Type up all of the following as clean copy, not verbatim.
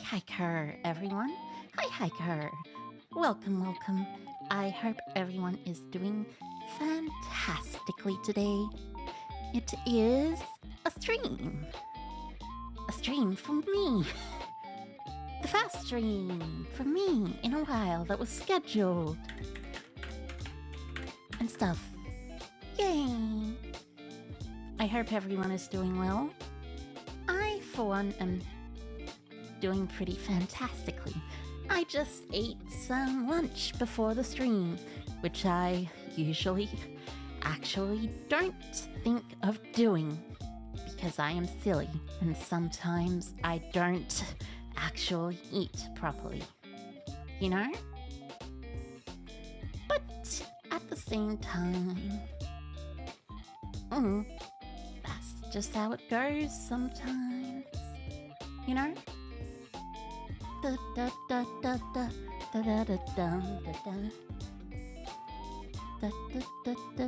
hiker, everyone. Hi, hiker. Welcome. I hope everyone is doing fantastically today. It is a stream. A stream from me. The first stream from me in a while that was scheduled. And stuff. Yay! I hope everyone is doing well. I, for one, am doing pretty fantastically. I just ate some lunch before the stream, which I usually actually don't think of doing because I am silly and sometimes I don't actually eat properly, you know? But at the same time, that's just how it goes sometimes, you know? Da da da da da da da da da da da da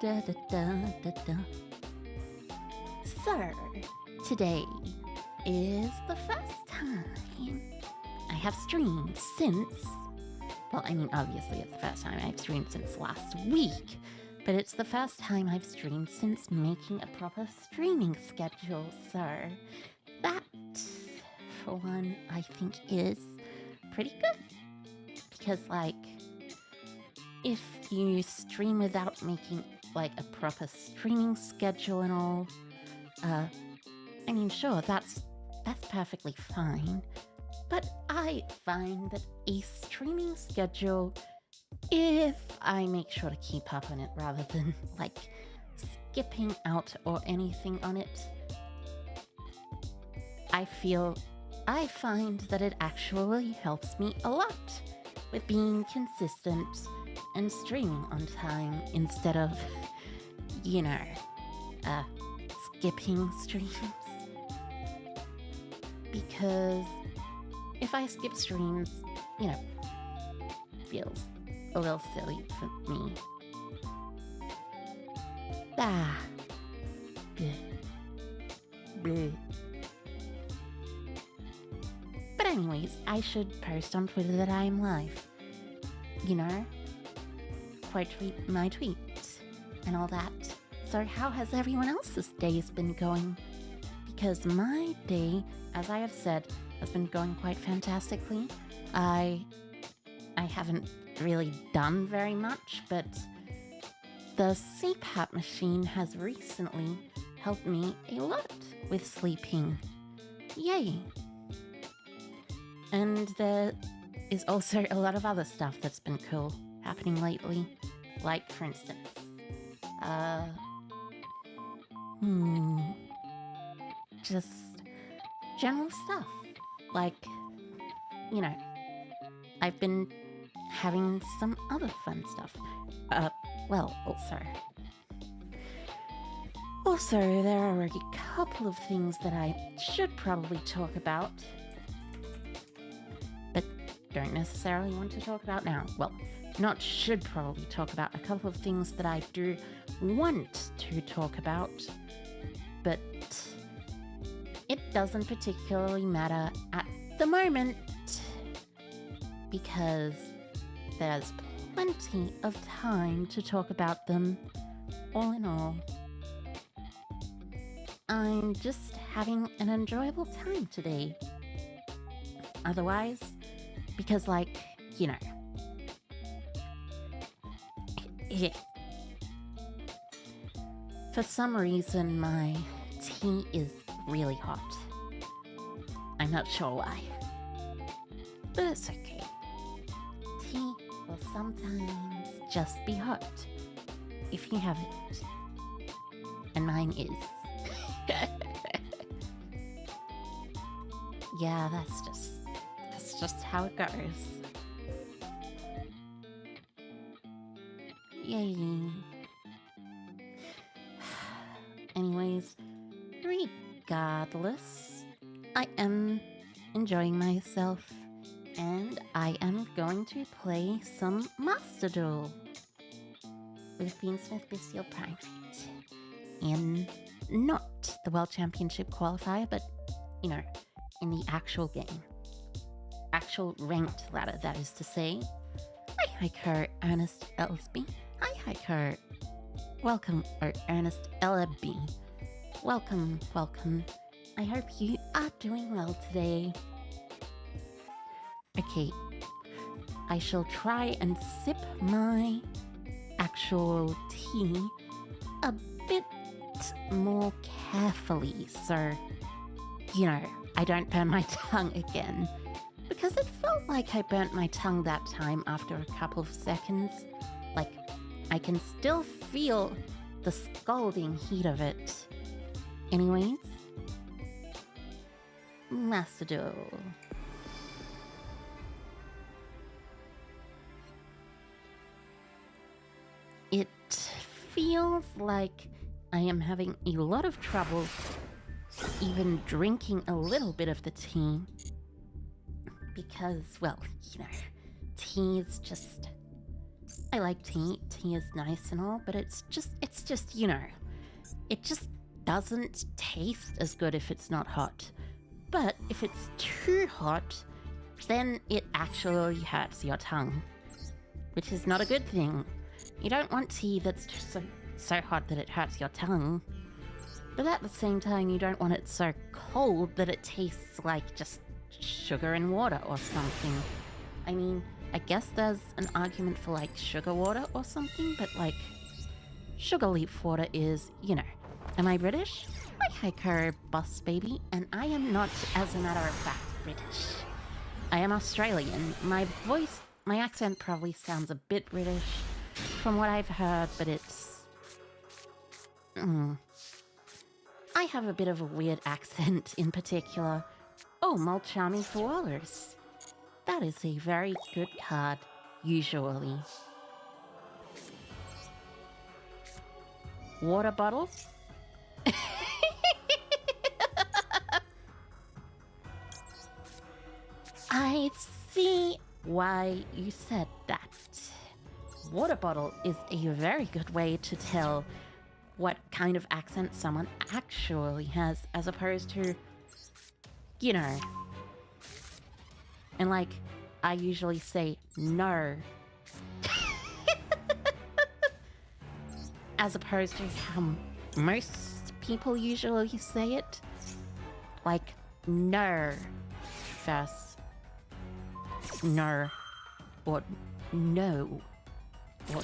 da da da da. So, today is the first time I have streamed since, well, I mean, obviously it's the first time I've streamed since last week, but it's the first time I've streamed since making a proper streaming schedule, so that, for one, I think is pretty good. Because, like, if you stream without making, like, a proper streaming schedule and all, I mean, sure, that's perfectly fine. But I find that a streaming schedule, if I make sure to keep up on it rather than, like, skipping out or anything on it, I find that it actually helps me a lot with being consistent and streaming on time instead of, you know, skipping streams. Because if I skip streams, you know, feels a little silly for me. Bleh. But anyways, I should post on Twitter that I am live. You know? Quote tweet my tweets and all that. So how has everyone else's days been going? Because my day, as I have said, has been going quite fantastically. I haven't really done very much, but the CPAP machine has recently helped me a lot with sleeping. Yay! And there is also a lot of other stuff that's been cool happening lately. Like, for instance, just general stuff. Like, you know, I've been having some other fun stuff. Also, there are a couple of things that I should probably talk about, but don't necessarily want to talk about now. Well, not should probably talk about, a couple of things that I do want to talk about, but it doesn't particularly matter at the moment because there's plenty of time to talk about them. All in all, I'm just having an enjoyable time today. Otherwise, because, like, you know, for some reason my tea is really hot. I'm not sure why, but it's okay. Tea will sometimes just be hot if you have it, and mine is. Yeah, that's just how it goes. Yay. Anyways, regardless, I am enjoying myself, and I am going to play some Master Duel with Fiendsmith Bystial Primite in not the World Championship qualifier, but, you know, in the actual game. Actual ranked ladder, that is to say. Hi, Kurt, Ernest Elsby. Hi, Kurt. Welcome, or Ernest Ellaby. Welcome. I hope you are doing well today. Okay, I shall try and sip my actual tea a bit more carefully so, you know, I don't burn my tongue again. Because it felt like I burnt my tongue that time after a couple of seconds. Like, I can still feel the scalding heat of it. Anyways, Master Duel. It feels like I am having a lot of trouble even drinking a little bit of the tea. Because, well, you know, tea is just... I like tea. Tea is nice and all, but it's just, you know, it just doesn't taste as good if it's not hot. But if it's too hot, then it actually hurts your tongue, which is not a good thing. You don't want tea that's so hot that it hurts your tongue. But at the same time, you don't want it so cold that it tastes like just sugar and water or something. I mean, I guess there's an argument for like sugar water or something, but like sugar leaf water is, you know. Am I British? Hi, Hiker Bus Baby, and I am not, as a matter of fact, British. I am Australian. My voice, my accent probably sounds a bit British from what I've heard, but it's... I have a bit of a weird accent in particular. Oh, Mulchami for Wallers. That is a very good card, usually. Water bottle? I see why you said that. Water bottle is a very good way to tell what kind of accent someone actually has, as opposed to, you know. And like, I usually say no. As opposed to how most people usually say it. Like, no first. No. Or no. Or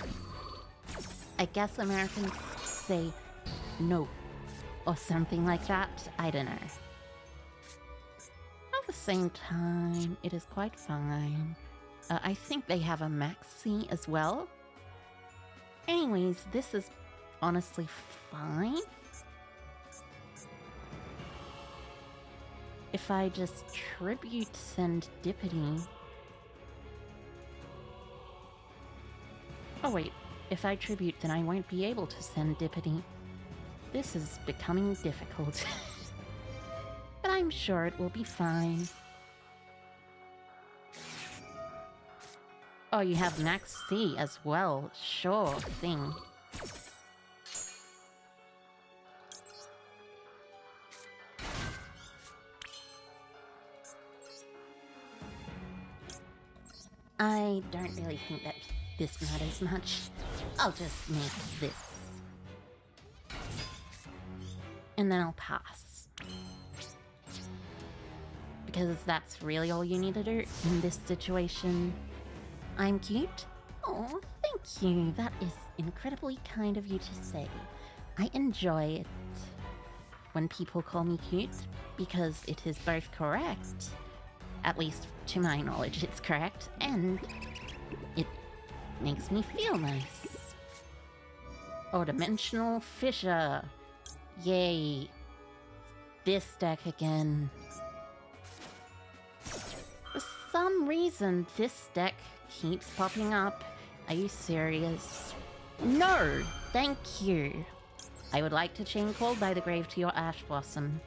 I guess Americans say no. Or something like that. I don't know. At the same time, it is quite fine. I think they have a maxi as well. Anyways, this is honestly fine. If I just tribute Serendipity... Oh wait, if I tribute then I won't be able to Serendipity. This is becoming difficult. But I'm sure it will be fine. Oh, you have Max C as well. Sure thing. I don't really think that this matters much. I'll just make this. And then I'll pass. Because that's really all you need to do in this situation. I'm cute? Oh, thank you. That is incredibly kind of you to say. I enjoy it when people call me cute because it is both correct. At least to my knowledge, it's correct, and it makes me feel nice. Oh, Dimensional Fissure. Yay. This deck again. For some reason, this deck keeps popping up. Are you serious? No! Thank you. I would like to chain Called by the Grave to your Ash Blossom.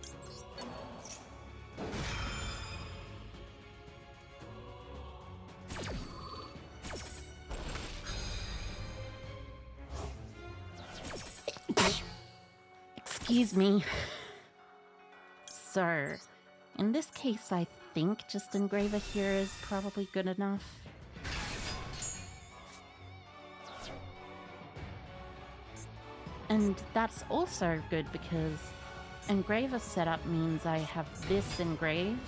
Excuse me. Sir, In this case, I think just Engraver here is probably good enough. And that's also good because Engraver setup means I have this engrave.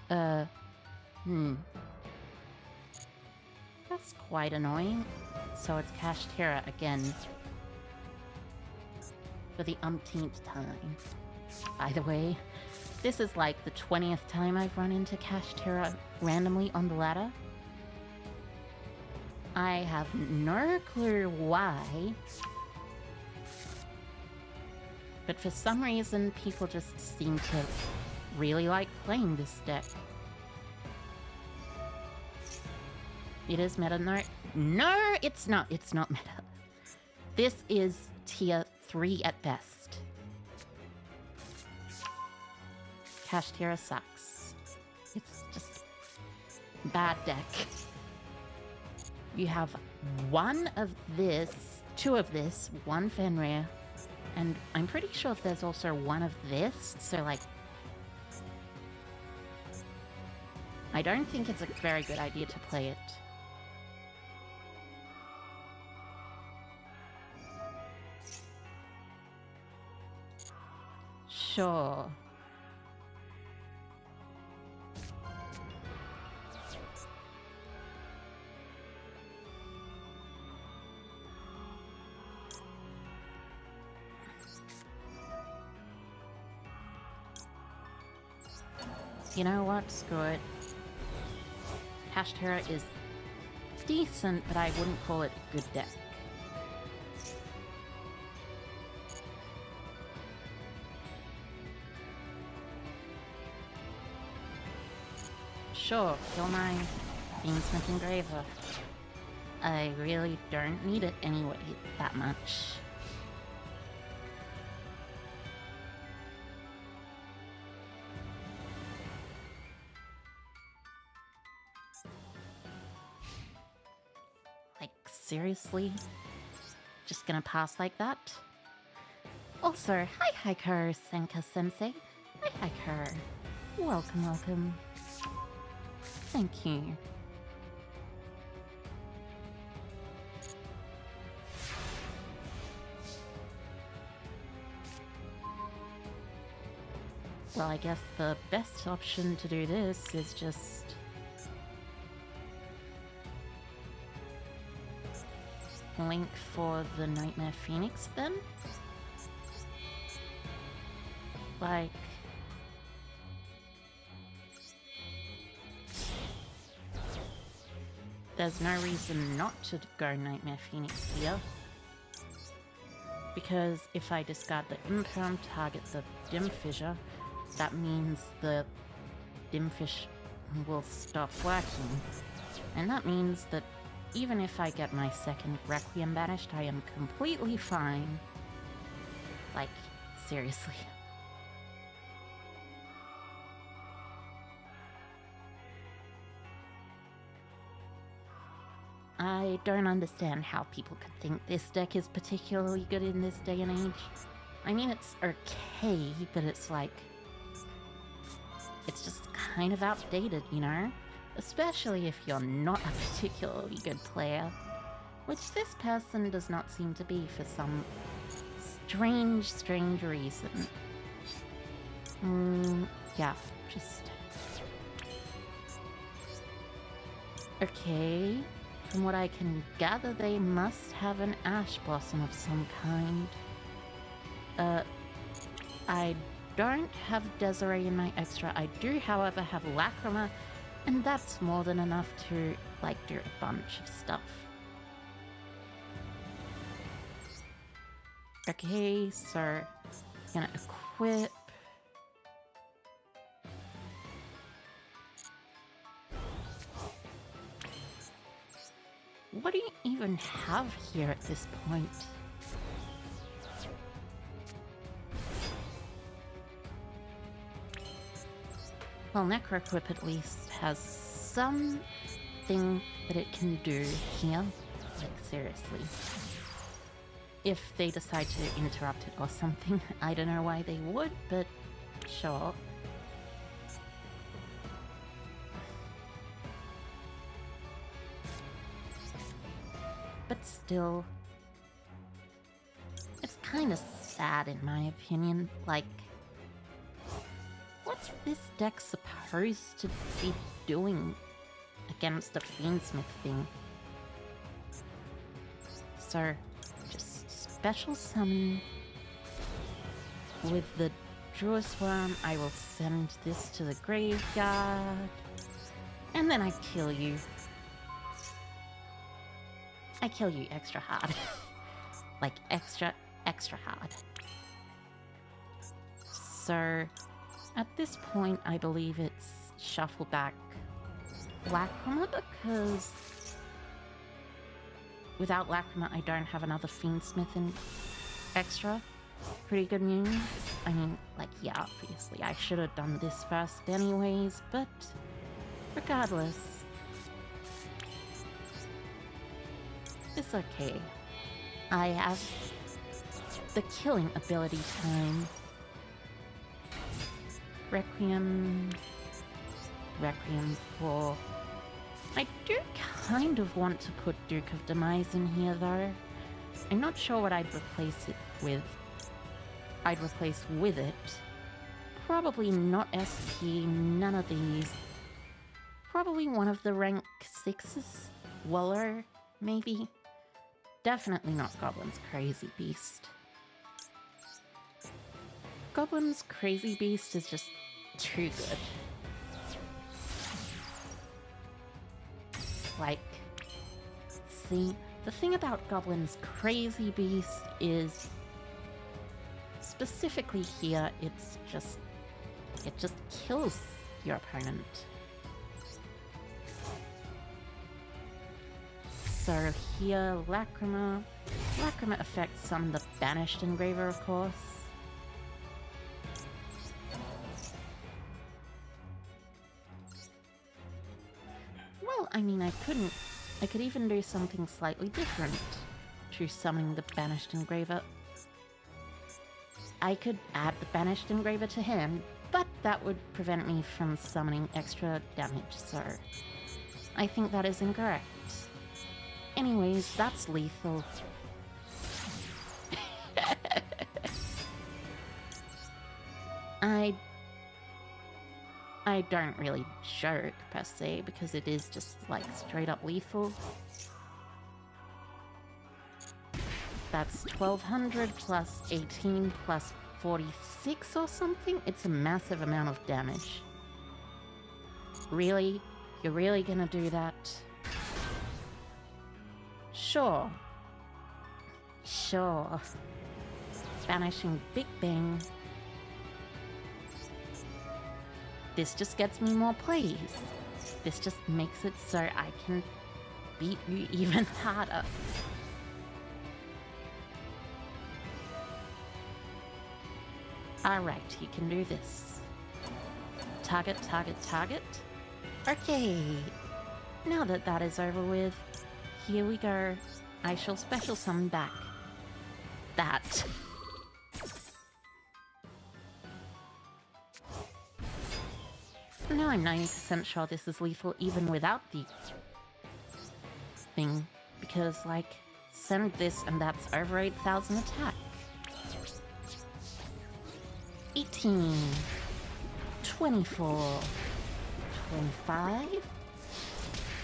That's quite annoying. So it's Cash Terror again. For the umpteenth time. By the way, this is like the 20th time I've run into Cash Terror randomly on the ladder. I have no clue why. But for some reason, people just seem to really like playing this deck. It is meta. No, it's not. It's not meta. This is tier 3 at best. Cash Terror sucks. It's just bad deck. You have one of this, two of this, one Fenrir, and I'm pretty sure there's also one of this, so like... I don't think it's a very good idea to play it. Sure. You know what? Screw it. Cash Terror is decent, but I wouldn't call it a good deck. Sure, kill my Fiendsmith Engraver. I really don't need it anyway that much. Like, seriously? Just gonna pass like that? Also, hi Hiker Senka-sensei. Hi Hiker. Welcome, welcome. Thank you. Well, I guess the best option to do this is just... link for the Nightmare Phoenix, then? Like... there's no reason not to go Nightmare Phoenix here. Because if I discard the Imperm, target the Dim Fissure, that means the Dim Fish will stop working. And that means that even if I get my second Requiem banished, I am completely fine. Like, seriously. I don't understand how people could think this deck is particularly good in this day and age. I mean, it's okay, but it's like... it's just kind of outdated, you know? Especially if you're not a particularly good player. Which this person does not seem to be for some strange reason. Yeah, just... okay. From what I can gather, they must have an Ash Blossom of some kind. I don't have Desiree in my extra. I do, however, have Lacrima, and that's more than enough to, like, do a bunch of stuff. Okay, so gonna equip. What do you even have here at this point? Well, Necroquip at least has something that it can do here. Like, seriously. If they decide to interrupt it or something. I don't know why they would, but sure. but still, it's kind of sad in my opinion. Like, what's this deck supposed to be doing against a Fiendsmith thing? So, just special summon with the Worm. I will send this to the graveyard, and then I kill you. I kill you extra hard. Like, extra hard. So, at this point, I believe it's shuffle back Lacrima, because without Lacrima, I don't have another Fiendsmith in extra. Pretty good news. I mean, like, yeah, obviously, I should have done this first anyways, but regardless, it's okay. I have the killing ability time. Requiem 4. I do kind of want to put Duke of Demise in here though. I'm not sure what I'd replace it with. I'd replace with it. Probably not SP, none of these. Probably one of the rank 6s. Waller, maybe? Definitely not Goblin's Crazy Beast. Goblin's Crazy Beast is just too good. Like, see, the thing about Goblin's Crazy Beast is, specifically here, it just kills your opponent. So here, Lacrima affects some the Banished Engraver, of course. Well, I mean, I could even do something slightly different to summoning the Banished Engraver. I could add the Banished Engraver to hand, but that would prevent me from summoning extra damage, so I think that is incorrect. Anyways, that's lethal. I don't really joke, per se, because it is just, like, straight up lethal. That's 1200 plus 18 plus 46 or something? It's a massive amount of damage. Really? You're really gonna do that? Sure. Sure. Banishing Big Bang. This just gets me more plays. This just makes it so I can beat you even harder. Alright, you can do this. Target, target, target. Okay. Now that that is over with, here we go. I shall special summon back that. Now I'm 90% sure this is lethal even without the thing, because, like, send this and that's over 8,000 attack. 18, 24, 25,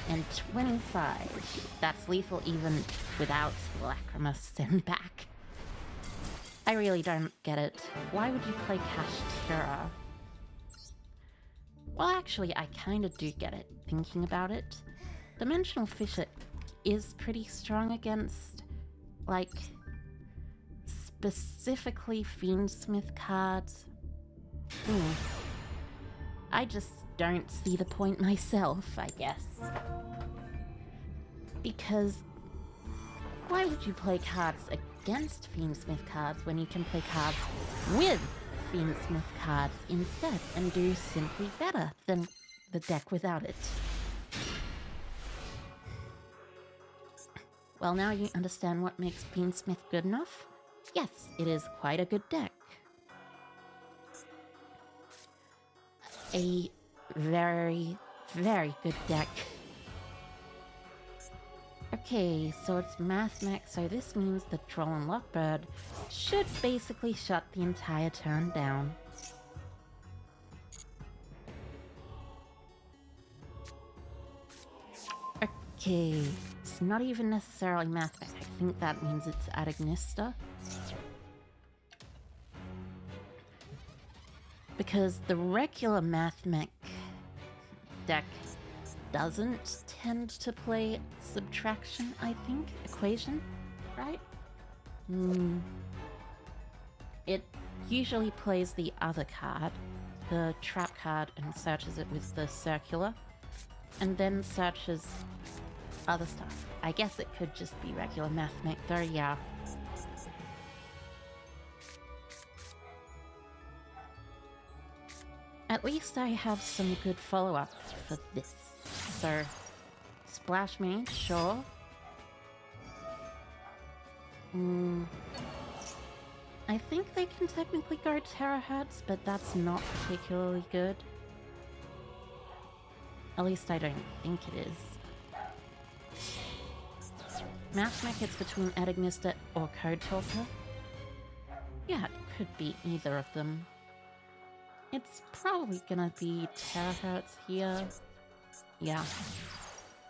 and 25. That's lethal even without Lacrima send back. I really don't get it. Why would you play Kashtira? Well, actually, I kinda do get it, thinking about it. Dimensional Fissure is pretty strong against, like, specifically Fiendsmith cards. I just don't see the point myself, I guess. Because why would you play cards against Fiendsmith cards when you can play cards with Fiendsmith cards instead and do simply better than the deck without it? Well, now you understand what makes Fiendsmith good enough? Yes, it is quite a good deck. A very, very good deck. Okay, so it's math mech, so this means that Troll and Lockbird should basically shut the entire turn down. Okay, it's not even necessarily math mech. I think that means it's Adagnista. Because the regular math mech deck doesn't tend to play subtraction, I think? Equation, right? It usually plays the other card, the trap card, and searches it with the circular, and then searches other stuff. I guess it could just be regular math mech though, yeah. At least I have some good follow-up for this. So, Splash Mage, sure. I think they can technically go terahertz, but that's not particularly good. At least I don't think it is. Math Mech, it's between Adagnista or Code Talker. Yeah, it could be either of them. It's probably gonna be terahertz here. Yeah.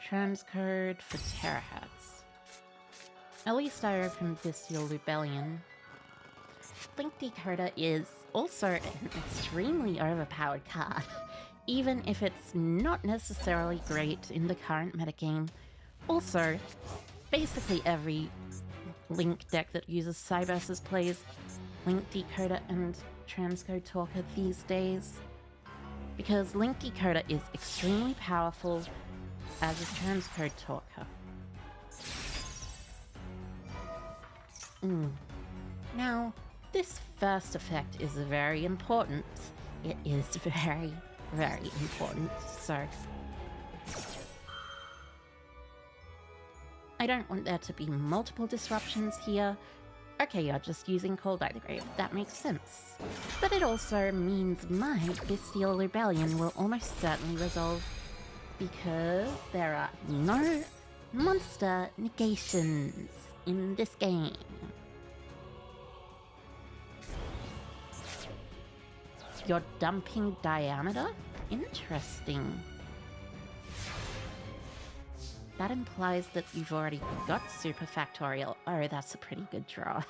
Transcode for terahertz. At least I opened Bystial Rebellion. Link Decoder is also an extremely overpowered card, even if it's not necessarily great in the current metagame. Also, basically every Link deck that uses Cyberses plays Link Decoder and Transcode Talker these days, because Link Decoder is extremely powerful, as is Transcode Talker. Now, this first effect is very important. It is very, very important, so I don't want there to be multiple disruptions here. Okay, you're just using Call by the Grave, that makes sense. But it also means my Bystial Rebellion will almost certainly resolve, because there are no monster negations in this game. You're dumping Diameter? Interesting. That implies that you've already got Super Factorial. Oh, that's a pretty good draw.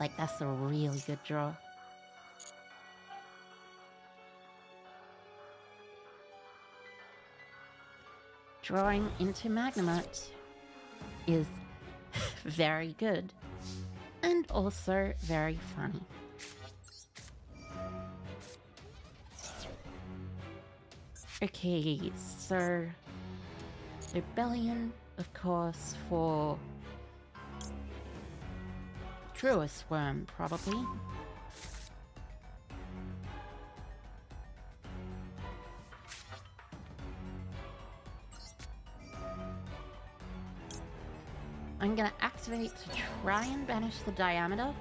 Like, that's a really good draw. Drawing into Magnemite is very good. And also very funny. Okay, so Rebellion, of course, for Druis Worm, probably. I'm gonna activate to try and banish the Diameter,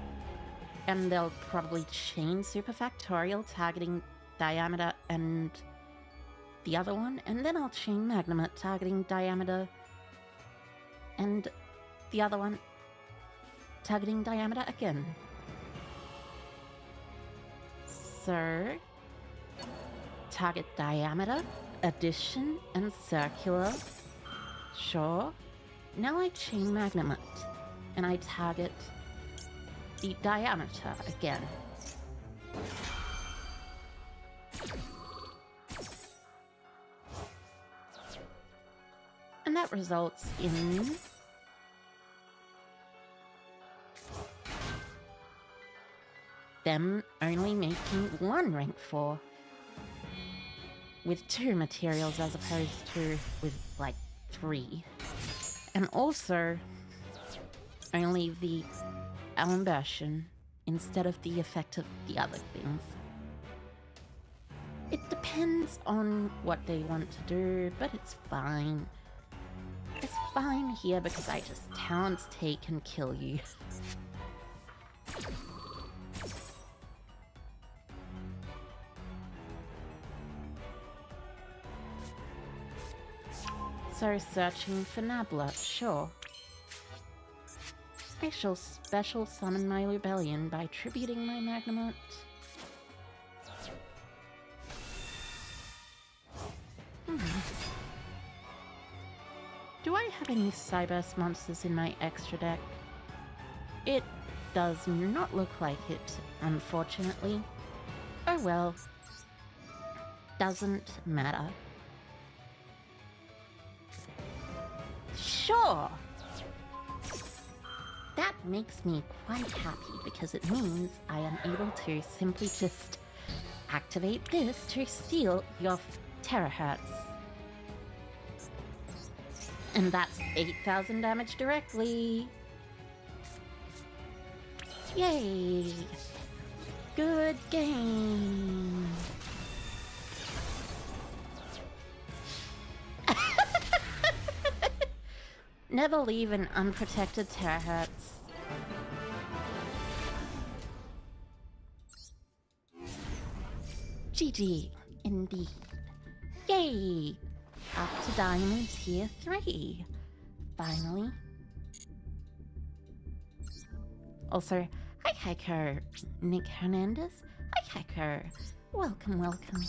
and they'll probably chain Super Factorial, targeting Diameter and the other one, and then I'll chain Magnemite, targeting Diameter and the other one, targeting Diameter again. So, target Diameter, Addition, and Circular. Sure. Now I chain Magnemite, and I target the Diameter again. And that results in them only making one rank 4 with 2 materials as opposed to with like 3. And also only the Alimbertion instead of the effect of the other things. It depends on what they want to do, but it's fine. It's fine here because I just Talents Take and kill you. So searching for Nabla, sure. I shall special summon my rebellion by tributing my Magnamot. Do I have any Cyburst monsters in my extra deck? It does not look like it, unfortunately. Oh well. Doesn't matter. Sure! That makes me quite happy because it means I am able to simply just activate this to steal your terahertz. And that's 8,000 damage directly. Yay! Good game! Never leave an unprotected terahertz. GG, indeed. Yay! Up to Diamond Tier 3. Finally. Also, hi Hiker, Nick Hernandez. Hi Hiker. Welcome, welcome.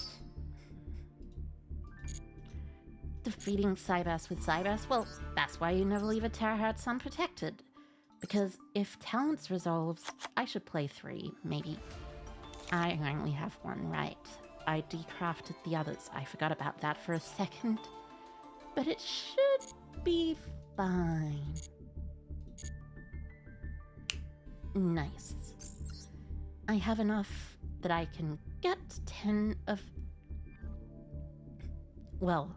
Defeating Cyburst with Cyburst? Well, that's why you never leave a terahertz unprotected. Because if Talents resolves, I should play 3, maybe. I only have 1, right? I decrafted the others. I forgot about that for a second. But it should be fine. Nice. I have enough that I can get 10 of... Well,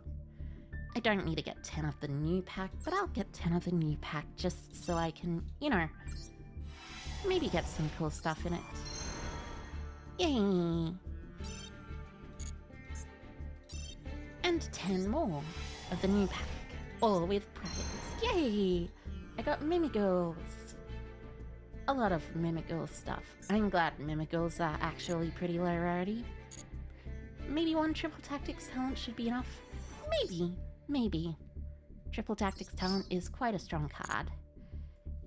I don't need to get 10 of the new pack, but I'll get 10 of the new pack just so I can, you know, maybe get some cool stuff in it. Yay! And 10 more of the new pack, all with prize. Yay! I got Mimigirls. A lot of Mimigirl stuff. I'm glad Mimigirls are actually pretty low rarity. Maybe 1 Triple Tactics talent should be enough. Maybe. Triple Tactics talent is quite a strong card.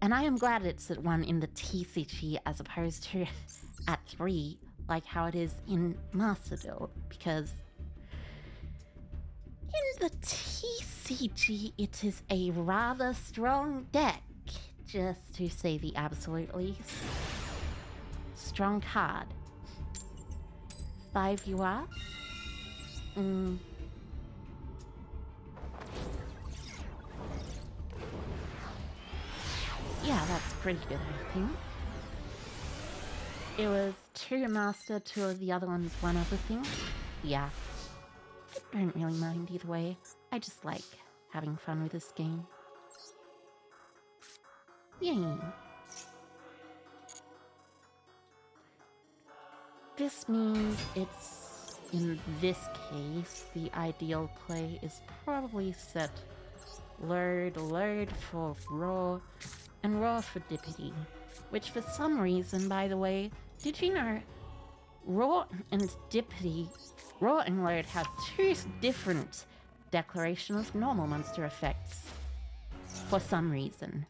And I am glad it's at 1 in the TCG as opposed to at 3, like how it is in Master Duel, because in the TCG it is a rather strong deck, just to say the absolute least. Strong card. 5 you are? Yeah, that's pretty good, I think. It was 2 Master, 2 of the other ones, 1 other thing. Yeah. I don't really mind either way. I just like having fun with this game. Yay. This means it's, in this case, the ideal play is probably set load for Raw, and Raw for Dippity. Which for some reason, by the way, did you know, Raw and Dippity, Raw and Load have 2 different declaration of normal monster effects. For some reason.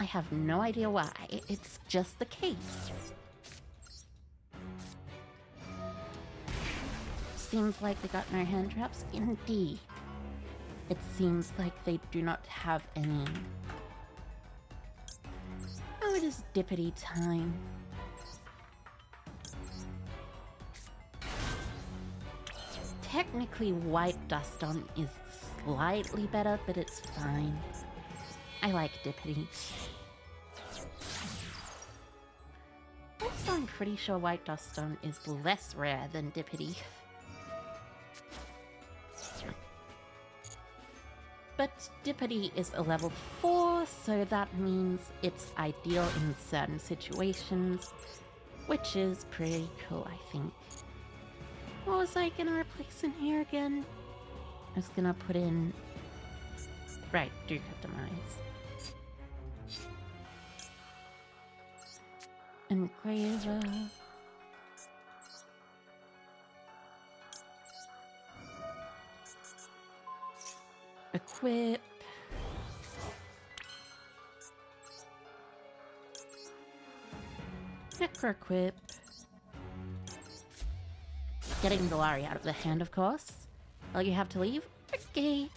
I have no idea why, it's just the case. Seems like they got no hand traps, indeed. It seems like they do not have any. Oh, it is Dippity time. Technically, White Duston is slightly better, but it's fine. I like Dippity. Also, I'm pretty sure White Duston is less rare than Dippity. But Dippity is a level 4, so that means it's ideal in certain situations, which is pretty cool, I think. What was I gonna replace in here again? I was gonna put in... Right, Duke of Demise. Engraver. Equip. Necro-equip. Getting the Lari out of the hand, of course. Oh, you have to leave? Okay.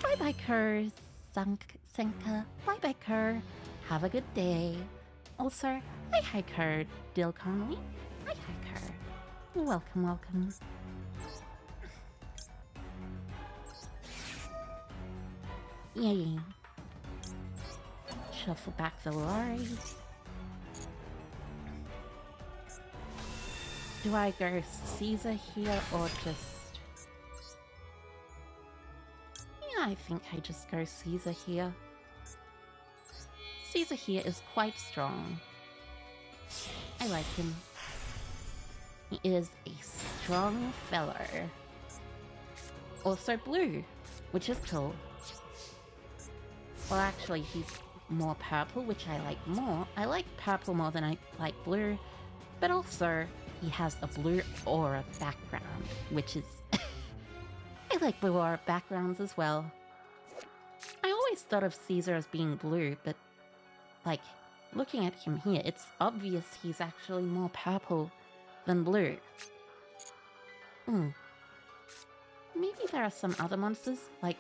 Bye-bye, Kerr. Senka. Bye-bye, Kerr. Have a good day. Also, hi, Kerr. Dill Conley. Hi, Kerr. Welcome, welcome. Yay. Shuffle back the Lari. Do I go Caesar here or just... Yeah, I think I just go Caesar here. Caesar here is quite strong. I like him. He is a strong fellow. Also blue, which is cool. Well, actually, he's more purple, which I like more. I like purple more than I like blue, but also he has a blue aura background, which is... I like blue aura backgrounds as well. I always thought of Caesar as being blue, but, like, looking at him here, it's obvious he's actually more purple than blue. Maybe there are some other monsters, like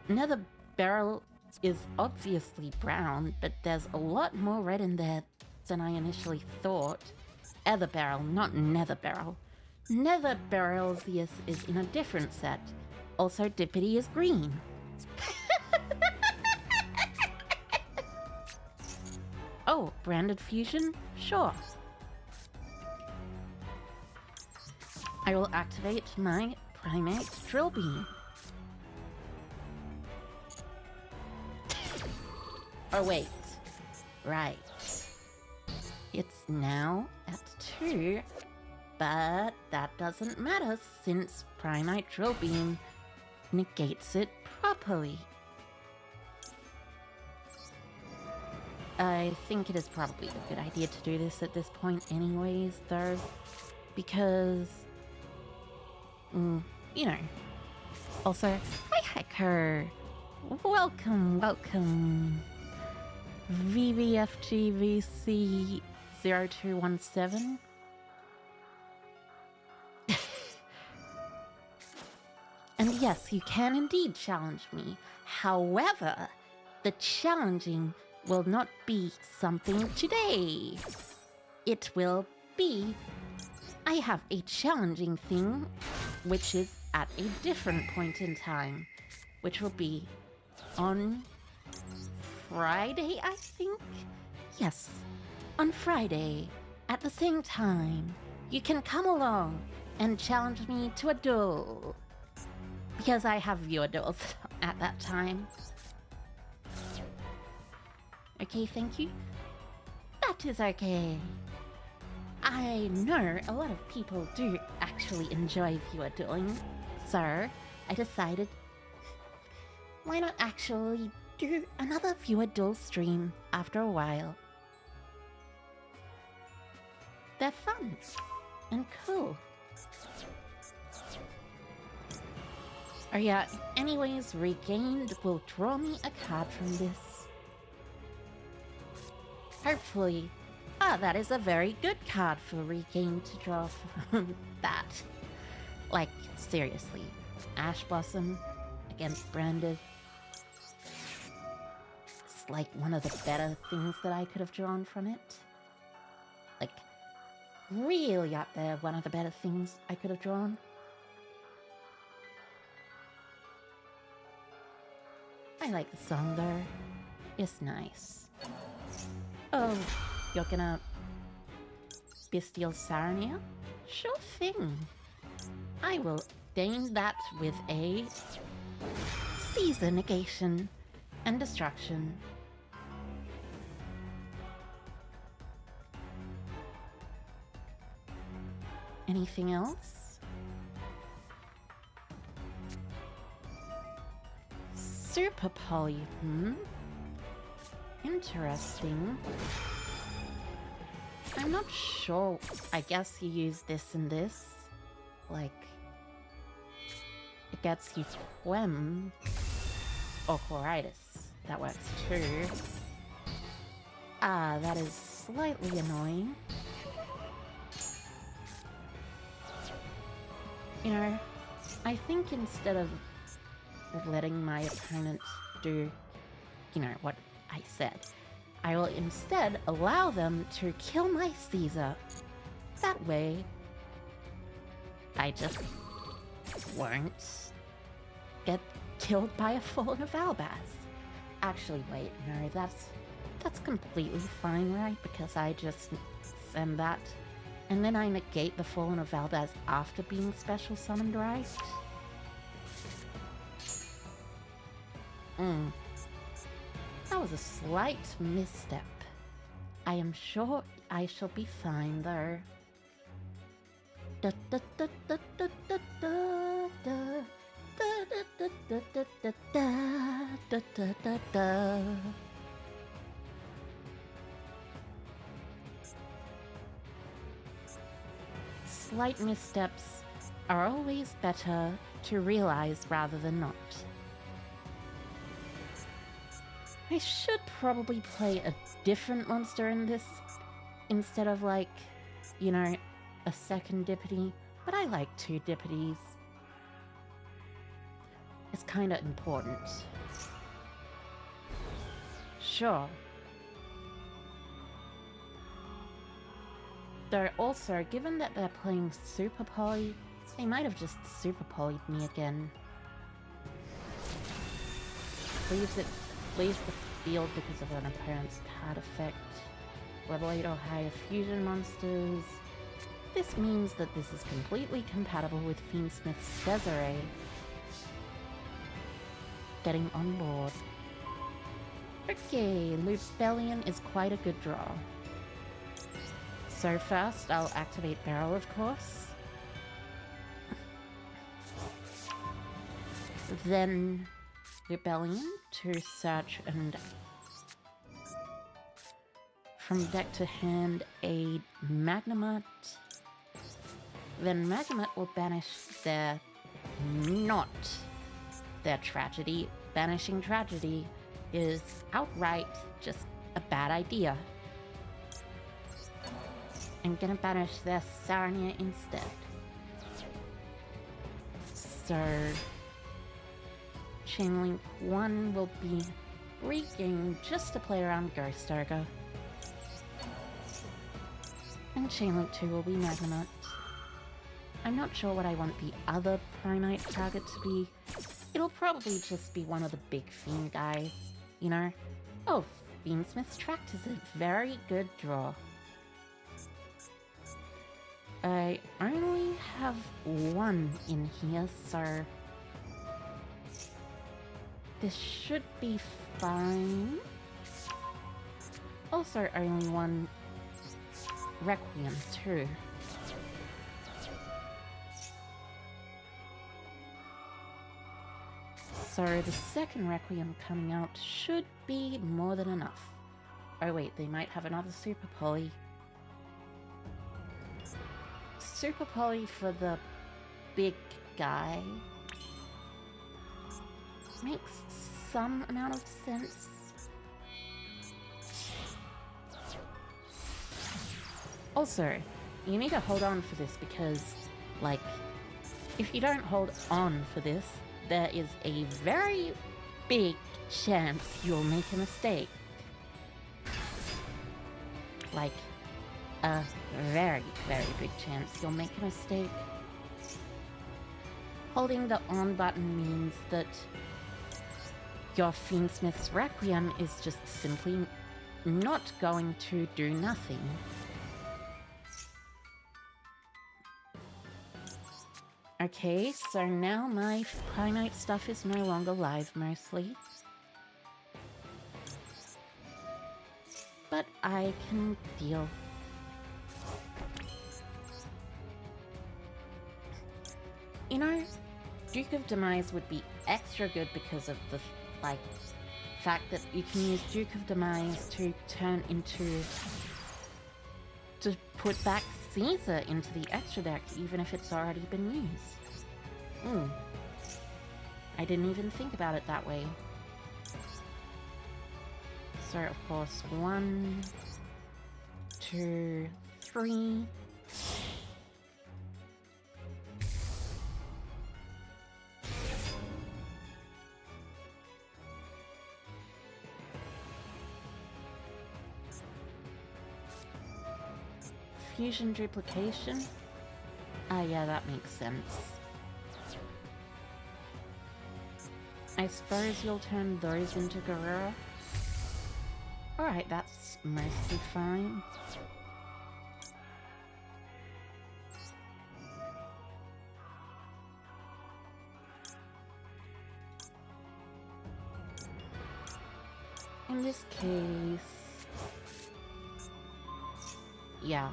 Nether Beryl is obviously brown, but there's a lot more red in there than I initially thought. Ether Beryl, not Nether Beryl. Nether Berylsius is in a different set. Also, Dippity is green. Oh, branded fusion? Sure. I will activate my Primate Drill Beam. Oh wait, right. It's now at 2, but that doesn't matter since Primate Drill Beam negates it properly. I think it is probably a good idea to do this at this point anyways, though, because, you know. Also, hi Hacker! Welcome, welcome! VVFGVC0217. And yes, you can indeed challenge me. However, the challenging will not be something today. It will be... I have a challenging thing, which is at a different point in time, which will be on Friday, I think? Yes, on Friday, at the same time, you can come along and challenge me to a duel. Because I have viewer duels at that time. Okay, thank you. That is okay. I know a lot of people do actually enjoy viewer dueling, so I decided, why not actually do another viewer duel stream after a while? They're fun and cool. Oh yeah, anyways, Regained will draw me a card from this. Hopefully. That is a very good card for Regained to draw from that. Like, seriously. Ash Blossom against Branded. It's like one of the better things that I could have drawn from it. Like, really up there, one of the better things I could have drawn. I like the song though. It's nice. Oh, you're gonna Bystial Sarnia? Sure thing. I will deign that with a Caesar negation and destruction. Anything else? Super poly, Interesting. I'm not sure. I guess you use this and this. Like, it gets you Twem. Or chloritis. That works too. Ah, that is slightly annoying. You know, I think instead of letting my opponent do, you know, what I said, I will instead allow them to kill my Caesar. That way, I just won't get killed by a Fallen of Albaz. Actually, wait, no, that's completely fine, right? Because I just send that, and then I negate the Fallen of Albaz after being special summoned, right? That was a slight misstep. I am sure I shall be fine, though. Da da da da da da da da da da da da da da da da. Slight missteps are always better to realize rather than not. I should probably play a different monster in this instead of, like, you know, a second Dippity, but I like 2 Dippities. It's kinda important. Sure. Though also, given that they're playing Super Poly, they might have just Super Poly'd me again. Leaves the field because of an opponent's card effect. Level 8 or higher fusion monsters. This means that this is completely compatible with Fiendsmith's Desiree. Getting on board. Okay, Lubellion is quite a good draw. So first, I'll activate Barrel, of course. Then Rebellion to search and from deck to hand a Magnemite. Then Magnemite will banish their tragedy. Banishing tragedy is outright just a bad idea. I'm gonna banish their Sarnia instead. So Chainlink 1 will be regained just to play around Ghost Ogre. And Chainlink 2 will be Magnemite. I'm not sure what I want the other Primite target to be. It'll probably just be one of the big Fiend guys, you know? Oh, Fiendsmith's Tract is a very good draw. I only have 1 in here, so this should be fine. Also only 1 Requiem too. So the second Requiem coming out should be more than enough. Oh wait, they might have another Super Poly. Super Poly for the big guy makes some amount of sense. Also, you need to hold on for this because, like, if you don't hold on for this, there is a very big chance you'll make a mistake. Like, a very, very big chance you'll make a mistake. Holding the on button means that your Fiendsmith's Requiem is just simply not going to do nothing. Okay, so now my Primite stuff is no longer live, mostly. But I can deal. You know, Duke of Demise would be extra good because of the, like, fact that you can use Duke of Demise to turn into... to put back Caesar into the extra deck, even if it's already been used. I didn't even think about it that way. So, of course, 1, 2, 3. Fusion duplication? Ah, yeah, that makes sense. I suppose you'll turn those into Guerrera. Alright, that's mostly fine. In this case... yeah.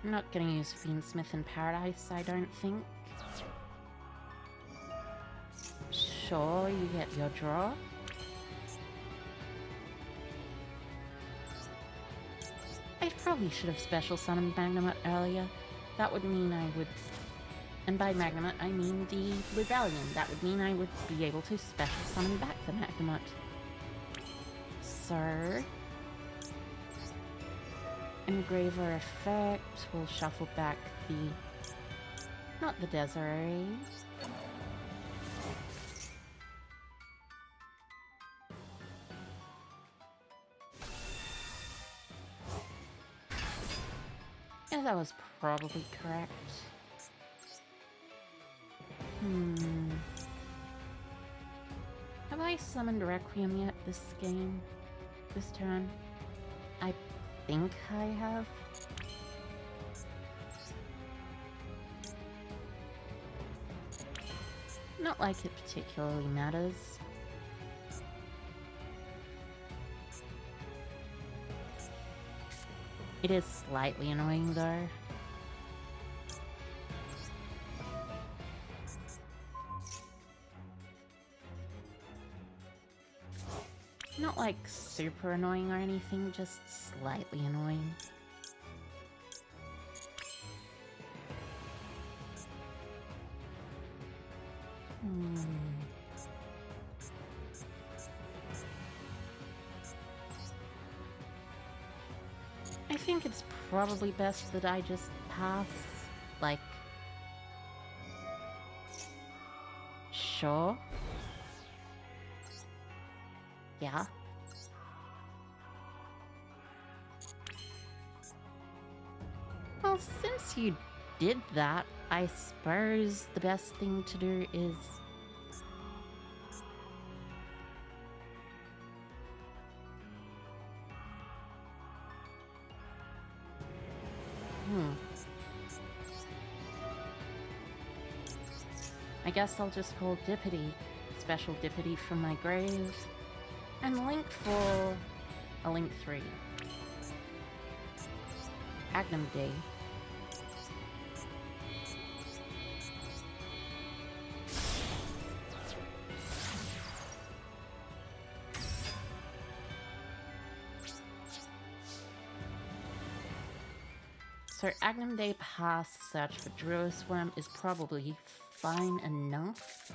I'm not gonna use Fiendsmith in Paradise, I don't think. Sure, you get your draw. I probably should have special summoned Magnemite earlier. That would mean I would... and by Magnemite, I mean the Rebellion. That would mean I would be able to special summon back the Magnemite. So... Engraver effect, we'll shuffle back the... not the Desiree. Yeah, that was probably correct. Have I summoned Requiem yet this game? This turn? I think I have. Not like it particularly matters. It is slightly annoying though. Not like super annoying or anything, just slightly annoying. I think it's probably best that I just pass, like... Sure. Yeah. Well, since you did that, I suppose the best thing to do is... I guess I'll just call Dippity, special Dippity from my grave, and link for a link 3. Agnum Day. So Agnum Day past search for Druid's Worm is probably fine enough.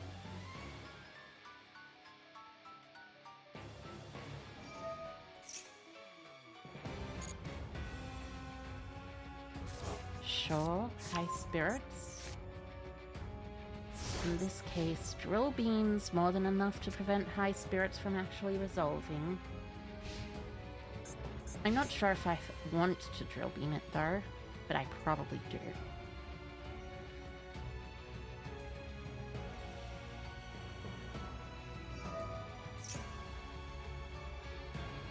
Sure, high spirits. In this case, drill beams more than enough to prevent high spirits from actually resolving. I'm not sure if I want to drill beam it though, but I probably do.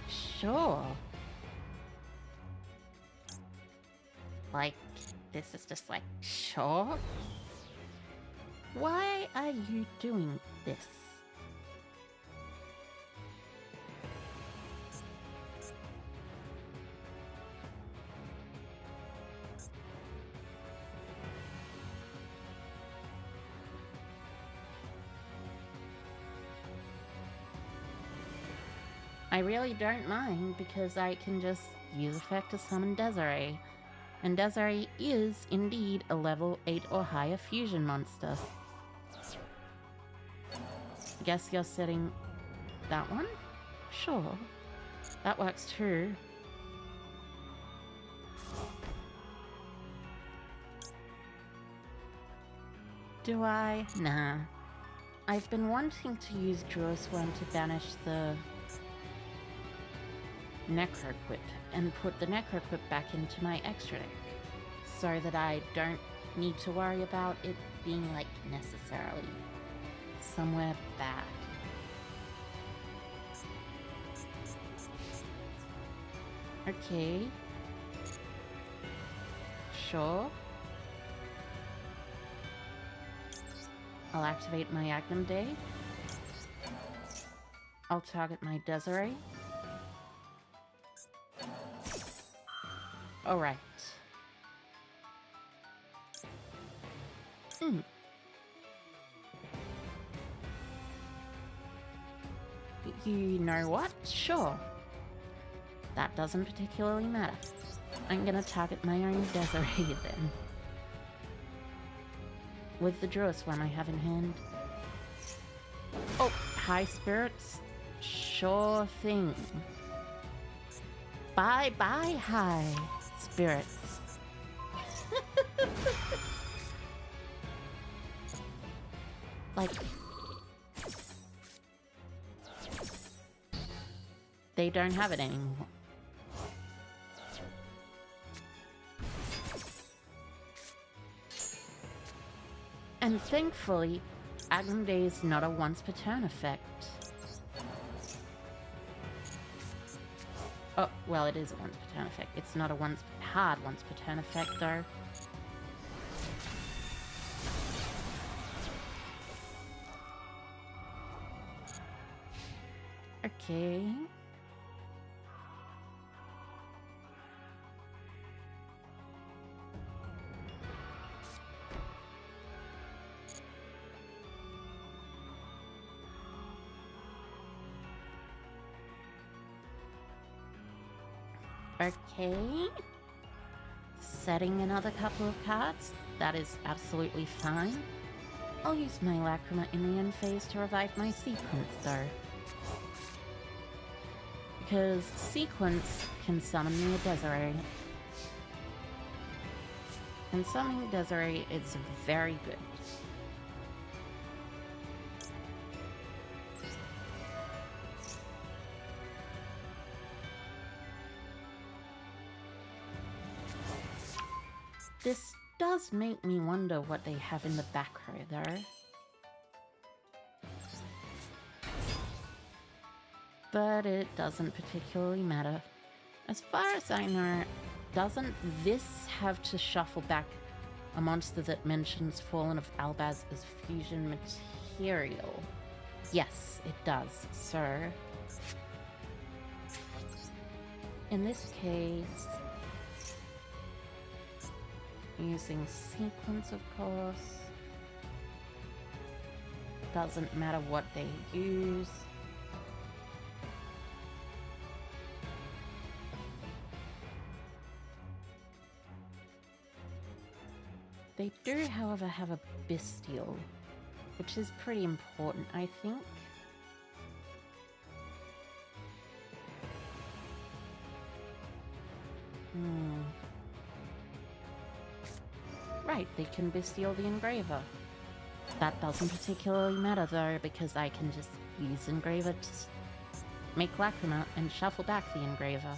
Sure. Like, this is just like, sure? Why are you doing this? I really don't mind, because I can just use effect to summon Desiree. And Desiree is, indeed, a level 8 or higher fusion monster. I guess you're setting that one? Sure. That works too. Do I? Nah. I've been wanting to use Duel-SYNDROME to banish the Necroquip and put the Necroquip back into my extra deck so that I don't need to worry about it being like necessarily somewhere bad. Okay. Sure. I'll activate my Agnum Day. I'll target my Desiree. Alright. You know what? Sure. That doesn't particularly matter. I'm gonna target my own Desiree then. With the Duel-SYNDROME I have in hand. Oh, High Spirits? Sure thing. Bye-bye, High Spirits. Like... they don't have it anymore. And thankfully, Agnum Day is not a once per turn effect. Oh, well, it is a once per turn effect. It's not a hard once per turn effect, though. Okay. Okay. Setting another couple of cards. That is absolutely fine. I'll use my Lacrima in the end phase to revive my Sequence, though. Because Sequence can summon me a Desiree. And summoning Desiree is very good. This does make me wonder what they have in the back row, though. But it doesn't particularly matter. As far as I know, doesn't this have to shuffle back a monster that mentions Fallen of Albaz as fusion material? Yes, it does, so... in this case... using Sequence, of course. Doesn't matter what they use. They do, however, have a Bystial, which is pretty important, I think. Right, they can Bystial the Engraver. That doesn't particularly matter, though, because I can just use Engraver to make Lacrima and shuffle back the Engraver.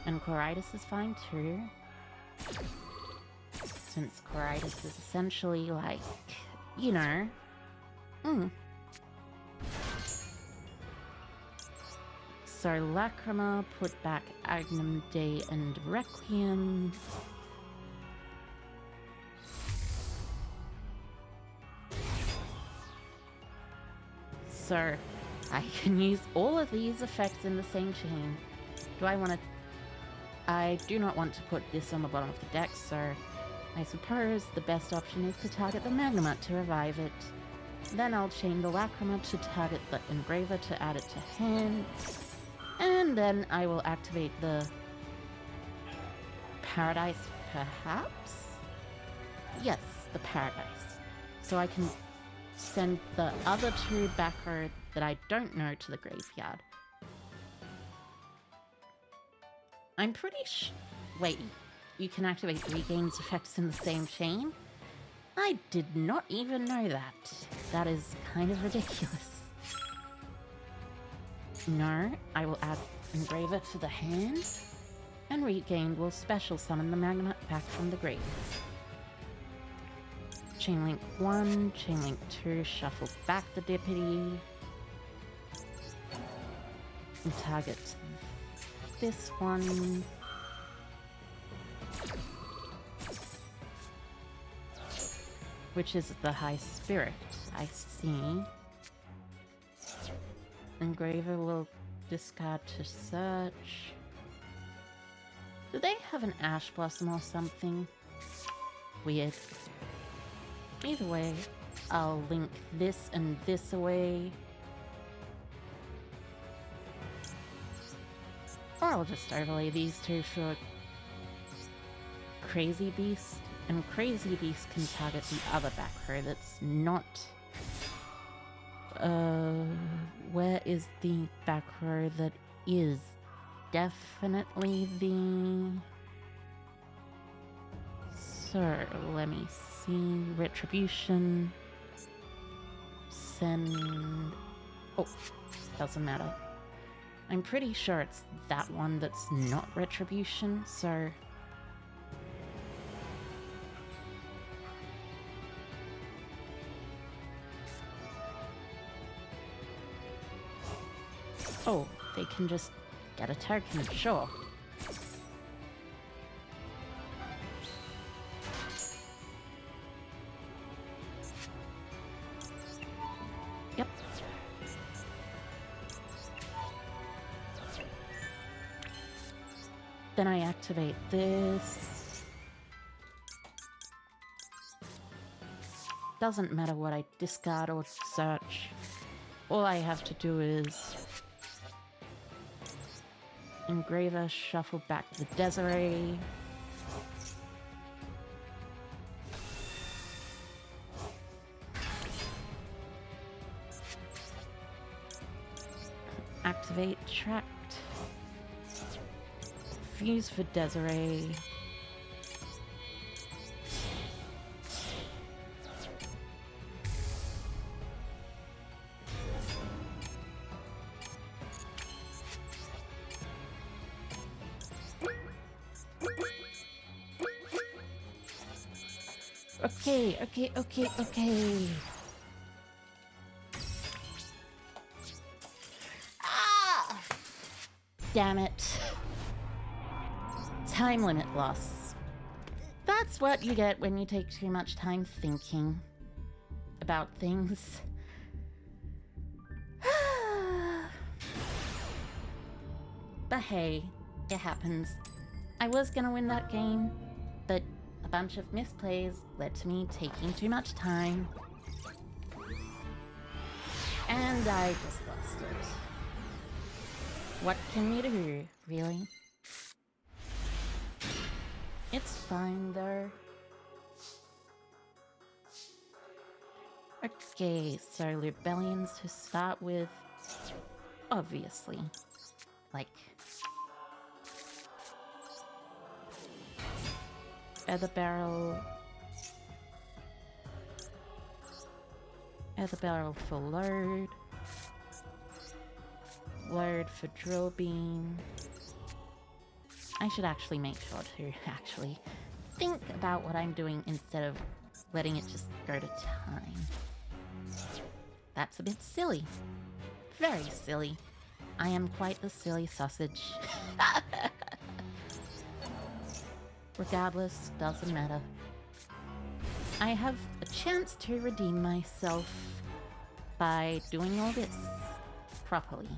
And Coritis is fine, too. Since Coritis is essentially like, you know... So Lacrima, put back Agnum Day and Requiem. So I can use all of these effects in the same chain. Do I want to... I do not want to put this on the bottom of the deck, so I suppose the best option is to target the Magnemite to revive it. Then I'll chain the Lacrima to target the Engraver to add it to hand. And then I will activate the Paradise, perhaps? Yes, the Paradise. So I can send the other two back row that I don't know to the graveyard. I'm pretty wait, you can activate Regain's effects in the same chain? I did not even know that. That is kind of ridiculous. No, I will add Engraver to the hand, and Regain will special summon the Magma back from the grave. Chainlink 1, Chainlink 2, shuffle back the Deputy. And target this one. Which is the High Spirit, I see. Engraver will discard to search. Do they have an Ash Blossom or something? Weird. Either way, I'll link this and this away. Or I'll just overlay these two for Crazy Beast. And Crazy Beast can target the other back row that's not... where is the back row that is? Definitely the... So, let me see... Retribution... Send... Oh, doesn't matter. I'm pretty sure it's that one that's not Retribution, so... Oh, they can just get a token, sure. Yep. Then I activate this. Doesn't matter what I discard or search. All I have to do is Engraver, shuffle back the Desiree. Activate Tract. Fuse for Desiree. Okay. Ah! Damn it. Time limit loss. That's what you get when you take too much time thinking about things. But hey, it happens. I was gonna win that game, but a bunch of misplays led to me taking too much time. And I just lost it. What can you do, really? It's fine, though. Okay, so Rebellions to start with. Obviously. Like... Feather Barrel for load. Load for drill beam. I should actually make sure to actually think about what I'm doing instead of letting it just go to time. That's a bit silly. Very silly. I am quite the silly sausage. Regardless, doesn't matter. I have a chance to redeem myself by doing all this properly.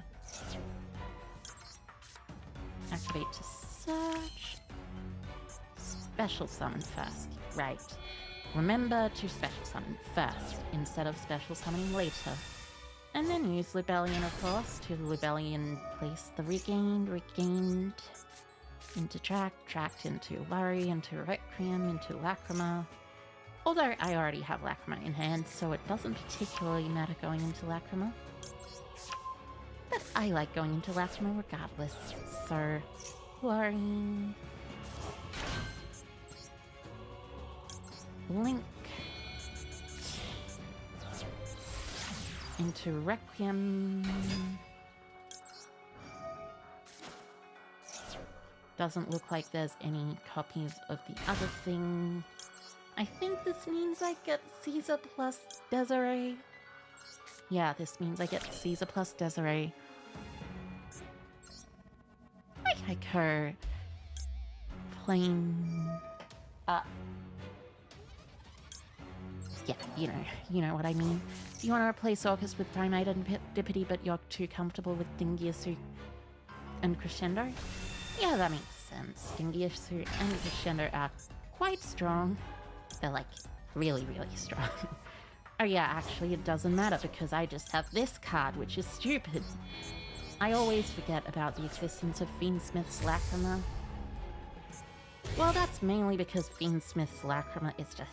Activate to search. Special summon first. Right. Remember to special summon first instead of special summoning later. And then use Rebellion, of course, to Rebellion place the regained into Tract into Worry, into Requiem, into Lacrima. Although I already have Lacrima in hand, so it doesn't particularly matter going into Lacrima. But I like going into Lacrima regardless, so Flurry. Link. Into Requiem. Doesn't look like there's any copies of the other thing. I think this means I get Caesar plus Desiree. Yeah, this means I get Caesar plus Desiree. I like her plain... yeah, you know what I mean. You want to replace Orcus with Primate and Dippity, but you're too comfortable with Dingiasu and Crescendo? Yeah, that makes sense. Dingiasu and Crescendo are quite strong. They're like really, really strong. Oh yeah, actually it doesn't matter because I just have this card, which is stupid. I always forget about the existence of Fiendsmith's Lacrima. Well, that's mainly because Fiendsmith's Lacrima is just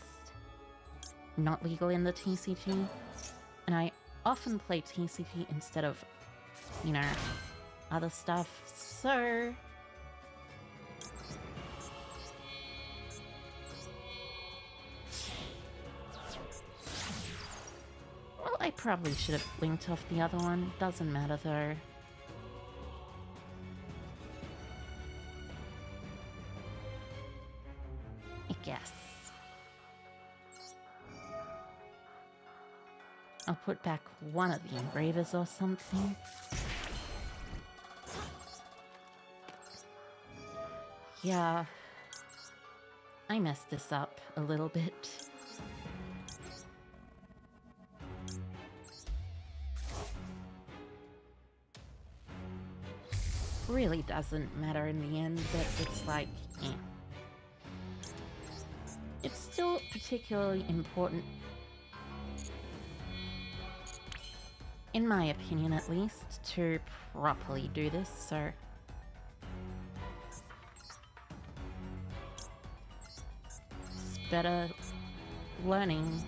not legal in the TCG. And I often play TCG instead of, you know, other stuff, so... Well, I probably should have blinked off the other one. Doesn't matter, though. I guess. I'll put back one of the engravers or something. Yeah. I messed this up a little bit. Really doesn't matter in the end, but it's like, eh. It's still particularly important, in my opinion at least, to properly do this, so... It's better learning.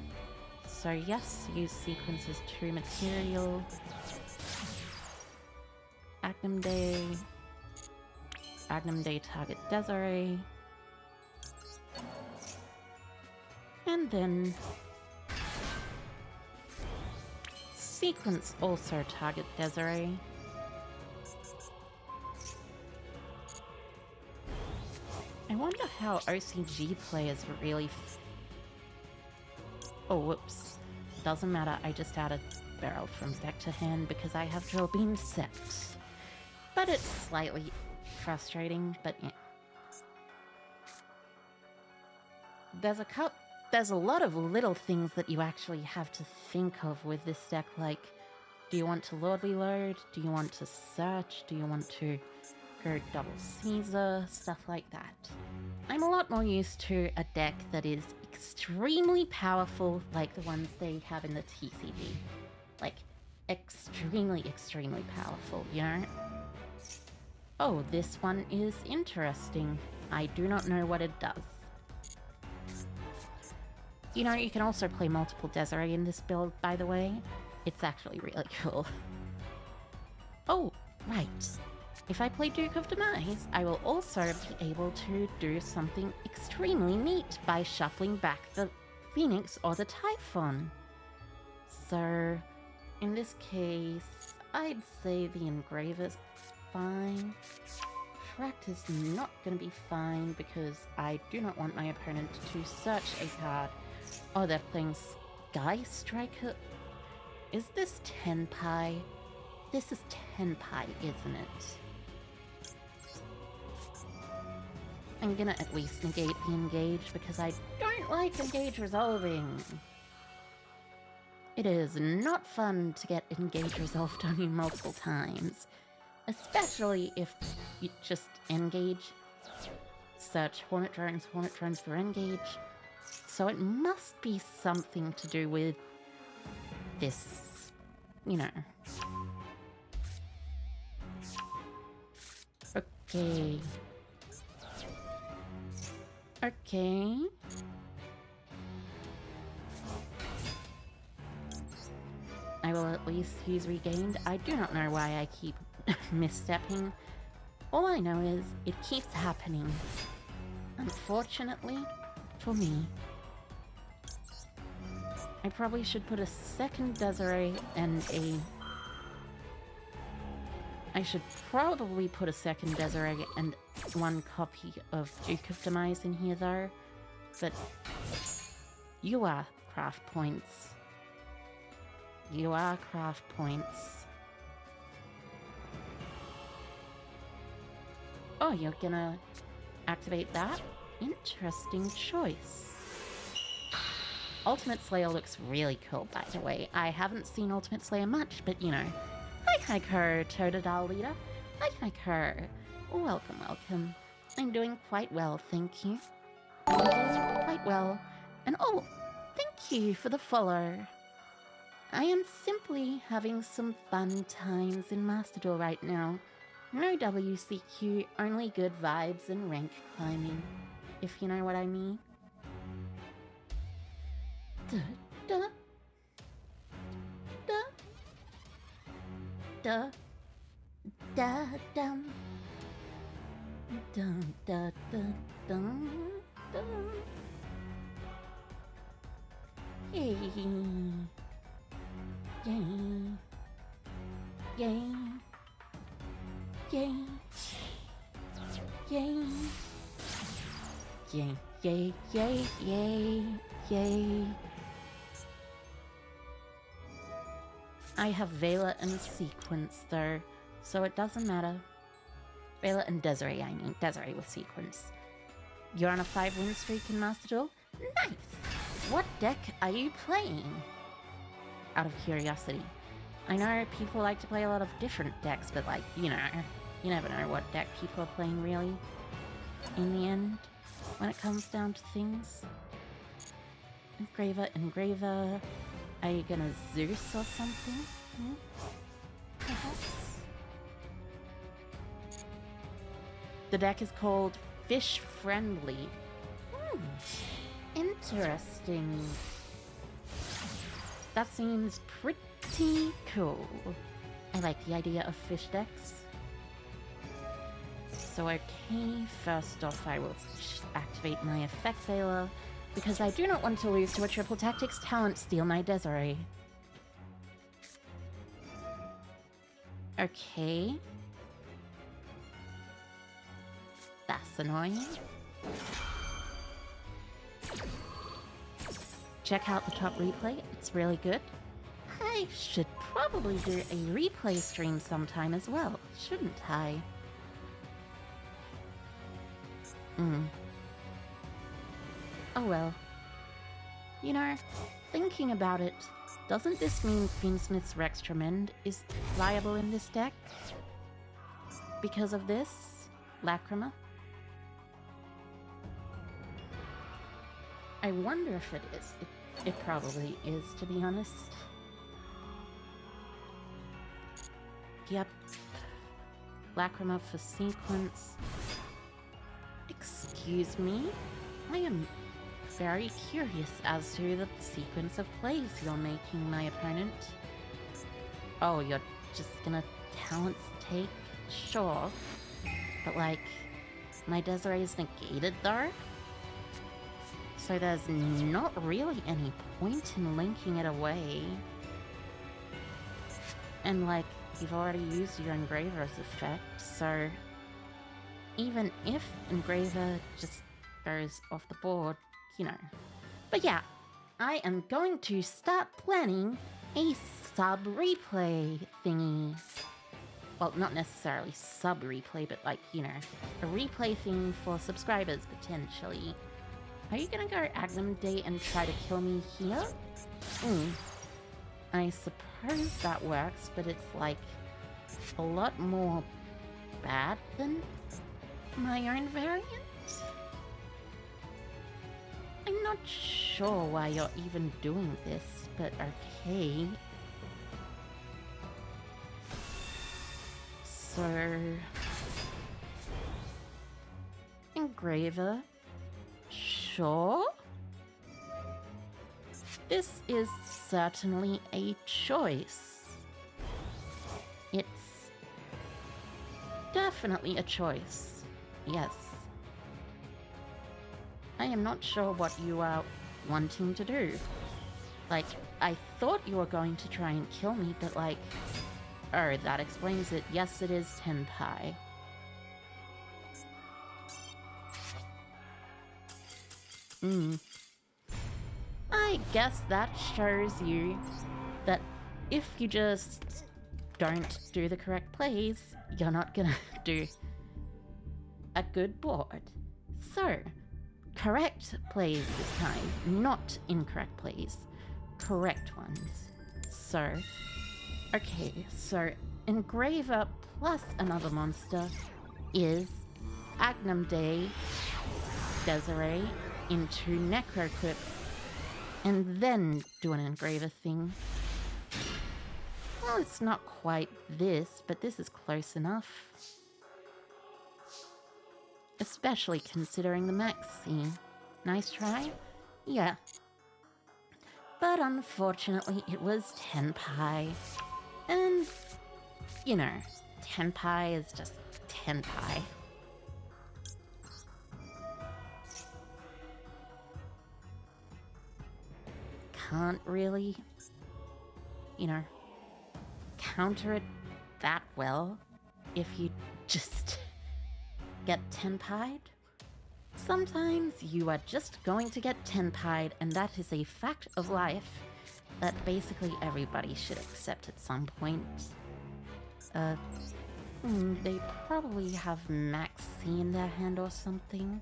So yes, use sequences to material. Agnum Day target Desiree. And then sequence also target Desiree. I wonder how OCG players really oh, whoops. Doesn't matter, I just added Barrel from deck to hand because I have Drill Beam set. But it's slightly frustrating, but yeah. There's a lot of little things that you actually have to think of with this deck, like, do you want to Lordly Load? Do you want to search? Do you want to go double Caesar? Stuff like that. I'm a lot more used to a deck that is extremely powerful, like the ones they have in the TCG. Like, extremely, extremely powerful, you know? Oh, this one is interesting. I do not know what it does. You know, you can also play multiple Desiree in this build, by the way. It's actually really cool. Oh, right. If I play Duke of Demise, I will also be able to do something extremely neat by shuffling back the Phoenix or the Typhon. So, in this case, I'd say the Engraver's fine. Tract is not going to be fine because I do not want my opponent to search a card. Oh, they're playing Sky Striker. Is this Tenpai? This is Tenpai, isn't it? I'm gonna at least negate the Engage because I don't like Engage resolving. It is not fun to get Engage resolved on you multiple times. Especially if you just Engage, search Hornet Drones for Engage. So it must be something to do with this, you know. Okay. Okay. I will at least use Regained. I do not know why I keep misstepping. All I know is it keeps happening. Unfortunately, for me. I probably should put a second Desiree and a... I should probably put a second Desiree and one copy of Duke of Demise in here though. But you are craft points. You are craft points. Oh, you're gonna activate that? Interesting choice. Ultimate Slayer looks really cool, by the way. I haven't seen Ultimate Slayer much, but you know. Hi, Ko, Totodile Leader. Hi, Ko. Welcome, welcome. I'm doing quite well, thank you. I'm doing quite well. And oh, thank you for the follow. I am simply having some fun times in Master Duel right now. No WCQ, only good vibes and rank climbing, if you know what I mean. Da, da, da, da, da, dum, dum, da, da, dum, dum. Yay, yay, yay, yay, yay, yay, yay, yay, yay, yay. I have Vela and Sequence though, so it doesn't matter. Vela and Desiree, I mean. Desiree with Sequence. You're on a 5-win streak in Master Duel? Nice! What deck are you playing? Out of curiosity. I know people like to play a lot of different decks, but like, you know, you never know what deck people are playing really. In the end, when it comes down to things. Engraver. Are you gonna Zeus or something? Hmm? Perhaps? The deck is called Fish Friendly. Interesting. That seems pretty cool. I like the idea of fish decks. So okay, first off I will activate my Effect Veiler, because I do not want to lose to a Triple Tactics Talent Steal my Desiree. Okay. That's annoying. Check out the top replay, it's really good. I should probably do a replay stream sometime as well, shouldn't I? Oh well. You know, thinking about it, doesn't this mean Fiendsmith's Rex Tremend is viable in this deck? Because of this? Lacrima? I wonder if it is. It probably is, to be honest. Yep. Lacrima for Sequence. Excuse me? I am very curious as to the sequence of plays you're making, my opponent. Oh, you're just gonna talents take? Sure. But like, my Desiree's negated though? So there's not really any point in linking it away. And like, you've already used your Engraver's effect, so even if Engraver just goes off the board, you know. But yeah, I am going to start planning a sub-replay thingy. Well, not necessarily sub-replay, but like, you know, a replay thing for subscribers, potentially. Are you gonna go Agnum Day and try to kill me here? I suppose that works, but it's like a lot more bad than my own variant? I'm not sure why you're even doing this, but okay. So... Engraver? Sure? This is certainly a choice. It's definitely a choice. Yes. I am not sure what you are wanting to do. Like, I thought you were going to try and kill me, but like... Oh, that explains it. Yes, it is Tenpai. I guess that shows you that if you just don't do the correct plays, you're not gonna do a good board. So, correct plays this time, not incorrect plays. Correct ones. So, okay, so Engraver plus another monster is Agnum Day, Desiree into Necroquip, and then do an Engraver thing. Well, it's not quite this, but this is close enough. Especially considering the maxi. Nice try? Yeah. But unfortunately, it was Tenpai. And, you know, Tenpai is just Tenpai. Can't really, you know, counter it that well if you just get Tenpai'd. Sometimes you are just going to get Tenpai'd, and that is a fact of life that basically everybody should accept at some point. They probably have Maxi in their hand or something.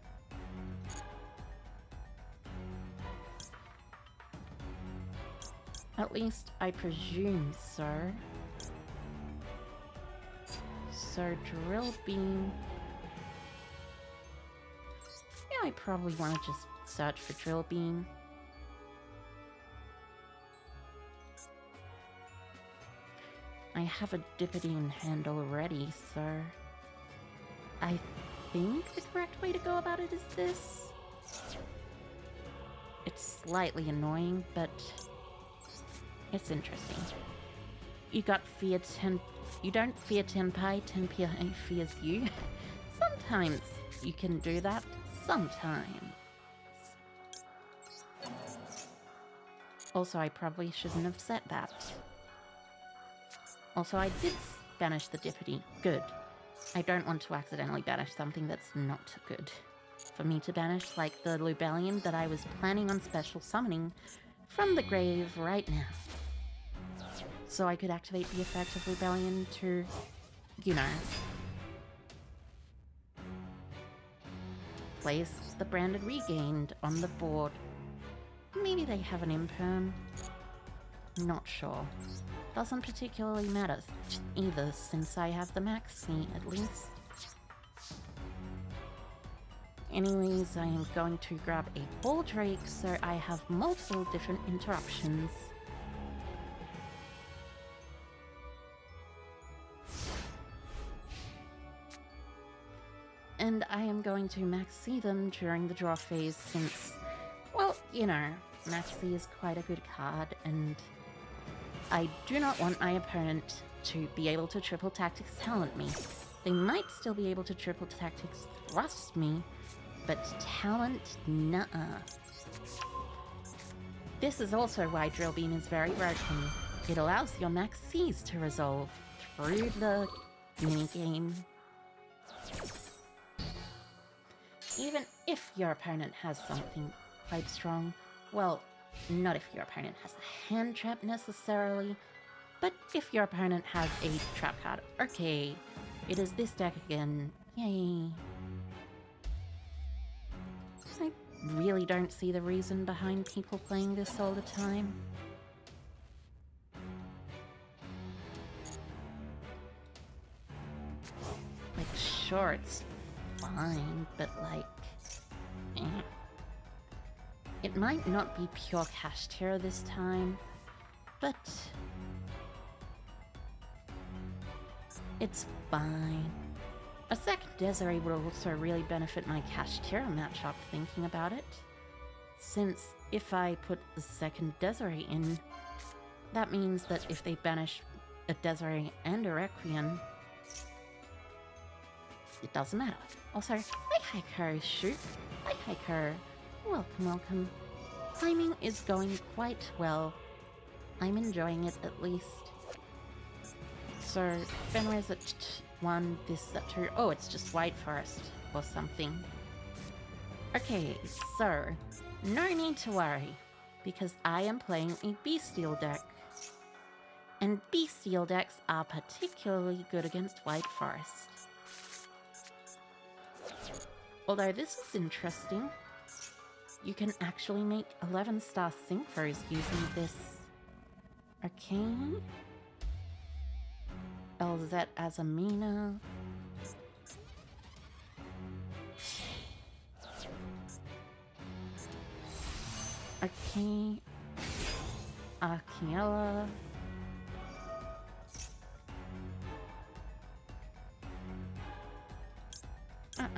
At least I presume so. So Drill Beam. Yeah, I probably want to just search for Drill Beam. I have a Dippity in hand already, so I think the correct way to go about it is this. It's slightly annoying, but it's interesting. You don't fear Tenpai, Tenpai fears you. Sometimes you can do that. Sometimes. Also, I probably shouldn't have said that. Also, I did banish the Dippity. Good. I don't want to accidentally banish something that's not good for me to banish, like the Lubellion that I was planning on special summoning from the grave right now. So I could activate the effect of Lubellion to, you know, place the Branded Regained on the board. Maybe they have an imperm. Not sure. Doesn't particularly matter either, since I have the maxi at least. Anyways, I am going to grab a Ball Drake so I have multiple different interruptions. And I am going to maxi them during the draw phase since, well, you know, maxi is quite a good card, and I do not want my opponent to be able to triple tactics talent me. They might still be able to triple tactics thrust me, but talent, nuh-uh. This is also why Drill Beam is very broken. It allows your maxis to resolve through the minigame. Even if your opponent has something quite strong, well, not if your opponent has a hand trap necessarily, but if your opponent has a trap card. Okay, it is this deck again. Yay. I really don't see the reason behind people playing this all the time. Like, sure, it's fine, but like, eh. It might not be pure cash terror this time, but it's fine. A second Desiree would also really benefit my cash terror matchup, thinking about it. Since if I put the second Desiree in, that means that if they banish a Desiree and a Requiem, it doesn't matter. Also, hi Heiko, shoot. Hi Heiko. Welcome, welcome. Climbing is going quite well. I'm enjoying it at least. So, Fenrir's at 1, this is at 2. Oh, it's just White Forest or something. Okay, so, no need to worry, because I am playing a Bestial deck. And Bestial decks are particularly good against White Forest. Although this is interesting, you can actually make 11-star synchros using this. Okay. LZ as Amina. Okay. Akiela.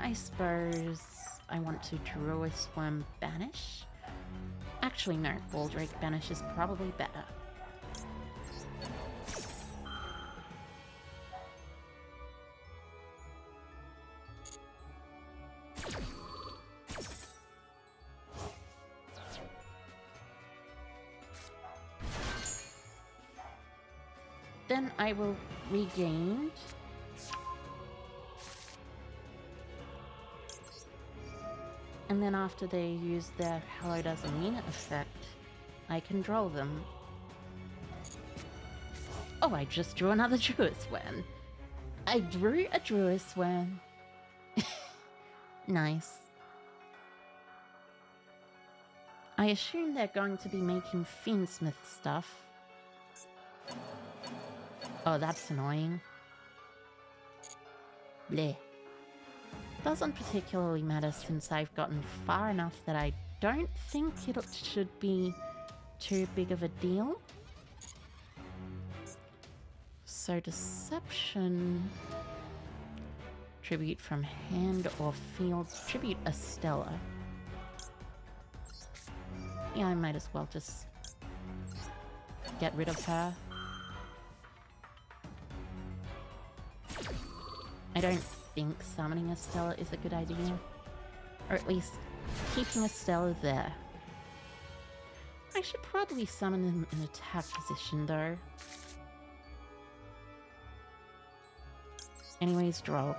I suppose I want to Druid Swarm Banish. Actually, no, Baldrake Banish is probably better. Then I will regain. And then after they use their Hello Does Amina effect, I can draw them. Oh, I just drew another Druid Swan. I drew a Druid Swan. Nice. I assume they're going to be making Fiendsmith stuff. Oh, that's annoying. Bleh. Doesn't particularly matter since I've gotten far enough that I don't think it should be too big of a deal. So Deception, tribute from hand or field, tribute Estella. Yeah, I might as well just get rid of her. I don't think summoning Estella is a good idea. Or at least keeping Estella there. I should probably summon him in attack position though. Anyways, Droll.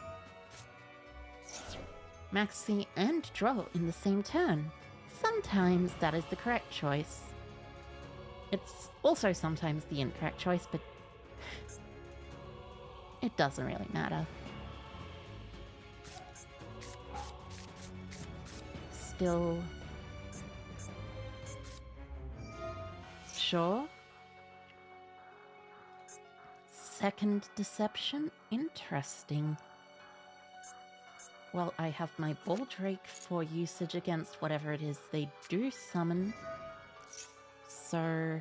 Maxi and Droll in the same turn. Sometimes that is the correct choice. It's also sometimes the incorrect choice, but it doesn't really matter. Still sure. Second Deception? Interesting. Well, I have my Baldrake for usage against whatever it is they do summon. So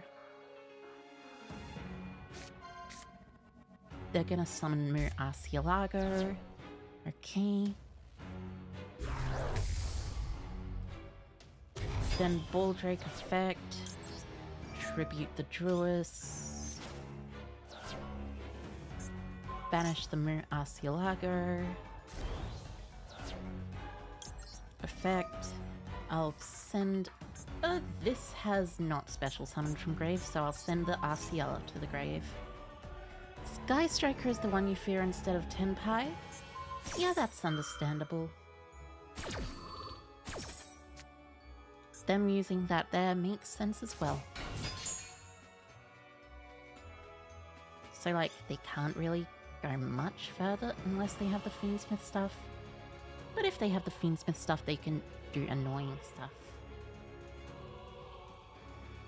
they're gonna summon Mu Arcielago. Okay. Then Baldrake effect. Tribute the Druis. Banish the Mu Arcielago. Effect. I'll send... this has not special summoned from grave, so I'll send the Arciela to the grave. Sky Striker is the one you fear instead of Tenpai? Yeah, that's understandable. Them using that there makes sense as well. So, like, they can't really go much further unless they have the Fiendsmith stuff. But if they have the Fiendsmith stuff, they can do annoying stuff.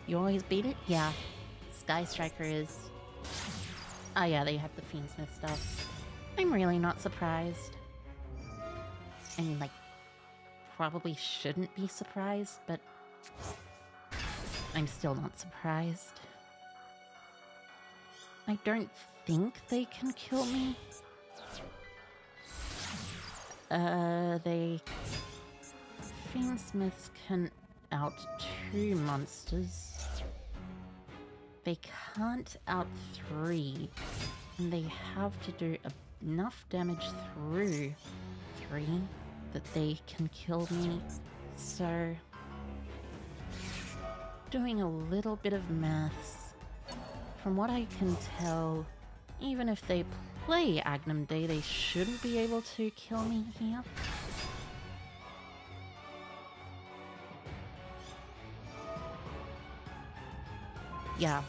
You always beat it? Yeah. Sky Striker is... Oh yeah, they have the Fiendsmith stuff. I'm really not surprised. I mean, like, probably shouldn't be surprised, but I'm still not surprised. I don't think they can kill me. Fiendsmiths can out 2 monsters. They can't out 3. And they have to do enough damage through 3 that they can kill me. So, doing a little bit of maths, from what I can tell, even if they play Agnum Day, they shouldn't be able to kill me here. Yeah.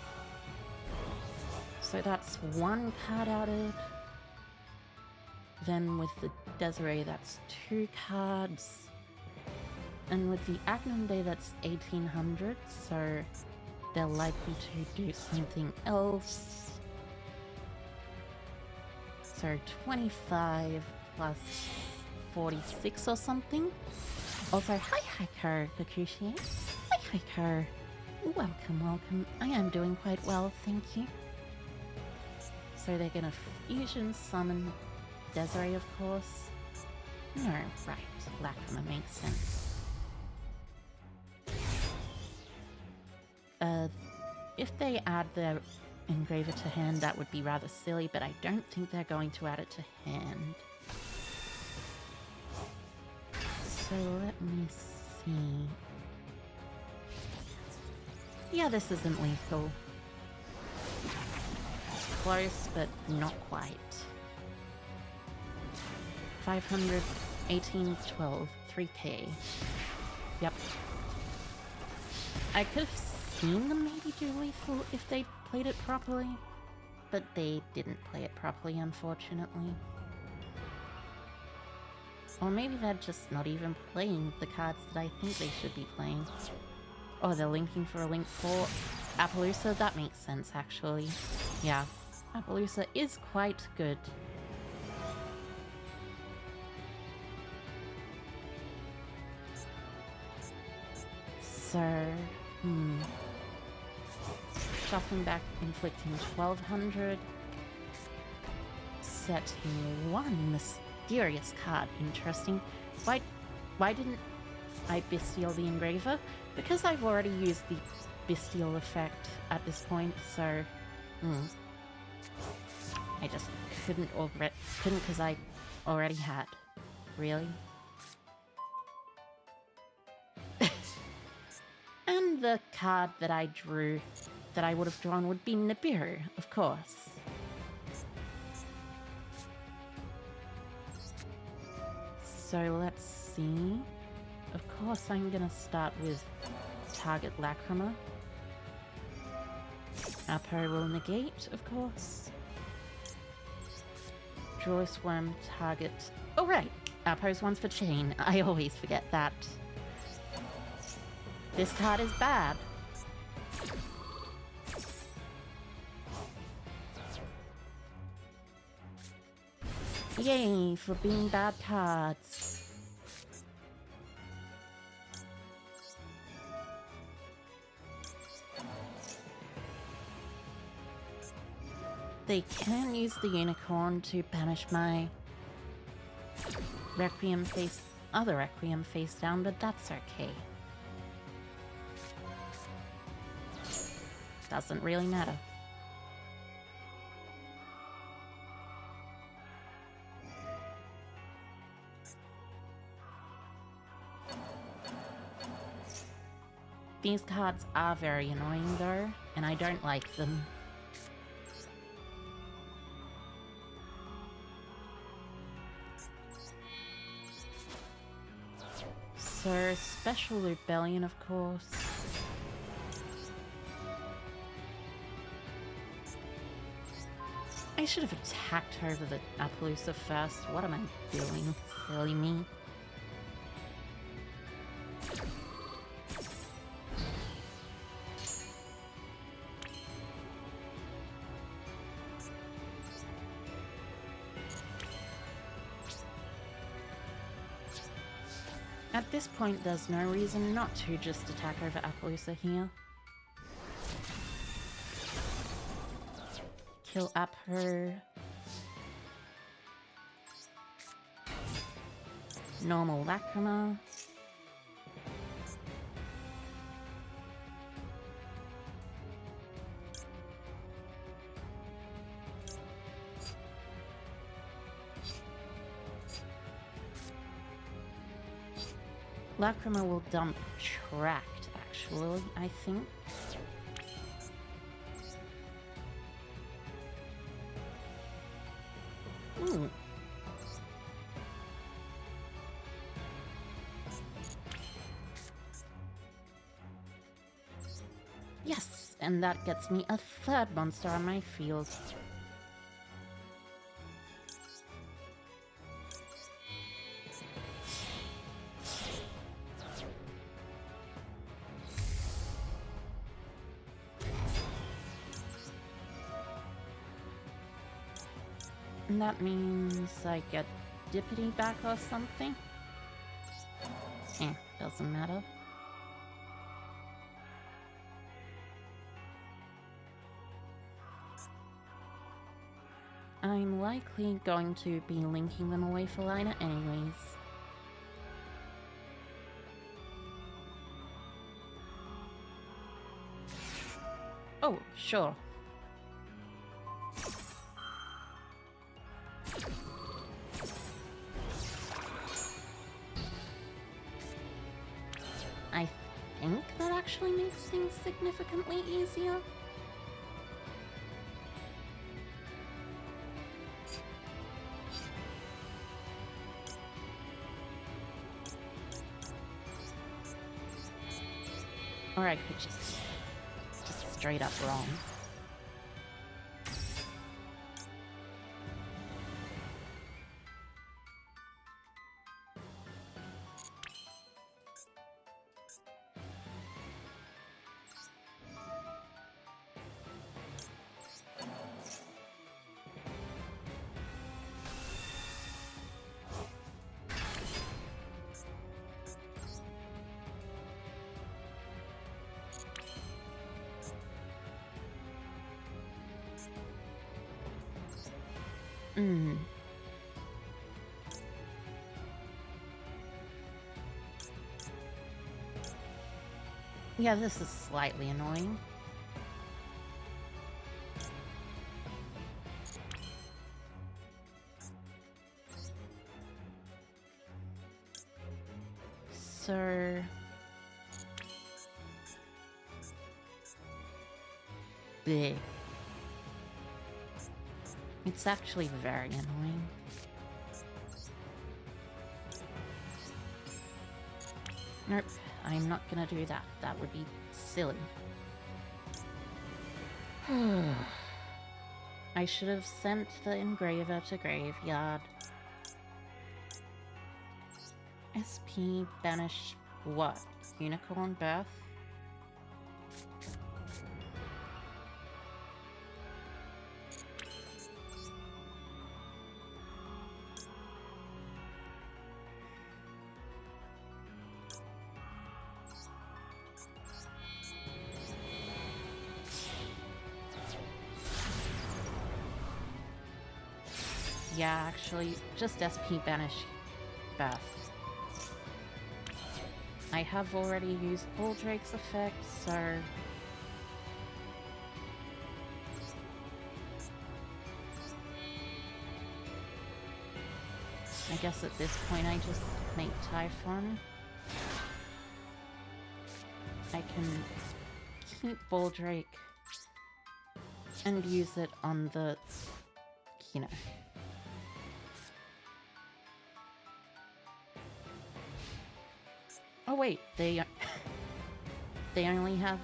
So that's 1 card outed. Then with the Desiree, that's 2 cards. And with the Agnum Day, that's 1800, so they're likely to do something else. So 25 plus 46 or something. Also, hi Hiker Kakushi. Hi Hiker. Welcome, welcome. I am doing quite well, thank you. So they're gonna fusion summon Desiree, of course. No, right. Lacrima makes sense. If they add their Engraver to hand, that would be rather silly, but I don't think they're going to add it to hand. So let me see. Yeah, this isn't lethal. Close, but not quite. 500, 18, 12, 3k. Yep. I could have seen them maybe do lethal if they played it properly, but they didn't play it properly, unfortunately. Or maybe they're just not even playing the cards that I think they should be playing. Oh, they're linking for a link for Appaloosa? That makes sense, actually. Yeah, Appaloosa is quite good. So, shuffling back, inflicting 1200. Setting 1 mysterious card. Interesting. Why didn't I Bystial the Engraver? Because I've already used the Bystial effect at this point, so I just couldn't because I already had. Really? And the card that I drew, that I would have drawn, would be Nibiru, of course. So let's see. Of course, I'm gonna start with target Lacrima. Apo will negate, of course. Draw a Swarm, target... Oh right! Apo's one's for chain. I always forget that. This card is bad. Yay for being bad cards. They can use the unicorn to banish my other Requiem face down, but that's okay. Doesn't really matter. These cards are very annoying though, and I don't like them. So, Special Rebellion, of course. I should have attacked her over the Appaloosa first. What am I doing? Silly me. At this point, there's no reason not to just attack over Appaloosa here. Kill up her. Normal Lacrima. Lacrima will dump Tract, actually, I think. Ooh. Yes, and that gets me a third monster on my field. And that means I get Dippity back or something? Doesn't matter. I'm likely going to be linking them away for Lina anyways. Oh, sure. I think that actually makes things significantly easier. Or I could just straight up wrong. Yeah, this is slightly annoying. So... Bleh. It's actually very annoying. Nope, I'm not gonna do that. That would be silly. I should have sent the engraver to graveyard. SP banish what? Unicorn birth? Yeah, actually, just SP banish birth. I have already used Baldrake's effect, so... I guess at this point I just make Typhon. I can keep Baldrake and use it on the, you know... Oh wait, they only have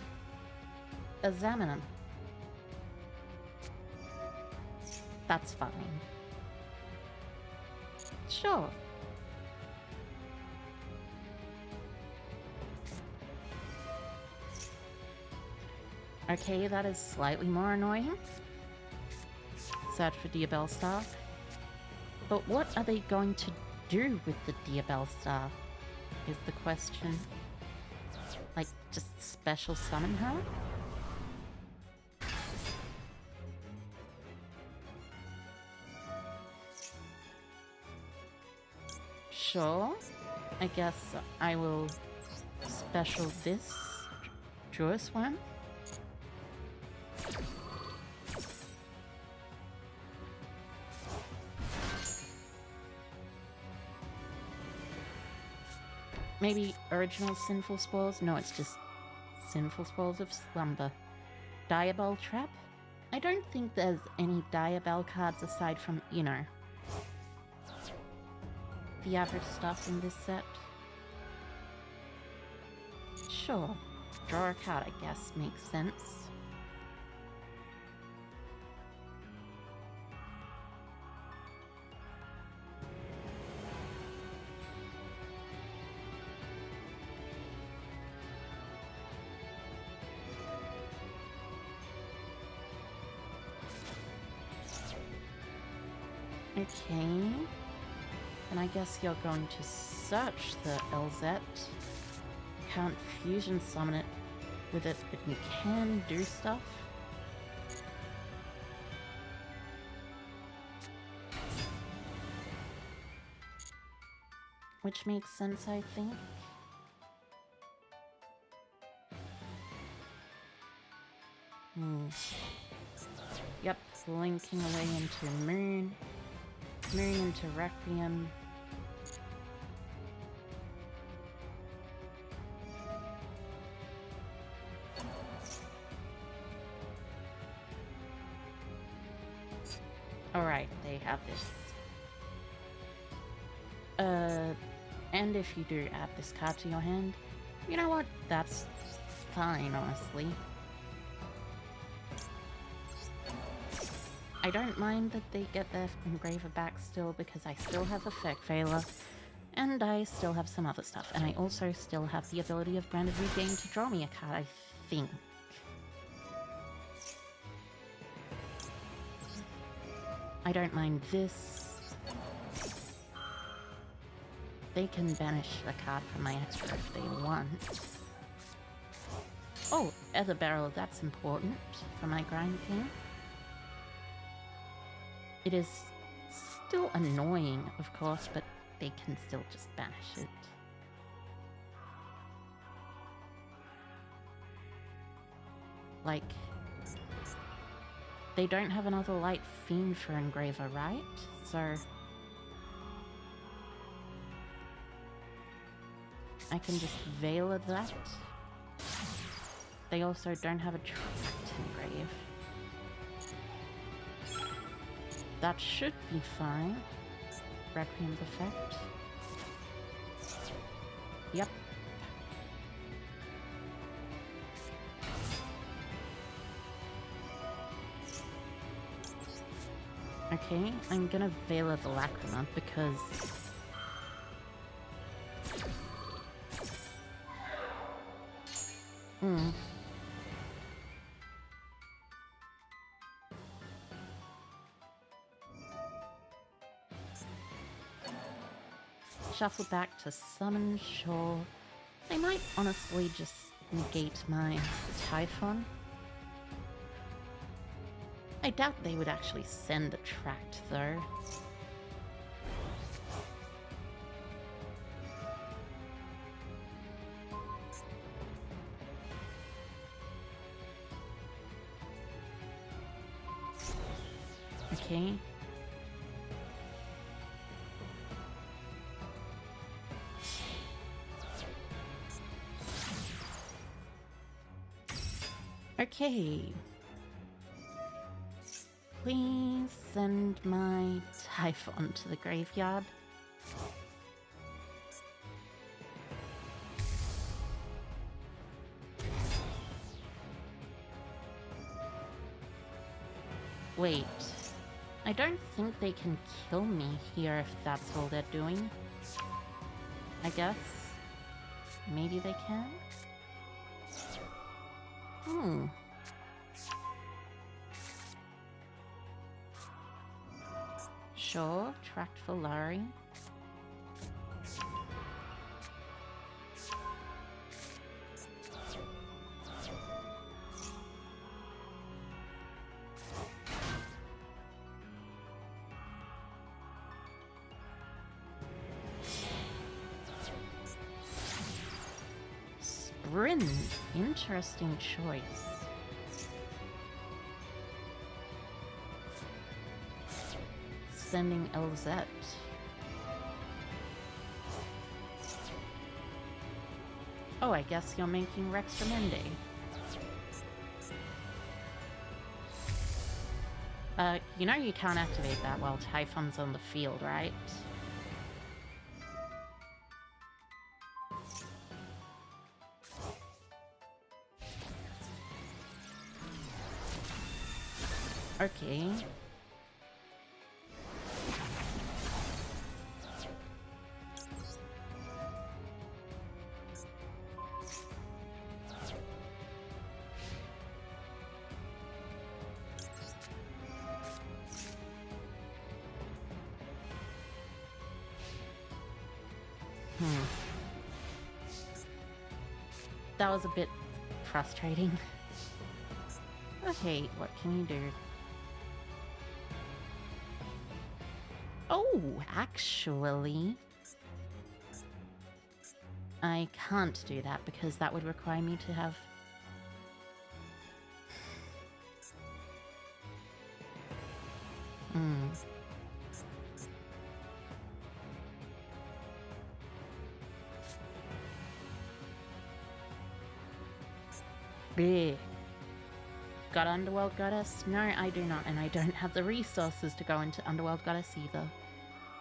a Xamanin. That's fine. Sure. Okay, that is slightly more annoying. Search for Diabell Star. But what are they going to do with the Diabell Star? Is the question. Like, just special summon her? Sure. I guess I will special this Druis one. Maybe original Sinful Spores? No, it's just Sinful Spores of Slumber. Diabol Trap? I don't think there's any Diabol cards aside from, you know, the average stuff in this set. Sure, draw a card, I guess, makes sense. Okay, and I guess you're going to search the LZ. Can't fusion summon it with it, but you can do stuff. Which makes sense, I think. Yep, linking away into Moon. Moon into Requiem. Alright, they have this. And if you do add this card to your hand, you know what? That's fine, honestly. I don't mind that they get their engraver back still, because I still have Effect Veiler, and I still have some other stuff, and I also still have the ability of Branded Regain to draw me a card, I think. I don't mind this. They can banish a card from my extra if they want. Oh, Ether Barrel, that's important for my grind game. It is still annoying, of course, but they can still just banish it. Like, they don't have another Light Fiend for Engraver, right? So I can just Veil that. They also don't have a Tract Engrave. That should be fine. Requiem's effect. Yep. Okay, I'm gonna Veil of the Lacrima because shuffle back to summon, sure. They might honestly just negate my Typhon. I doubt they would actually send a Tract, though. Okay. Okay. Please send my Typhon to the graveyard. Wait. I don't think they can kill me here if that's all they're doing. I guess. Maybe they can? Sure, Tract for Larry. Sprint, interesting choice. Sending LZ. Oh, I guess you're making Rextramendi. You know you can't activate that while Typhon's on the field, right? Okay. That was a bit frustrating. Okay, what can you do? Oh, actually, I can't do that because that would require me to have... Bleh. Got Underworld Goddess? No, I do not, and I don't have the resources to go into Underworld Goddess either.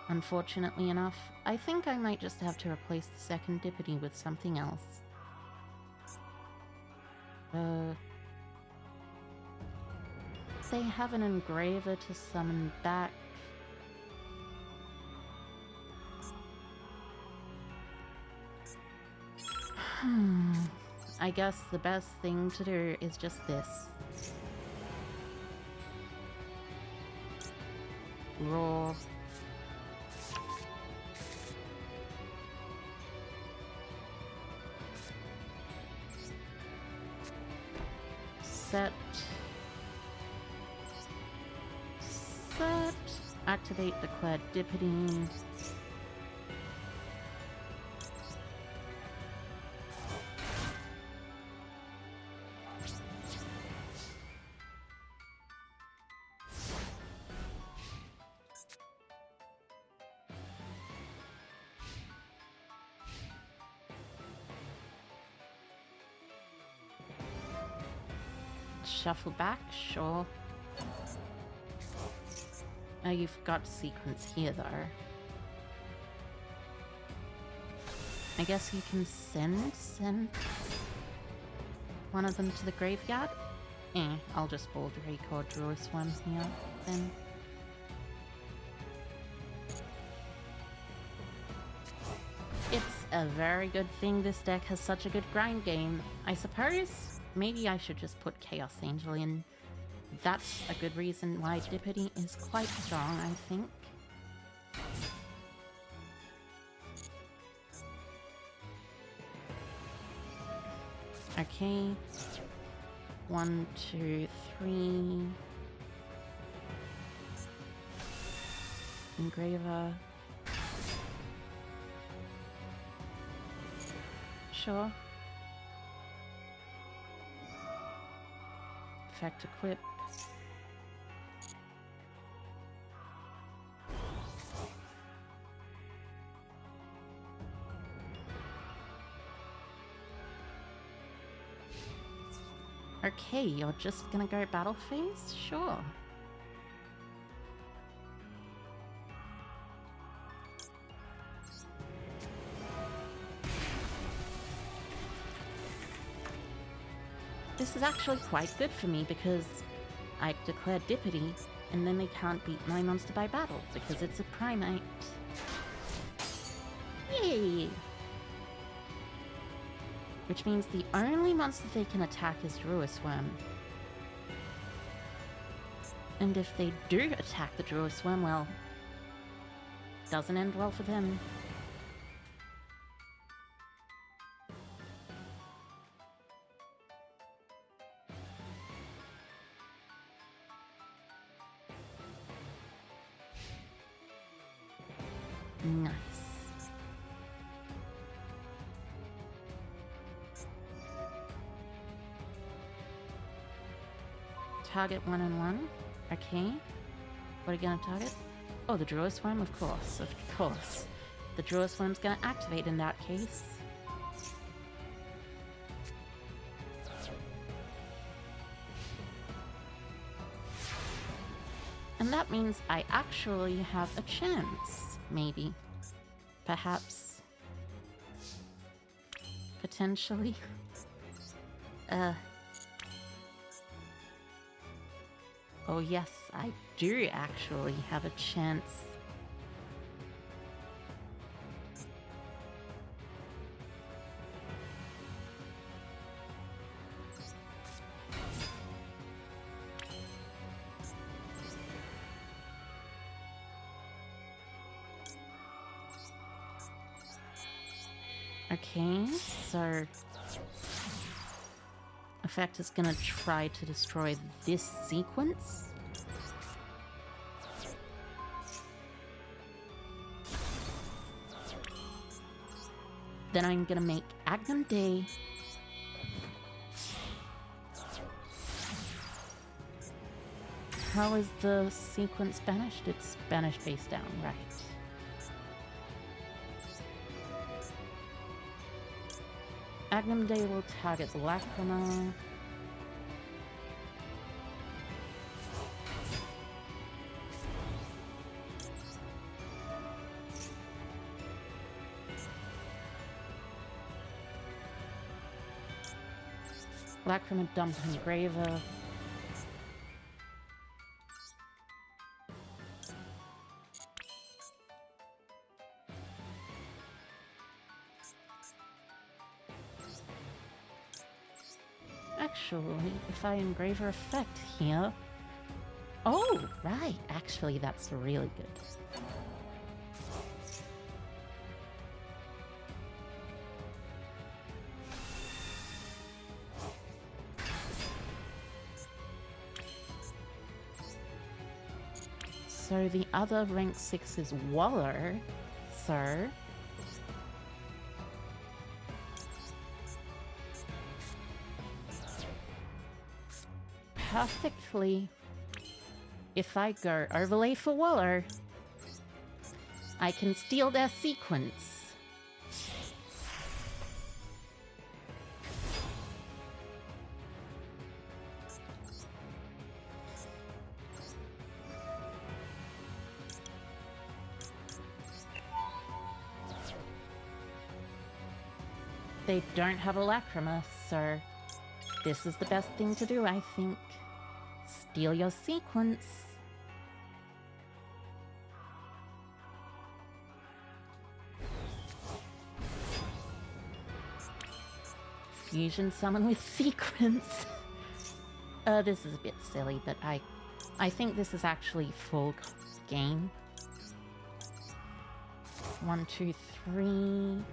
Unfortunately enough, I think I might just have to replace the second Dippity with something else. They have an engraver to summon back. I guess the best thing to do is just this. Raw. Set. Set. Activate Declared Dippity. Shuffle back, sure. Oh, you've got sequence here, though. I guess you can send one of them to the graveyard? I'll just Ball Drake or Druis one here, then. It's a very good thing this deck has such a good grind game. I suppose maybe I should just put Chaos Angel in. That's a good reason why Dippity is quite strong, I think. Okay. 1, 2, 3. Engraver. Sure. Effect equip. Okay, you're just gonna go battle phase? Sure. This is actually quite good for me because I declare Dippity and then they can't beat my monster by battle because it's a Primite. Yay! Which means the only monster they can attack is Druis Worm. And if they do attack the Druis Worm, well, doesn't end well for them. Nice. Target 1-on-1. Okay. What are you gonna target? Oh, the Druis Worm, of course. Of course. The Druis Worm's gonna activate in that case. And that means I actually have a chance, maybe. Perhaps. Potentially. Oh yes, I do actually have a chance. Okay, so effect is gonna try to destroy this sequence. Then I'm gonna make Agnum Day. How is the sequence banished? It's banished face down, right. Agnum Day will target Lacrima. Lacrima dump Engraver. Actually, if I Engraver effect here... Oh, right. Actually, that's really good. So the other rank 6 is Waller, so... perfectly. If I go overlay for Waller, I can steal their sequence. They don't have a Lacrima, so this is the best thing to do, I think. Steal your sequence. Fusion summon with sequence. This is a bit silly, but I think this is actually full game. 1, 2, 3...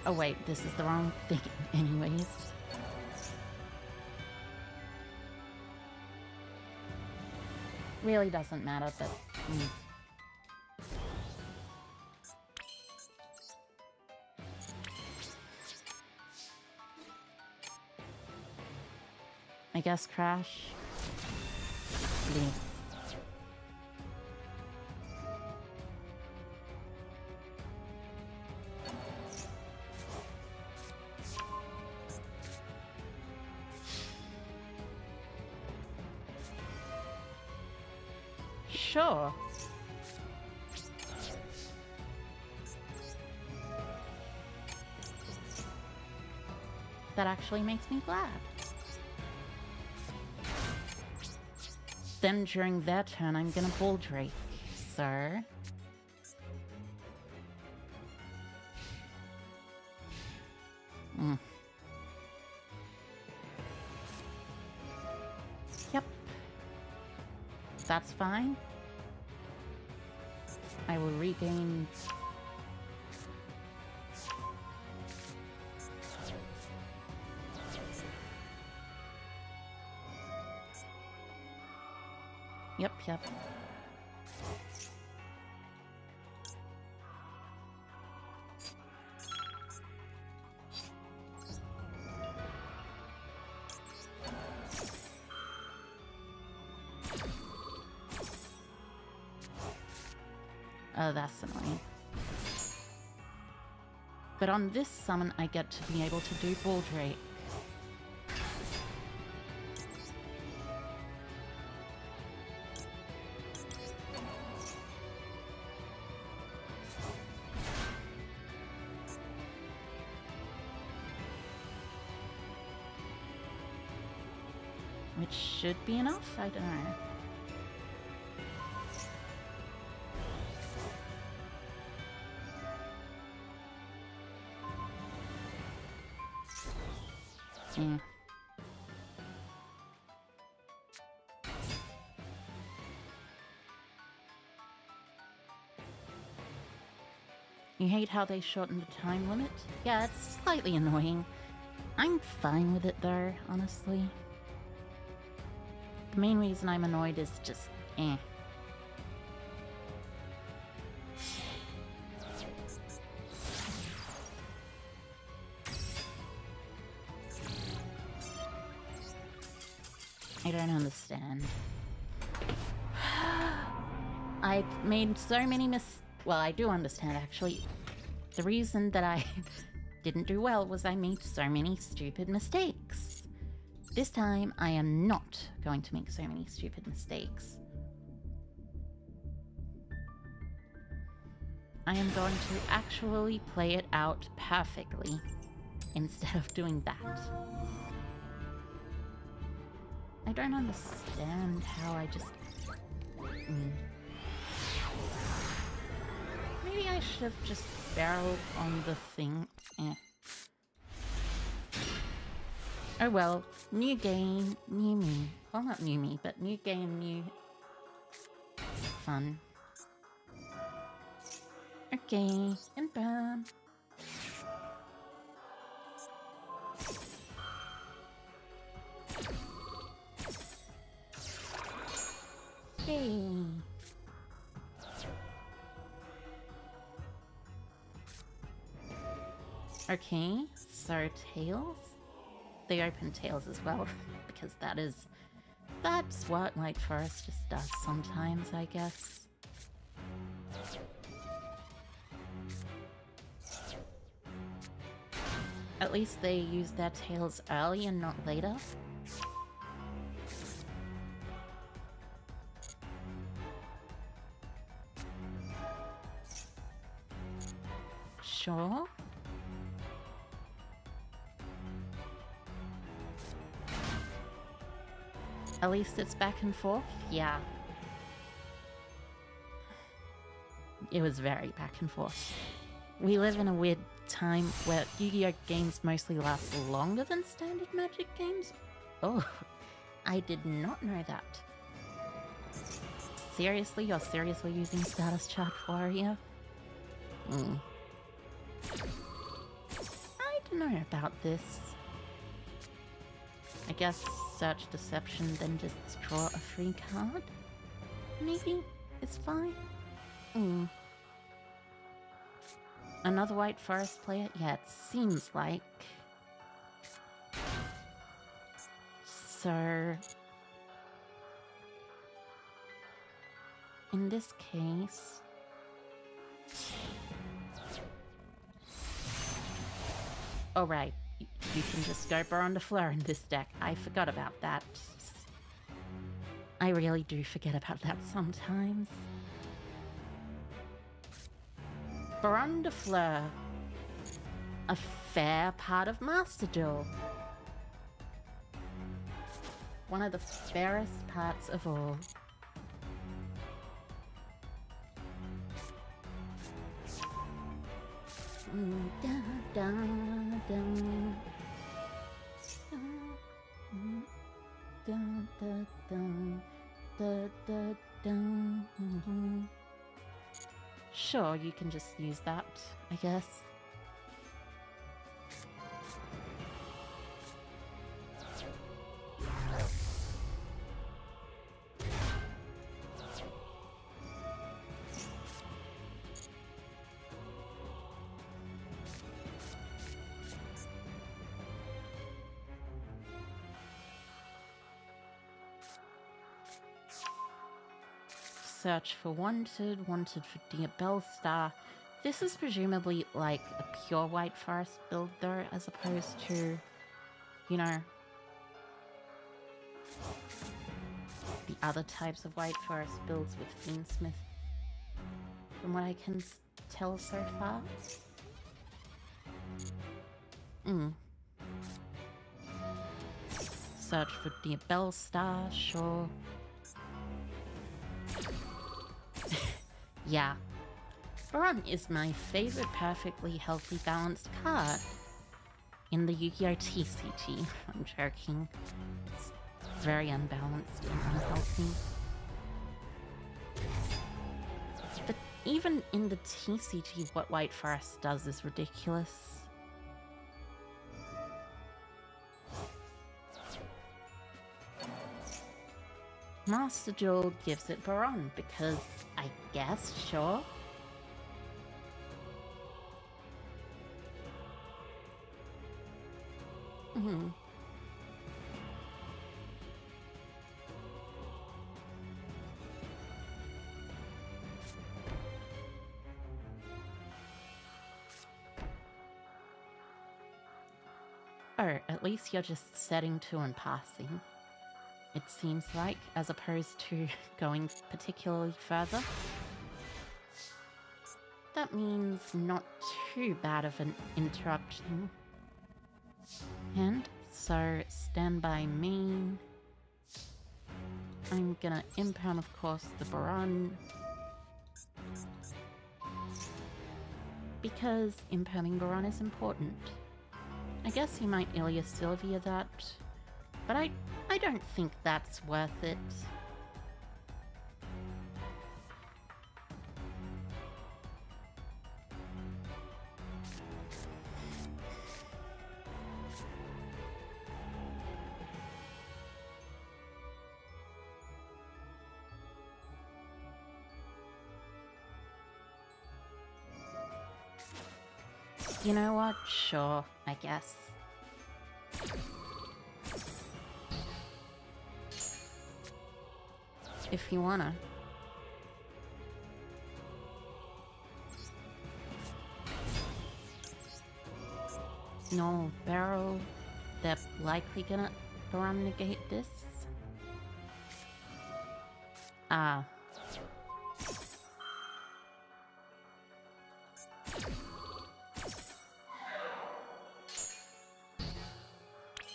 Oh wait, this is the wrong thing anyways. Really doesn't matter, but... I guess Crash. Leave. Sure. That actually makes me glad. Then during their turn, I'm gonna Bull Drake, so... Yep. That's fine. I will regain... Yep. Oh, that's annoying. But on this summon, I get to be able to do Bull Drake. Which should be enough? I don't know. Yeah. You hate how they shorten the time limit? Yeah, it's slightly annoying. I'm fine with it though, honestly. The main reason I'm annoyed is just, eh. I don't understand. I've made so many well, I do understand actually. The reason that I didn't do well was I made so many stupid mistakes. This time, I am not going to make so many stupid mistakes. I am going to actually play it out perfectly instead of doing that. I don't understand how I just... Maybe I should have just barreled on the thing. Eh. Oh well, new game, new me. Well, not new me, but new game, new fun. Okay, and bam. Hey. Okay, so tails. They open tails as well, because that's what Light Forest just does sometimes, I guess. At least they use their tails early and not later. Sure. At least it's back and forth? Yeah. It was very back and forth. We live in a weird time where Yu-Gi-Oh! Games mostly last longer than standard Magic games? Oh, I did not know that. Seriously? You're seriously using Status Chart Warrior? I don't know about this. I guess search deception, then just draw a free card? Maybe it's fine. Another White Forest player? Yeah, it seems like. So... in this case... oh right, you can just go Baron de Fleur in this deck. I forgot about that. I really do forget about that sometimes. Baron de Fleur. A fair part of Master Duel. One of the fairest parts of all. Sure, you can just use that, I guess. search for wanted, wanted for Duel Star. This is presumably like a pure White Forest build though, as opposed to, you know, the other types of White Forest builds with Fiendsmith, from what I can tell so far. Search for Duel Star, sure. Yeah. Baron is my favorite perfectly healthy balanced card in the Yu-Gi-Oh! TCG. I'm joking. It's very unbalanced and unhealthy. But even in the TCG, what White Forest does is ridiculous. Master Duel gives it Baron because, I guess, sure. Oh, at least you're just setting to and passing, it seems like, as opposed to going particularly further. That means not too bad of an interruption. And so, stand by me. I'm gonna impound, of course, the Baron. Because impounding Baron is important. I guess you might Ilya Sylvia that, but I don't think that's worth it. You know what? Sure, I guess. If you wanna. No barrel. They're likely gonna Baron negate this. Ah.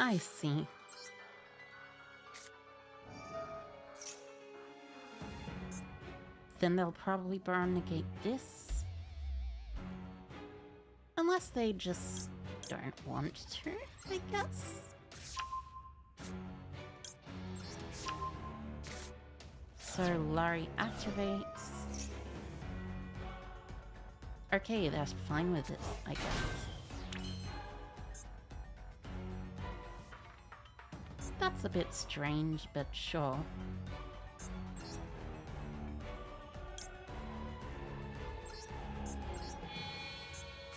I see. Then they'll probably Baron negate this. Unless they just don't want to, I guess. So Larry activates. Okay, they're fine with it, I guess. That's a bit strange, but sure.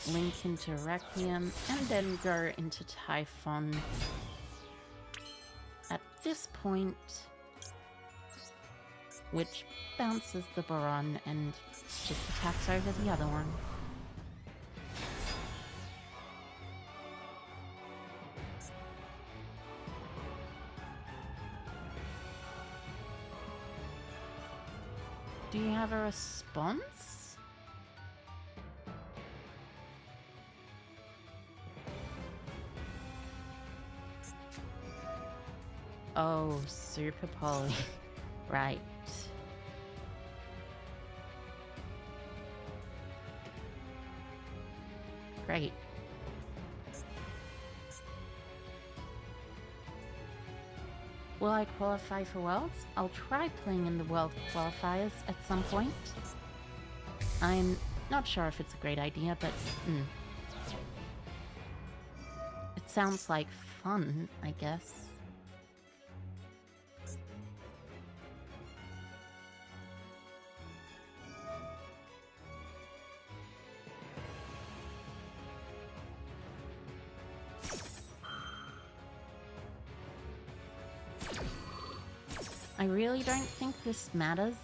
Link into Requiem, and then go into Typhon. At this point, which bounces the Baron and just attacks over the other one. Do you have a response? Oh, super poly. Right. Great. Will I qualify for Worlds? I'll try playing in the World qualifiers at some point. I'm not sure if it's a great idea, but it sounds like fun, I guess. I really don't think this matters.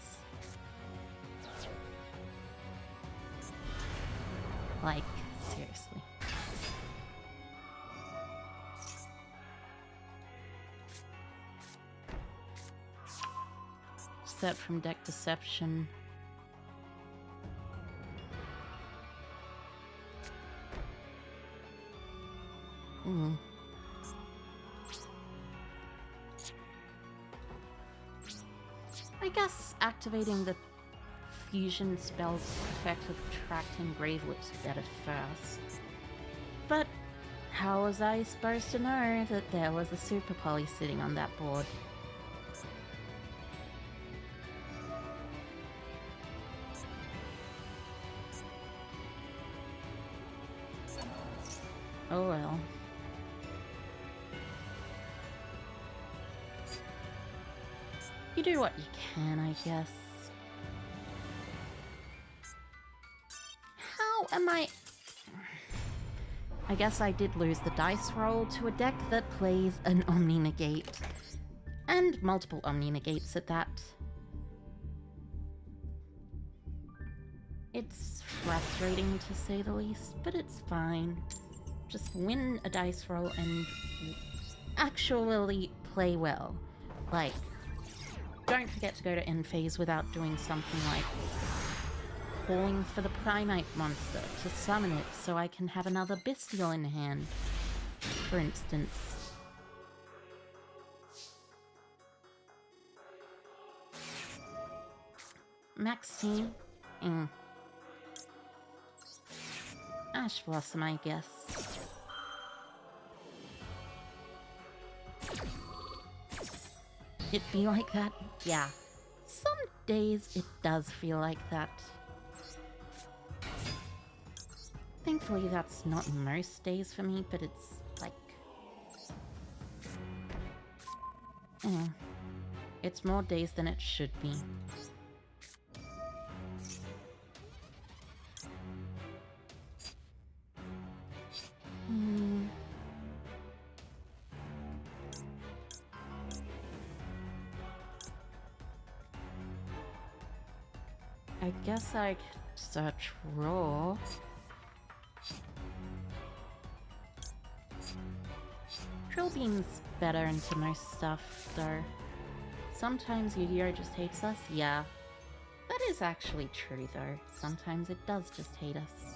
set from deck deception. I guess activating the fusion spell's effect of attracting grave looks better first. But how was I supposed to know that there was a super poly sitting on that board? Oh well. You do what you can, I guess. How am I guess I did lose the dice roll to a deck that plays an Omni Negate. And multiple Omni Negates at that. It's frustrating to say the least, but it's fine. Just win a dice roll and actually play well. Like, don't forget to go to end phase without doing something like calling for the Primite monster to summon it so I can have another Bystial in hand, for instance. Maxine? Ash Blossom, I guess. It be like that? Yeah. Some days it does feel like that. Thankfully that's not most days for me, but it's like... it's more days than it should be. I guess I could search raw. Drill Beam's better into most stuff, though. Sometimes Yu-Gi-Oh! Just hates us? Yeah. That is actually true, though. Sometimes it does just hate us.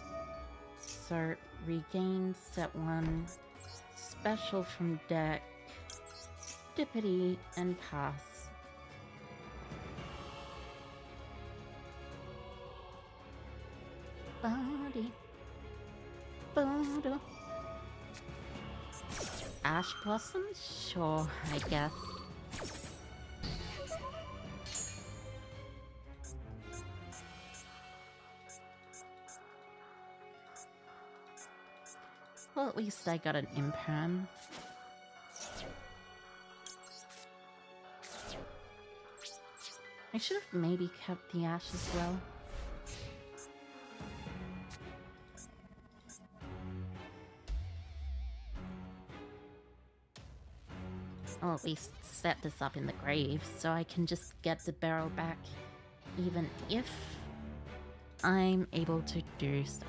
So, regain, set 1, special from deck, Dippity, and pass. Body. Bodo. Ash Blossom? Sure, I guess. Well, at least I got an imperm. I should have maybe kept the Ash as well. I'll at least set this up in the grave so I can just get the barrel back, even if I'm able to do stuff.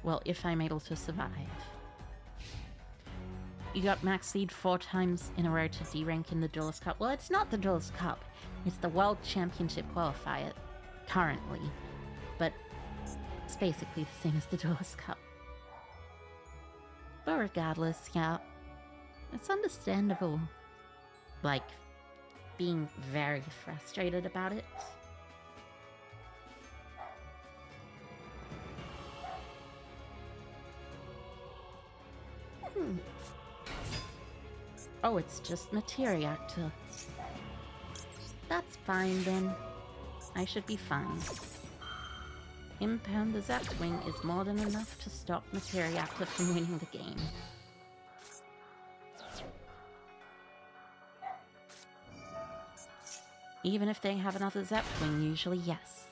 Well, if I'm able to survive. You got max seed 4 times in a row to D-rank in the Duelist Cup. Well, it's not the Duelist Cup. It's the World Championship qualifier, currently. But it's basically the same as the Duelist Cup. But regardless, yeah, it's understandable, like, being very frustrated about it. Oh, it's just Materiactor. That's fine then. I should be fine. Impound the Zaptwing is more than enough to stop Materiactor from winning the game. Even if they have another Zaptwing, usually yes.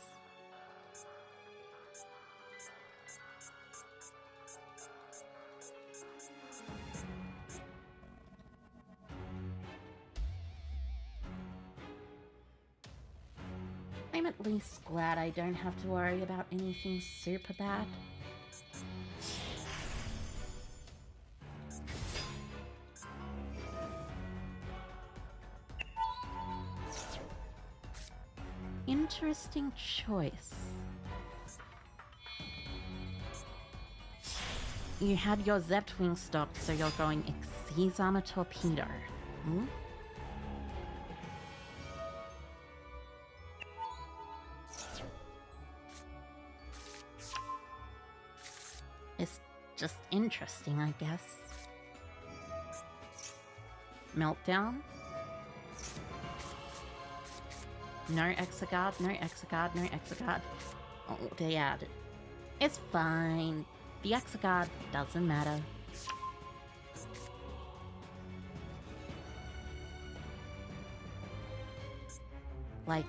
I'm at least glad I don't have to worry about anything super bad. interesting choice. You had your Zeptwing stopped, so you're going Xyz Armor Torpedo. Hmm? It's just interesting, I guess. Meltdown. No Exiguard, no Exiguard, no Exiguard. Oh, they added. It's fine. The Exiguard doesn't matter. Like,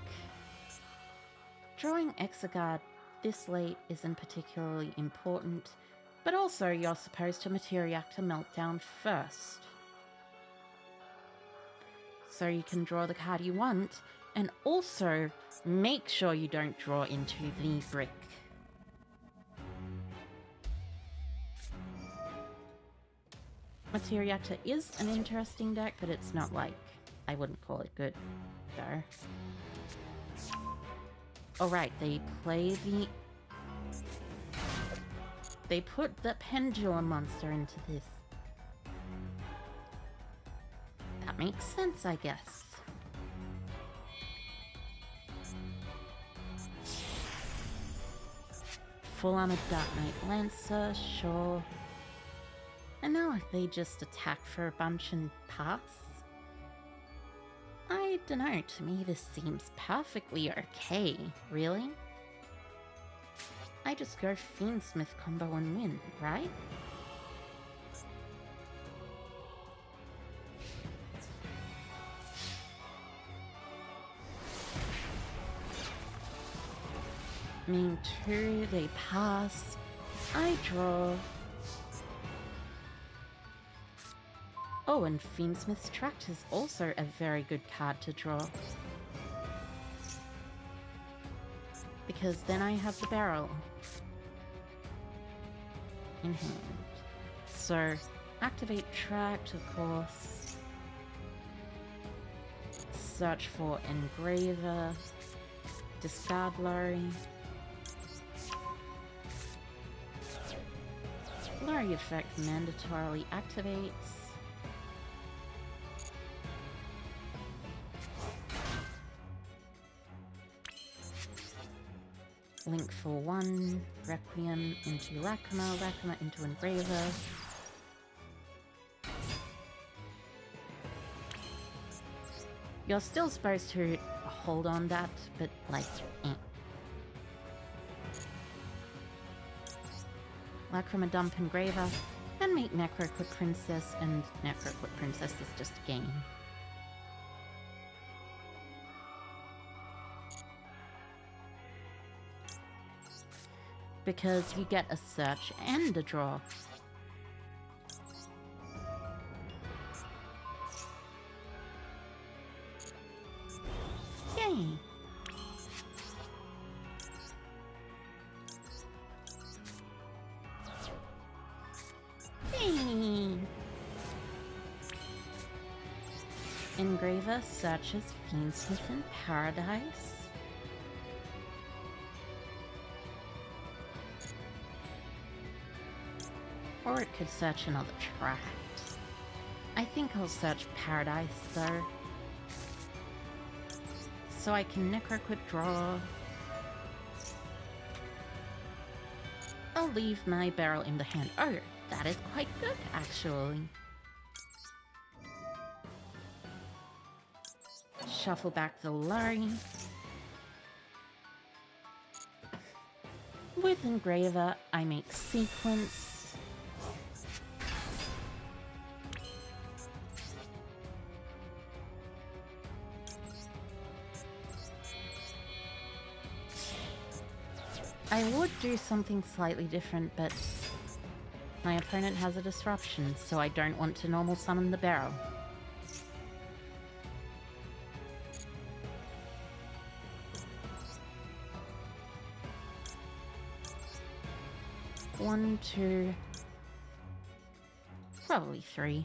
drawing Exiguard this late isn't particularly important, but also you're supposed to Materiactor Meltdown first. So you can draw the card you want, and also make sure you don't draw into the brick. Materiactor is an interesting deck, but it's not like, I wouldn't call it good, though. Alright, they put the Pendulum monster into this. That makes sense, I guess. Full Armored Dark Knight Lancer, sure. And now if they just attack for a bunch and pass? I dunno, to me this seems perfectly okay, really? I just go Fiendsmith combo and win, right? Mean 2, they pass. I draw. Oh, and Fiendsmith's Tract is also a very good card to draw. Because then I have the barrel in hand. So, activate Tract, of course. Search for Engraver. Discard Lorry. Lorry effect mandatorily activates. Link for 1, Requiem into Lacrima, Lacrima into Engraver. You're still supposed to hold on that, but like, eh. Lacrima dump Engraver, and make Necroquit Princess, and Necroquit Princess is just a game. Because you get a search and a draw. Yay! Hey! Engraver searches Fiendsmith in Paradise. Or it could search another tract. I think I'll search Paradise, though. So I can Necroquit draw. I'll leave my barrel in the hand. Oh, that is quite good, actually. Shuffle back the Lorry. With Engraver, I make Sequence. I would do something slightly different, but my opponent has a disruption, so I don't want to normal summon the barrel. One, two, probably 3.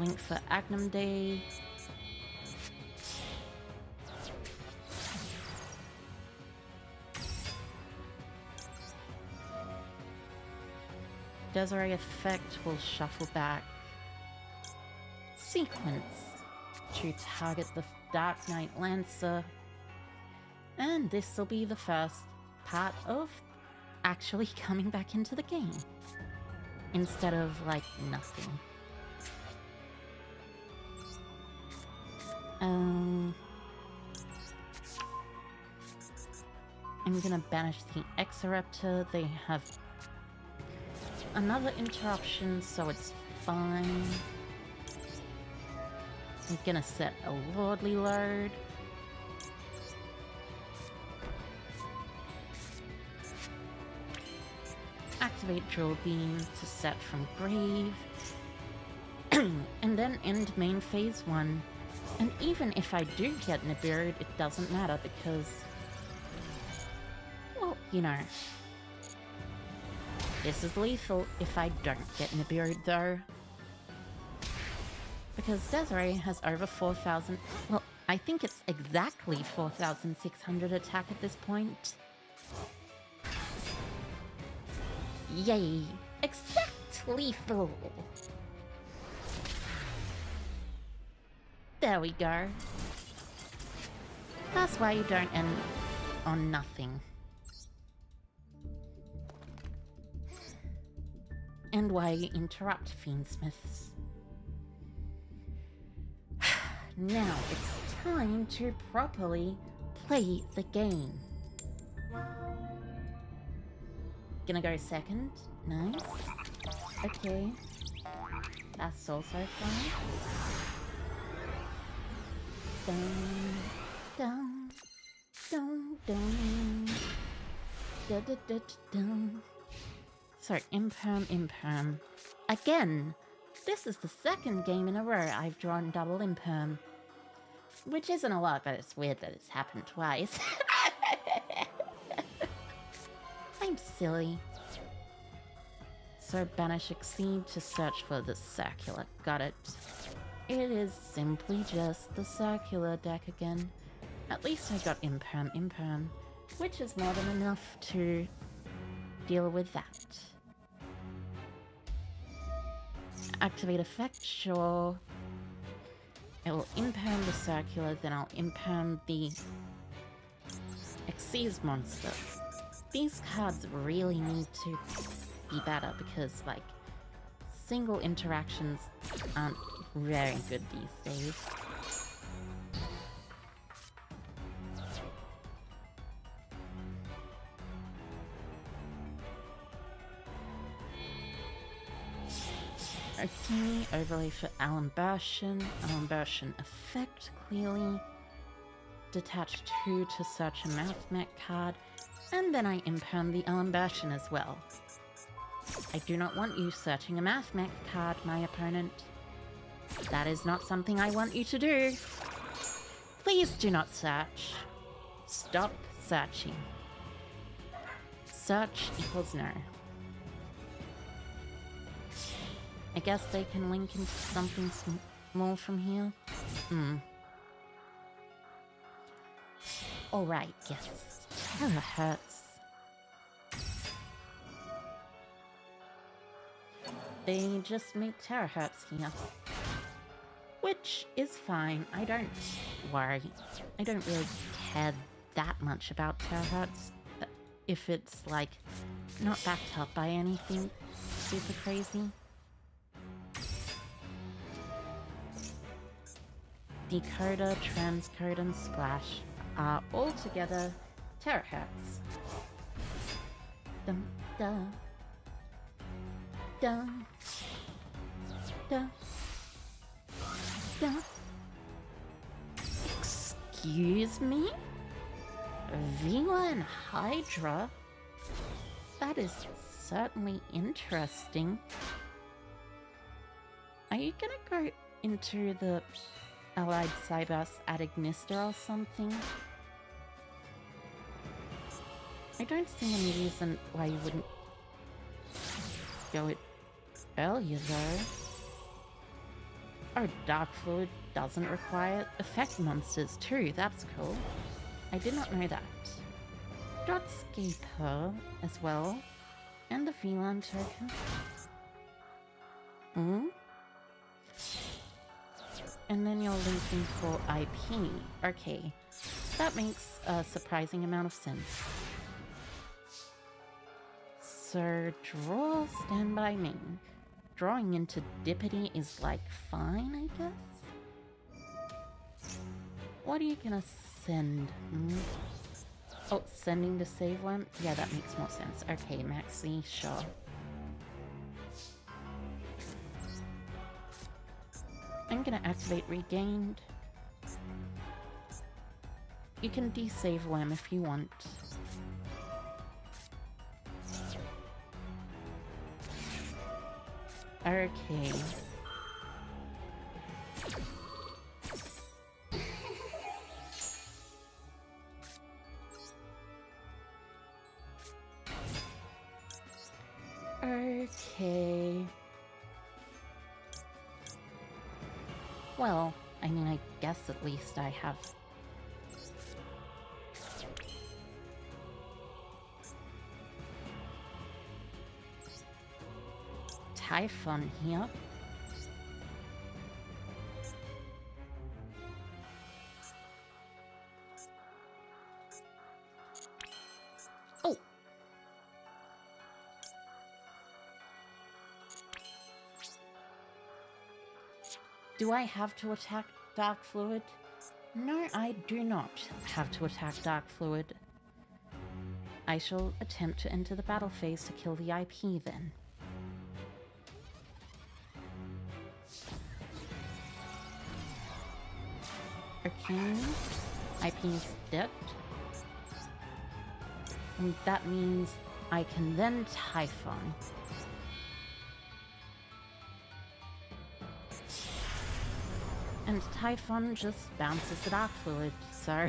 link for Agnum Day. Desiree effect will shuffle back sequence to target the Dark Knight Lancer. And this will be the first part of actually coming back into the game. Instead of, like, nothing. I'm gonna banish the Exoraptor. They have another interruption, so it's fine. I'm gonna set a Lordly Load. Activate Drill Beam to set from Grave. And then end main phase 1. And even if I do get Nibiru'd, it doesn't matter because, well, you know, this is lethal if I don't get Nibiru'd though. Because Desiree has over 4,000, well, I think it's exactly 4,600 attack at this point. Yay! Exact lethal! There we go. That's why you don't end on nothing. And why you interrupt Fiendsmiths. Now it's time to properly play the game. Gonna go second. Nice. Okay. That's also fine. Dun, dun, dun, dun. Da, da, da, dun. So, imperm. Again, this is the second game in a row I've drawn double imperm. Which isn't a lot, but it's weird that it's happened twice. I'm silly. So banish Exceed to search for the circular. Got it. It is simply just the circular deck again. At least I got imperm, which is more than enough to deal with that. Activate effect, sure. It will imperm the circular, then I'll imperm the Xyz monster. These cards really need to be better because, like, single interactions aren't very good these days. Okay, overlay for Alimbertion. Alimbertion effect, clearly. Detach 2 to search a mouth mech card. And then I imperm the Alimbertion as well. I do not want you searching a math mech card, my opponent. That is not something I want you to do. Please do not search. Stop searching. Search equals no. I guess they can link into something small from here. Alright, yes. Terahertz. They just make terahertz here. Which is fine. I don't worry. I don't really care that much about terahertz. If it's, like, not backed up by anything super crazy. Decoder, transcode, and splash are all together terahertz. Dum da. Dum. Da. Da. Excuse me? V1 Hydra? That is certainly interesting. Are you gonna go into the Allied Cybers at Ignister or something? I don't see any reason why you wouldn't go it earlier though. Oh, Dark Fluid doesn't require effect monsters too. That's cool. I did not know that. Dotscaper as well. And the VLAN token. And then you're linking for IP. Okay. That makes a surprising amount of sense. So, draw standby main. Drawing into Dippity is like fine, I guess? What are you gonna send? Oh, sending to save one? Yeah, that makes more sense. Okay, Maxi, sure. I'm gonna activate Regained. You can desave Wham if you want. Okay. Okay. Well, I mean, I guess at least I have... Typhon here. Oh! Do I have to attack Dark Fluid? No, I do not have to attack Dark Fluid. I shall attempt to enter the battle phase to kill the IP then. Okay, IP is dead. And that means I can then Typhon. And Typhon just bounces the Dark Fluid, so...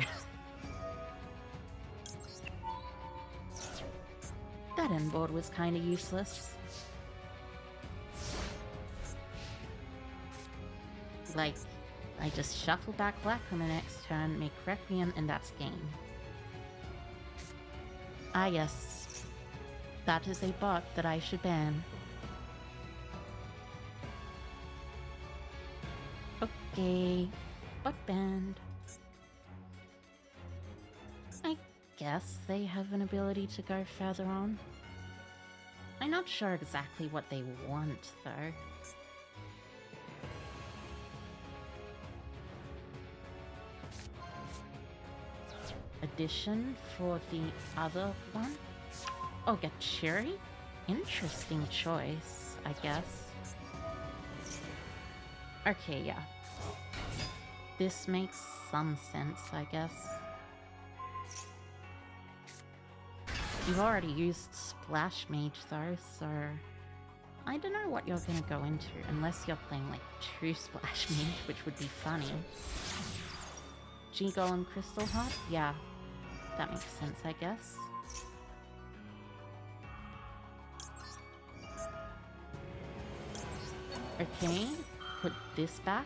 that inboard was kinda useless. Like, I just shuffle back black on the next turn, make Requiem, and that's game. Ah yes, that is a bot that I should ban. Okay, bot banned. I guess they have an ability to go further on. I'm not sure exactly what they want, though. Addition for the other one? Oh, get Cherry? Interesting choice, I guess. Okay, yeah. This makes some sense, I guess. You've already used Splash Mage though, so... I don't know what you're gonna go into, unless you're playing like 2 Splash Mage, which would be funny. G-Golem Crystal Heart? Yeah. That makes sense, I guess. Okay, put this back.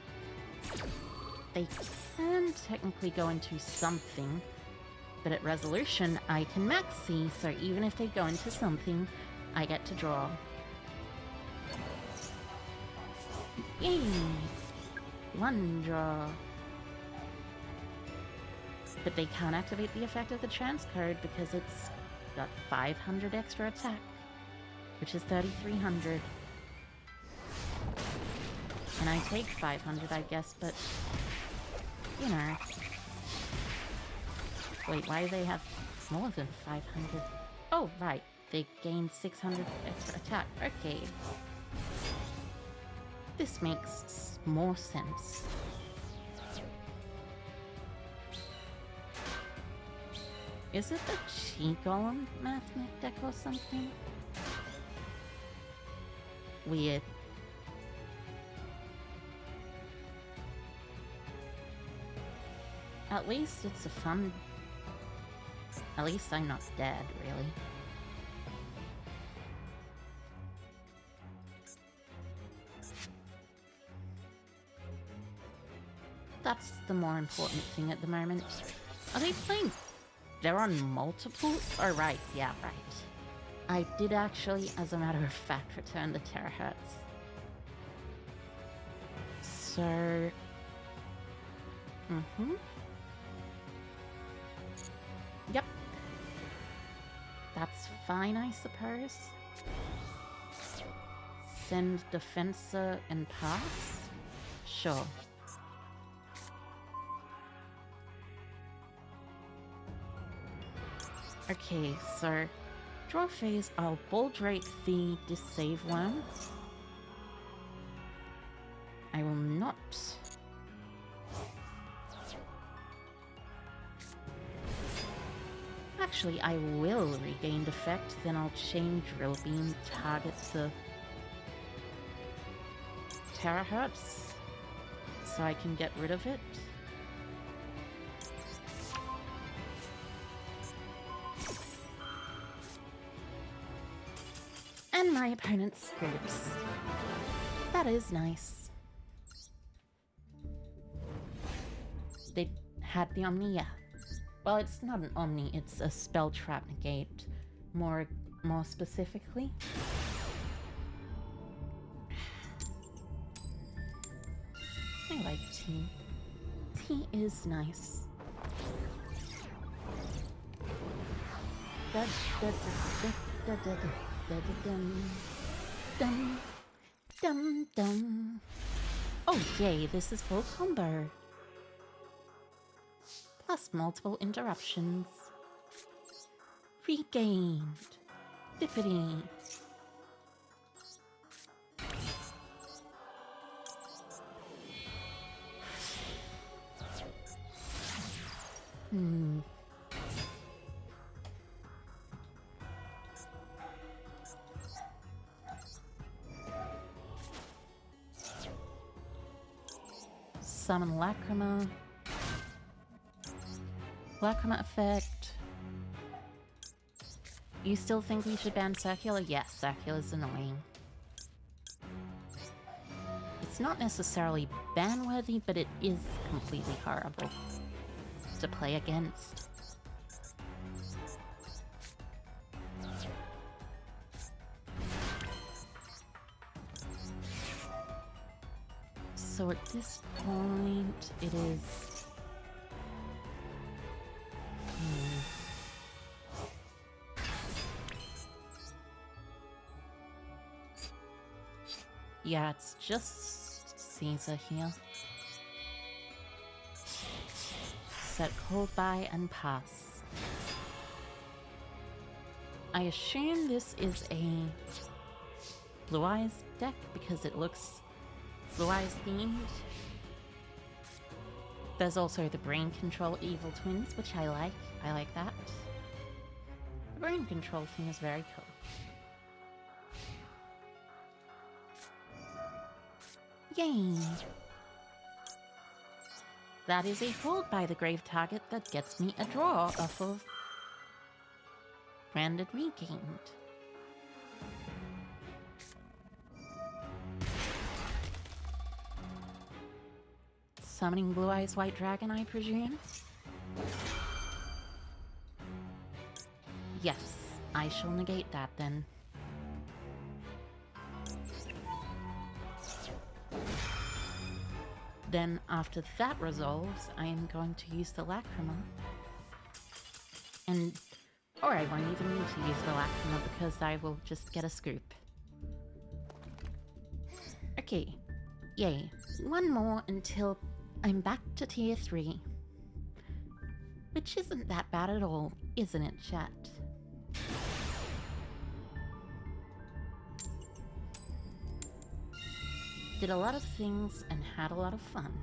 They can technically go into something, but at resolution I can maxi, so even if they go into something, I get to draw. Yay! One draw. But they can't activate the effect of the transcode because it's got 500 extra attack, which is 3,300. And I take 500, I guess, but, you know. Wait, why do they have more than 500? Oh, right. They gain 600 extra attack. Okay. This makes more sense. Is it the Chi-Golem Mathmech deck or something? Weird. At least it's a fun... At least I'm not dead, really. that's the more important thing at the moment. Are they playing? They're on multiples? Oh, right. Yeah, right. I did actually, as a matter of fact, return the terahertz. So... Yep. That's fine, I suppose. Send defensor and pass? Sure. Okay, so draw phase, I'll bold rate the disave one. I will not. Actually, I will regain effect, then I'll chain drill beam target to terahertz so I can get rid of it. And my opponent scoops. That is nice. They had the Omni, yeah. Well, it's not an Omni, it's a spell trap negate, more specifically. I like T. T is nice. Dum. Oh yay, this is full combo. Plus multiple interruptions. Regained. Bippity. Summon Lacrima. Lacrima effect. You still think we should ban Circular? Yes, Circular's annoying. It's not necessarily ban-worthy, but it is completely horrible to play against. So at this point, it is... Yeah, it's just Caesar here. Set called by and pass. I assume this is a Blue Eyes deck because it looks Blue Eyes themed. There's also the Brain Control Evil Twins, which I like. I like that. The Brain Control thing is very cool. Yay! That is a hold by the grave target that gets me a draw off of Branded Regained. Summoning Blue Eyes White Dragon, I presume? Yes, I shall negate that then. Then, after that resolves, I am going to use the Lacrima. Or I won't even need to use the Lacrima because I will just get a scoop. Okay, yay. One more until I'm back to tier 3. Which isn't that bad at all, isn't it, chat? Did a lot of things and had a lot of fun.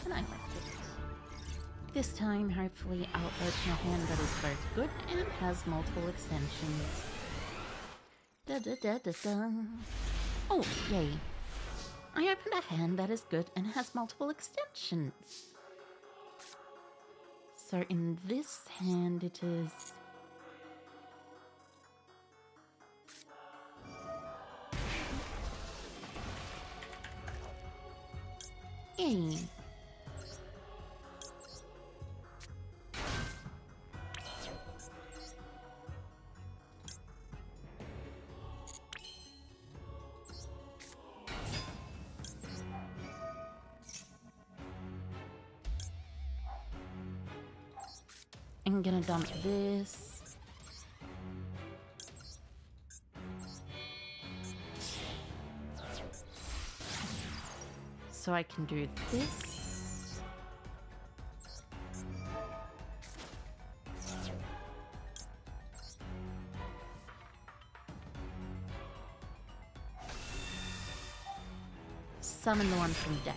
And I liked it. This time, hopefully, I'll open a hand that is both good and has multiple extensions. Oh, yay. I opened a hand that is good and has multiple extensions. So in this hand it is... Yay. I'm gonna dump this. So I can do this. Summon the one from deck.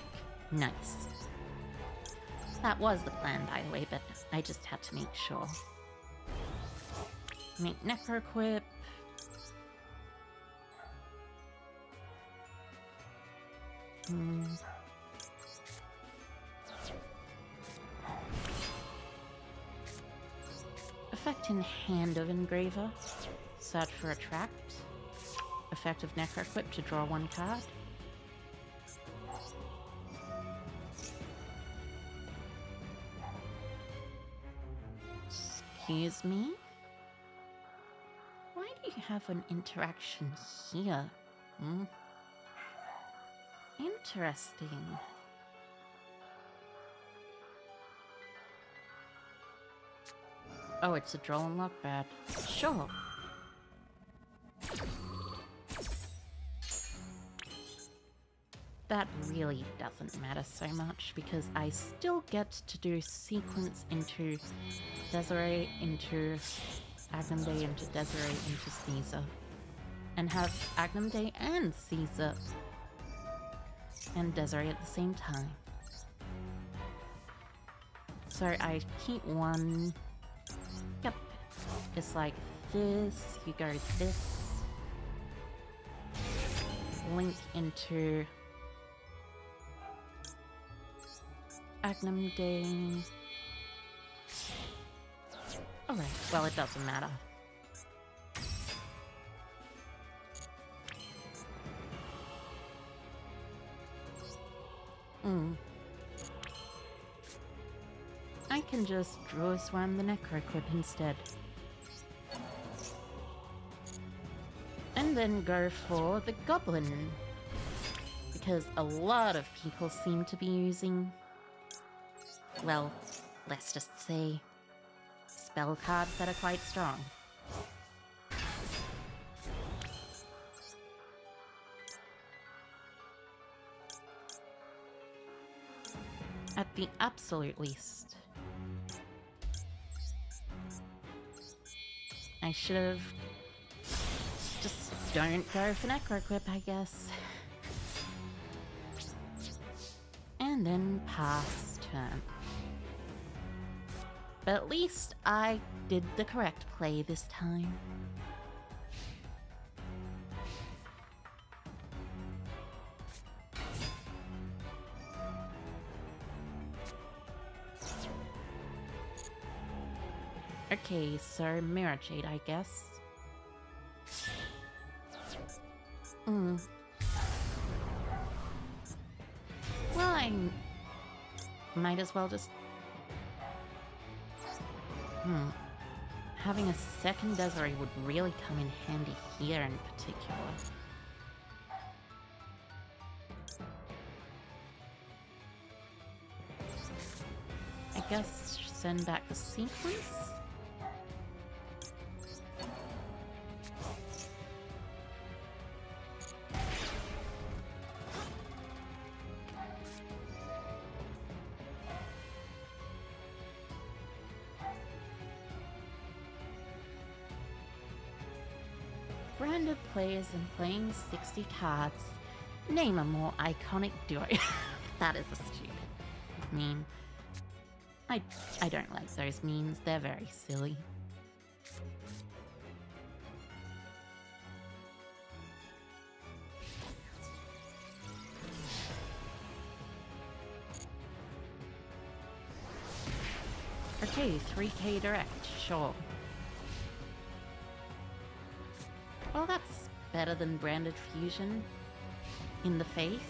Nice. That was the plan, by the way, but I just had to make sure. Make Necroquip. Effect in Hand of Engraver. Search for Attract. Effect of Necroquip to draw one card. Excuse me? Why do you have an interaction here? Interesting. Oh, it's a draw and lock bad. Sure. That really doesn't matter so much because I still get to do sequence into Desiree, into Agnum Day, into Desiree, into Caesar. And have Agnum Day and Caesar and Desiree at the same time. So I keep one. Yep. It's like this. You go this. Link into Agnum Day. Alright, well, it doesn't matter. I can just draw swam the Necroquip instead. And then go for the Goblin. Because a lot of people seem to be using, well, let's just say, spell cards that are quite strong. At the absolute least. I should have just don't go for Necroquip, I guess. And then pass turn. But at least I did the correct play this time. Okay, so Mirror Jade, I guess. Well, I might as well just... Having a second Desiree would really come in handy here in particular. I guess send back the sequence? Branded players and playing 60 cards. Name a more iconic duo. That is a stupid meme. I don't like those memes. They're very silly. Okay, 3K direct, sure. Well, that's better than branded fusion in the face.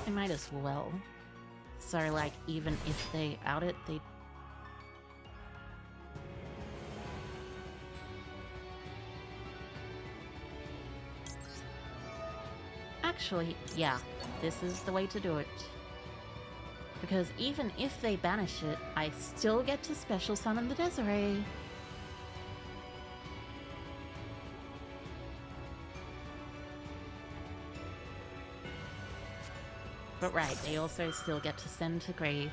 They might as well. So, like, even if they out it, they... Actually, yeah, this is the way to do it. Because even if they banish it, I still get to special summon the Desiree. But right, they also still get to send to grave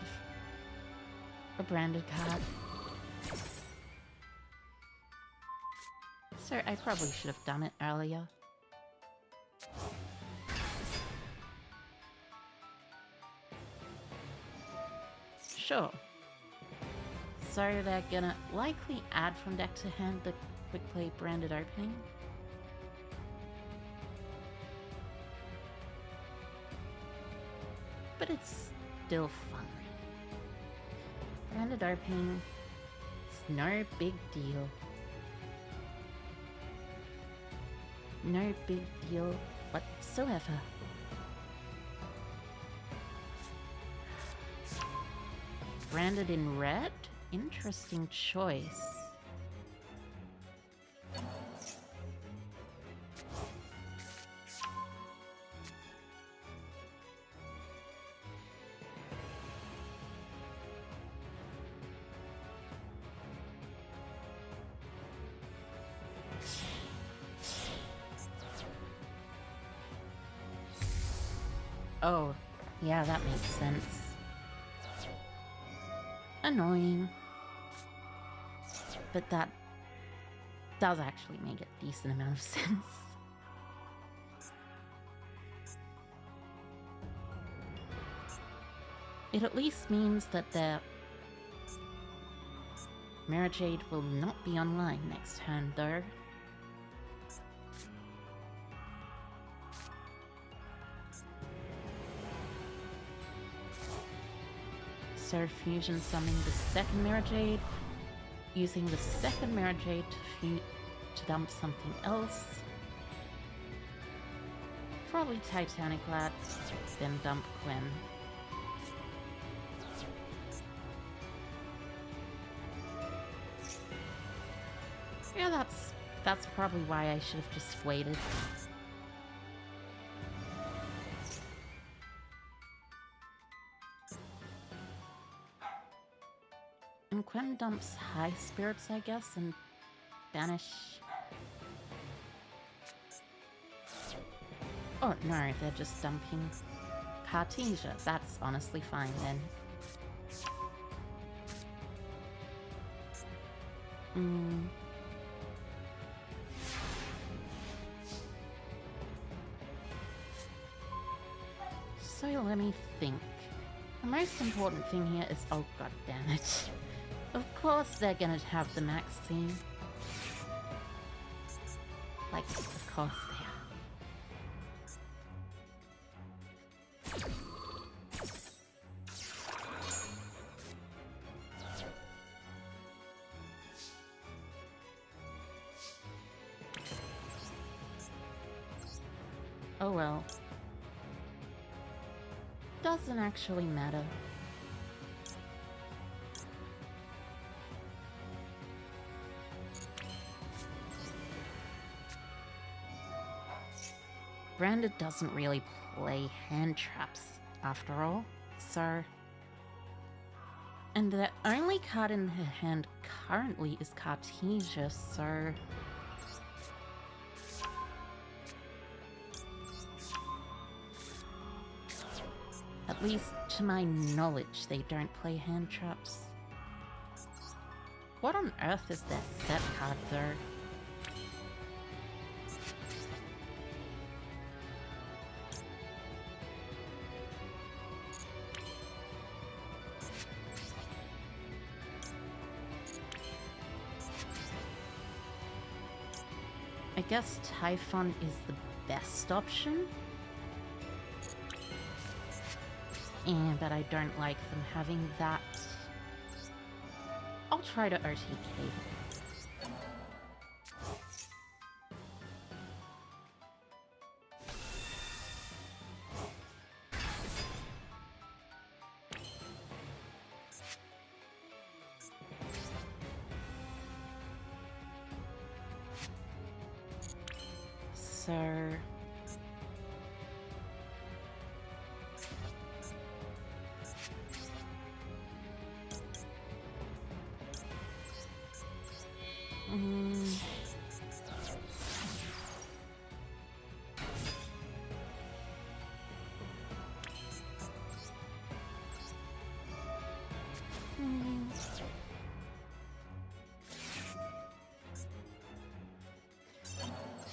a branded card. So I probably should have done it earlier. Sure. So they're gonna likely add from deck to hand the quick play branded opening. But it's still fun. Branded opening, it's no big deal. No big deal whatsoever. Branded in red? Interesting choice. Oh, yeah, that makes sense. Annoying. But that does actually make a decent amount of sense. It at least means that their Mirror Jade will not be online next turn, though. So fusion summoning the second Mirror Jade, using the second Mirror Jade to dump something else. Probably Titanic Lats, then dump Gwen. Yeah, that's probably why I should have just waited. And Quem dumps High Spirits, I guess, and banish... Oh, no, they're just dumping Cartesia. That's honestly fine, then. So let me think. The most important thing here is... Oh, god damn it. Of course they're gonna have the max scene. Like, of course they are. Oh well. Doesn't actually matter. Branded doesn't really play hand traps, after all, so... And the only card in her hand currently is Cartesia, so... At least to my knowledge, they don't play hand traps. What on earth is their set card, though? I guess Typhon is the best option. But I don't like them having that. I'll try to OTK. so...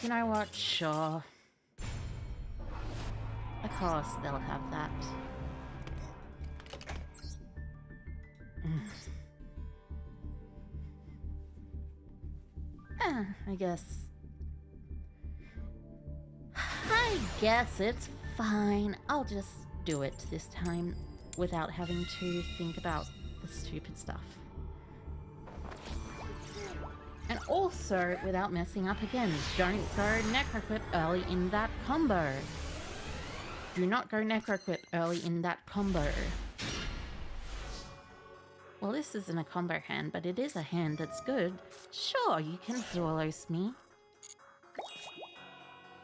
You know what? Sure. Of course they'll have that. I guess it's fine. I'll just do it this time without having to think about the stupid stuff. And also, without messing up again, don't go Necroquip early in that combo. Do not go Necroquip early in that combo. Well, this isn't a combo hand, but it is a hand that's good. Sure, you can Duelos me.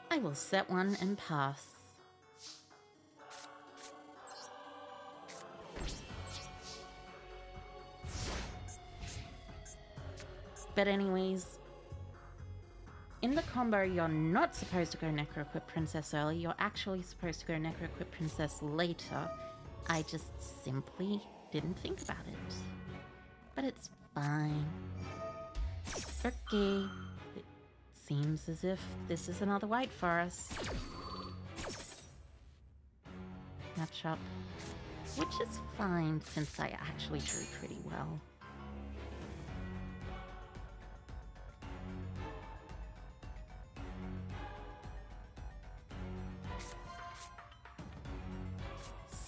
I will set one and pass. But anyways, in the combo, you're not supposed to go Necroquip Princess early. You're actually supposed to go Necroquip Princess later. I just simply didn't think about it. But it's fine. Okay. It seems as if this is another white for us. Matchup. Which is fine since I actually drew pretty well.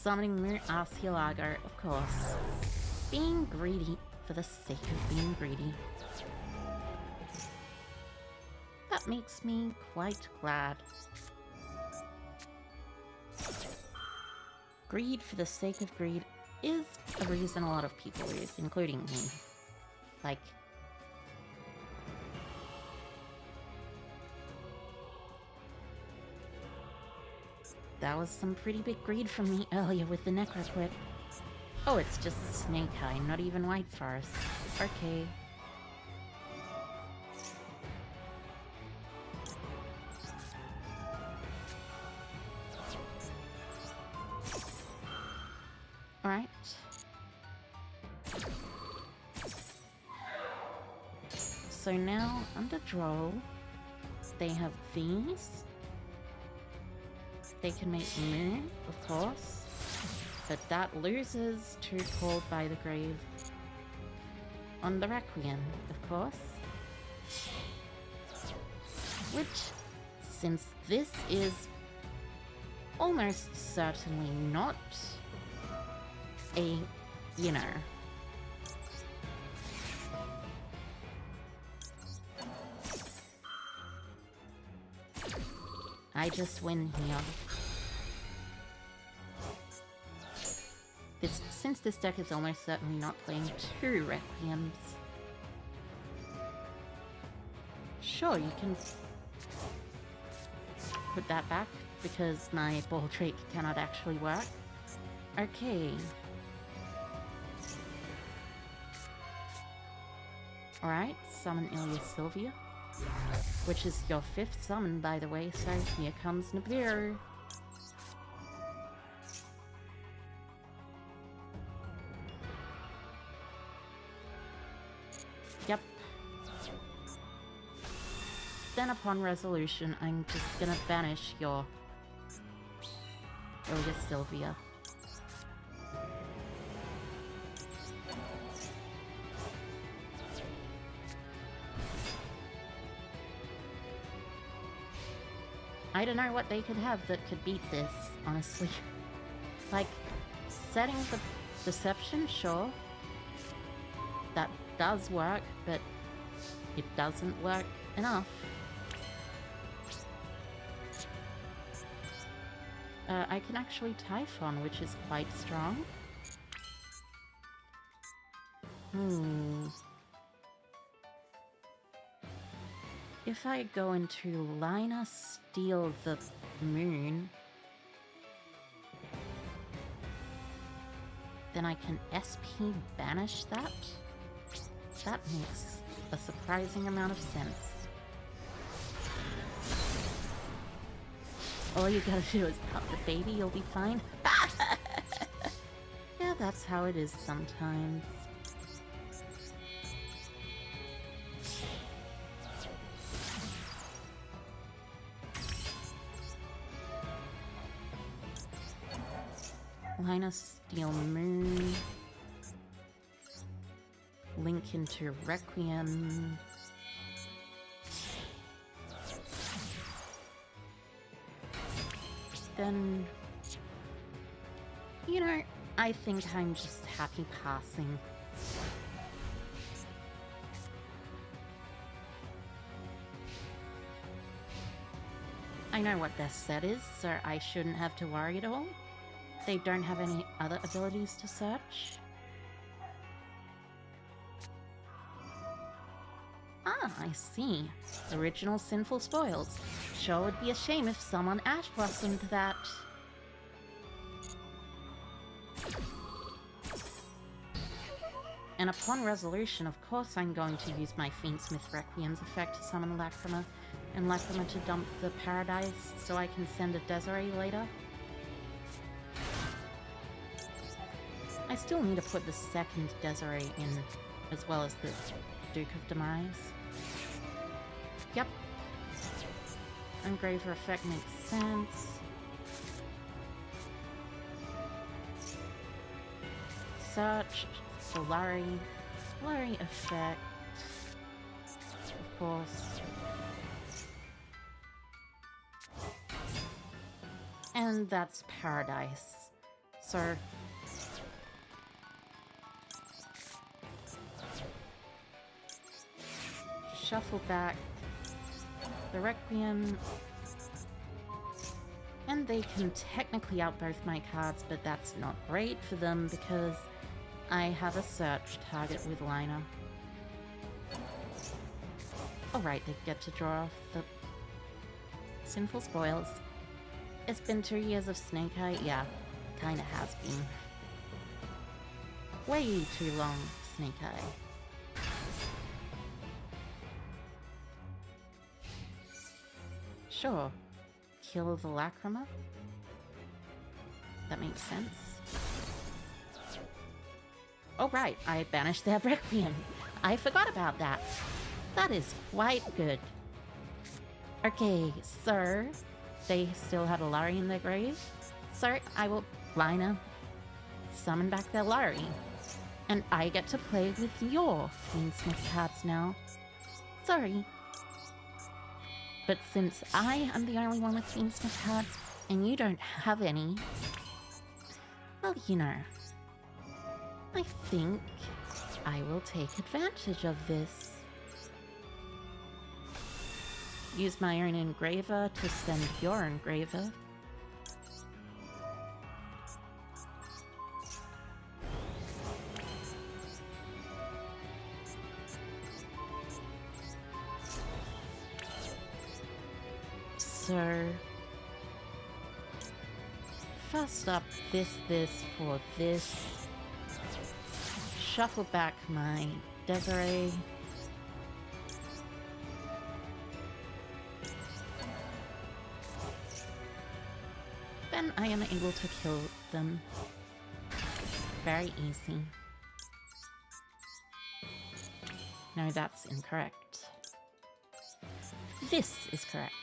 Summoning Moon Arceolago, of course. Being greedy for the sake of being greedy. That makes me quite glad. Greed for the sake of greed is a reason a lot of people lose, including me. Like... that was some pretty big greed from me earlier with the Necroquip. Oh, it's just Snake Eye, not even White Forest. Okay. Alright. So now, under draw, they have these. They can make Moo, of course, but that loses to Called by the Grave on the Requiem, of course. Which, since this is almost certainly not a, you know, I just win here. Since this deck is almost certainly not playing 2 Requiems. Sure, you can put that back because my ball trick cannot actually work. Okay. Alright, summon Ilya Sylvia. Which is your 5th summon, by the way, so here comes Nibiru. Yep. Then upon resolution, I'm just gonna banish your Ilya Sylvia. I don't know what they could have that could beat this, honestly. Like, setting the Deception, sure. That does work, but it doesn't work enough. I can actually Typhon, which is quite strong. If I go into Lina Steal the Moon, then I can SP banish that? That makes a surprising amount of sense. All you gotta do is pop the baby, you'll be fine. Yeah, that's how it is sometimes. Lina Steel Moon. Link into Requiem. Then, you know, I think I'm just happy passing. I know what their set is, so I shouldn't have to worry at all. They don't have any other abilities to search. Ah, I see. Original Sinful Spoils. Sure would be a shame if someone Ash blossomed that. And upon resolution, of course I'm going to use my Fiendsmith Requiem's effect to summon Lacrima, and Lacrima to dump the Paradise so I can send a Desiree later. I still need to put the second Desiree in, as well as the Duke of Demise. Yep. Engraver effect makes sense. Search, Solari effect, of course. And that's Paradise. So shuffle back the Requiem, and they can technically out both my cards, but that's not great for them because I have a search target with Lina. Alright, they get to draw off the Sinful Spoils. It's been 2 years of Snake Eye? Yeah, kinda has been. Way too long, Snake Eye. Sure. Kill the Lacrima? That makes sense. Oh right, I banished their Requiem. I forgot about that. That is quite good. Okay, so they still have a Lari in their grave. So I will Lina summon back their Lari. And I get to play with your Fiendsmith cards now. Sorry. But since I am the only one with Fiendsmith cards, and you don't have any, well, you know, I think I will take advantage of this. Use my own engraver to send your engraver. So, first up, this for this. Shuffle back my Desiree. Then I am able to kill them. Very easy. No, that's incorrect. This is correct.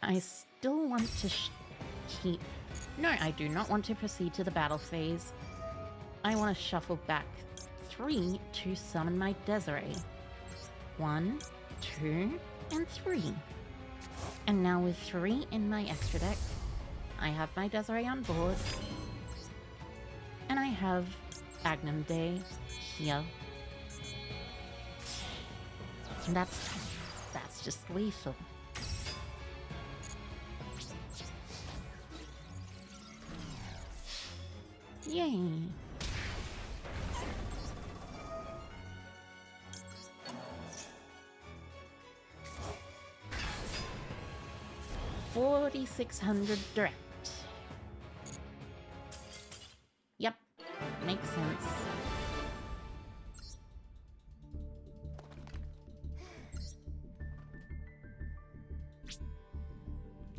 I still want to keep... No, I do not want to proceed to the battle phase. I want to shuffle back 3 to summon my Desiree. 1, 2, and 3. And now with 3 in my extra deck, I have my Desiree on board. And I have Agnum Day here. And that's just lethal. Yay! 4,600 direct. Yep, makes sense.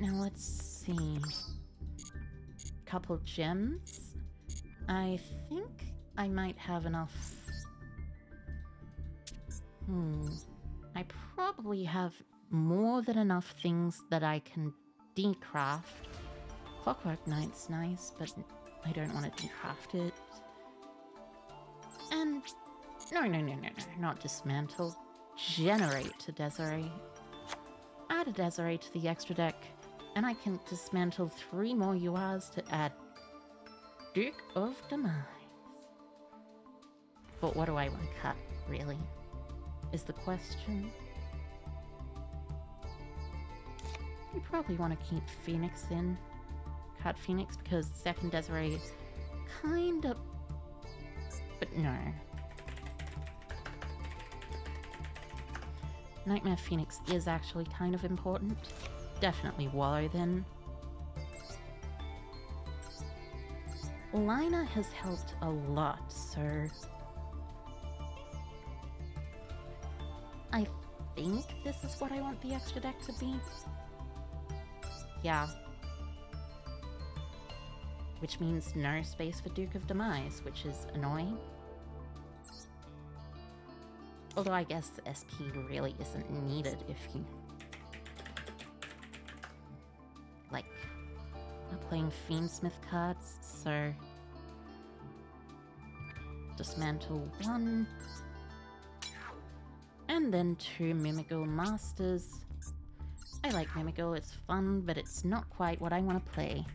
Now let's see. Couple gems. I think I might have enough. I probably have more than enough things that I can decraft. Clockwork Knight's nice, but I don't want to decraft it. And no, not dismantle. Generate a Desiree. Add a Desiree to the extra deck, and I can dismantle 3 more URs to add Duke of Demise. But what do I want to cut, really? Is the question. You probably want to keep Phoenix in. Cut Phoenix because second Desiree kind of... But no. Nightmare Phoenix is actually kind of important. Definitely Wallow then. Lina has helped a lot, so... I think this is what I want the extra deck to be. Yeah. Which means no space for Duke of Demise, which is annoying. Although I guess SP really isn't needed if you... like, are playing Fiendsmith cards, so... dismantle 1. And then 2 Mimigal Masters. I like Mimigal, it's fun, but it's not quite what I want to play.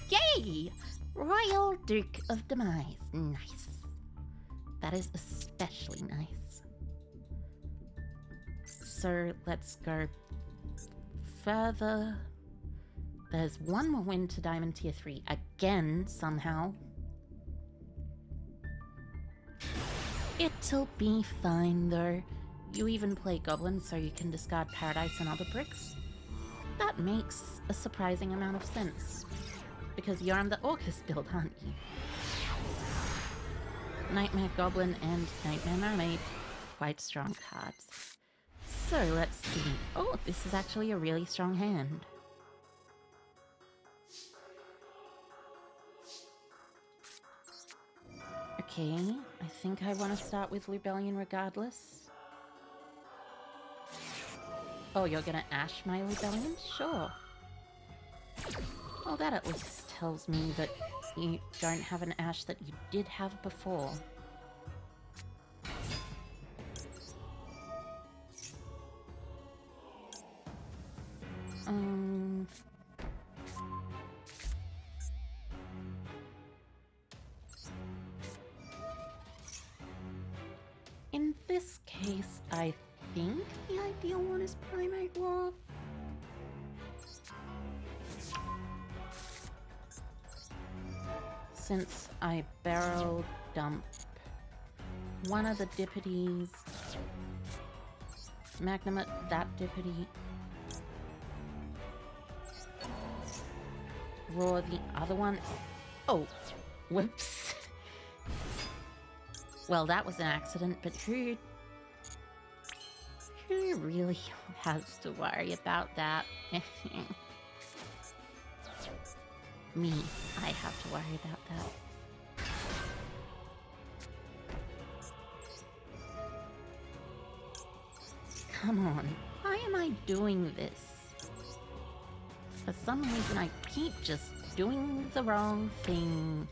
Yay! Royal Duke of Demise. Nice. That is especially nice. So let's go further. There's 1 more win to Diamond Tier 3 again, somehow. It'll be fine though. You even play Goblins so you can discard Paradise and other bricks. That makes a surprising amount of sense. Because you're on the Orcus build, aren't you? Nightmare Goblin and Nightmare Mermaid. Quite strong cards. So let's see. Oh, this is actually a really strong hand. Okay, I think I want to start with Rebellion regardless. Oh, you're gonna Ash my Rebellion? Sure. Well, that at least tells me that you don't have an Ash that you did have before. In this case, I think the ideal one is Primate War. Since I barrel dump one of the Dippities, Magnum that Dippity, roar the other one. Oh, whoops. Well, that was an accident, but who really has to worry about that? Me, I have to worry about that. Come on, why am I doing this? For some reason I keep just doing the wrong thing.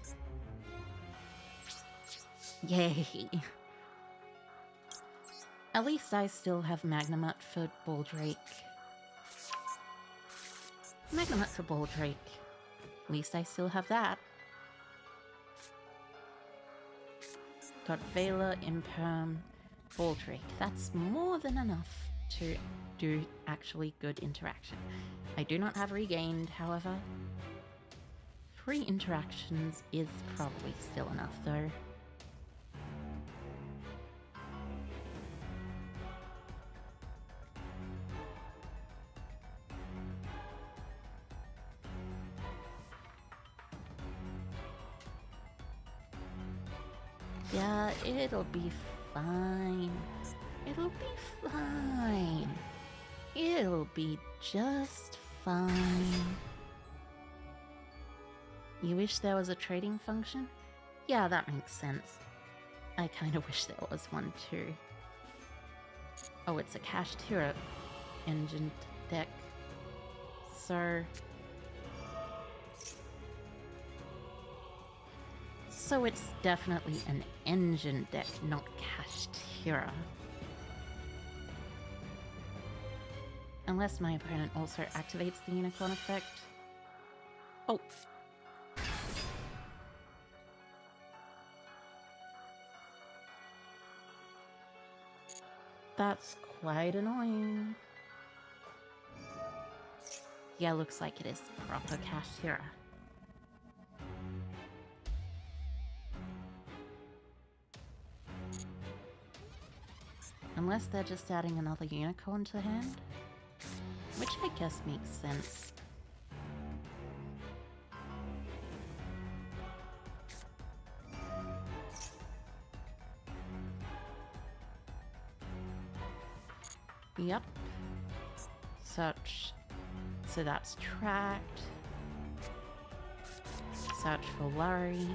Yay. At least I still have Magnamut for Baldrake. Magnamut for Baldrake. At least I still have that. Got Vela, Imperm, Baldrake. That's more than enough to do actually good interaction. I do not have Regained, however. 3 interactions is probably still enough, though. Yeah, it'll be fine. It'll be fine. It'll be just fine. You wish there was a trading function? Yeah, that makes sense. I kind of wish there was one too. Oh, it's a cached hero engine deck. So it's definitely an engine deck, not cached hero. Unless my opponent also activates the unicorn effect. Oh. That's quite annoying. Yeah, looks like it is proper cached hero. Unless they're just adding another unicorn to hand. Which I guess makes sense. Yep. Search. So that's tracked. Search for worry.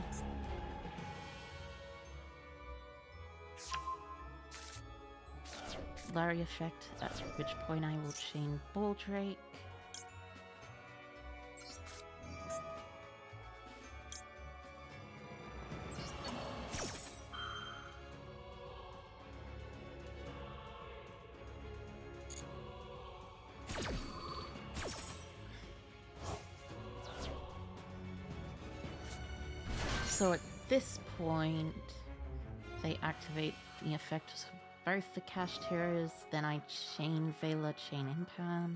Larry effect, at which point I will chain Ball Drake. So at this point, they activate the effect of both the cached heroes, then I chain Vela, chain Imperm.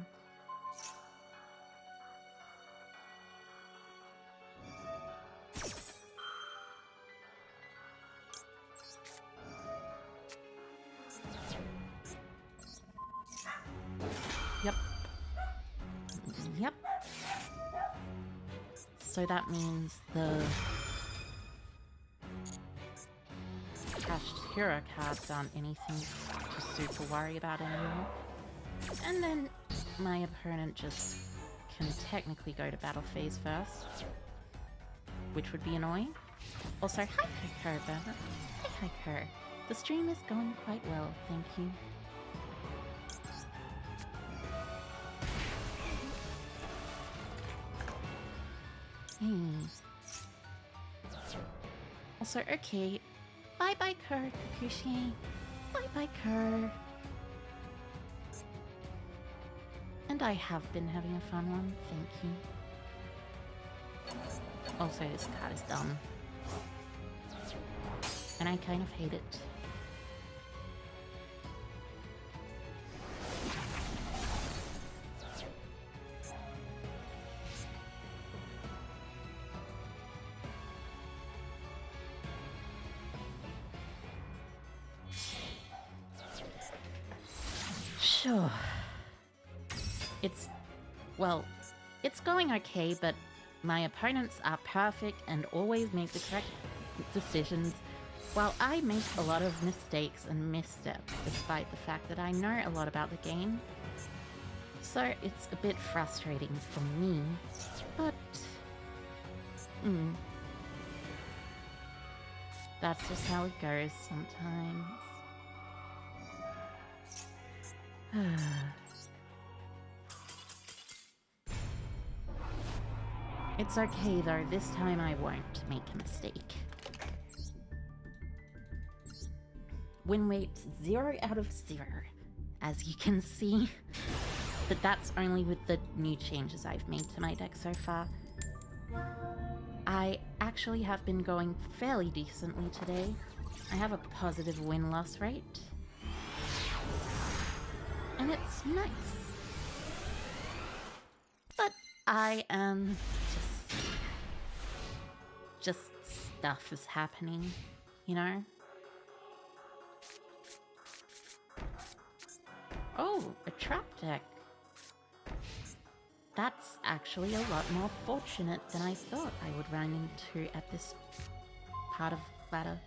Yep. Yep. So that means the cached hero cards aren't anything to super worry about anymore. And then my opponent just can technically go to battle phase first, which would be annoying. Also, hi Hiko, Bernard. Hi Hiko. The stream is going quite well, thank you. Also, okay. Bye-bye, Kerr, Kakushi. Bye-bye, Kerr. And I have been having a fun one, thank you. Also, this card is dumb. And I kind of hate it. Sure. It's going okay, but my opponents are perfect and always make the correct decisions, while I make a lot of mistakes and missteps, despite the fact that I know a lot about the game. So it's a bit frustrating for me, but that's just how it goes sometimes. It's okay though, this time I won't make a mistake. Win rate 0 out of 0, as you can see. But that's only with the new changes I've made to my deck so far. I actually have been going fairly decently today. I have a positive win-loss rate. And it's nice. But I am just stuff is happening, you know? Oh, a trap deck. That's actually a lot more fortunate than I thought I would run into at this part of ladder.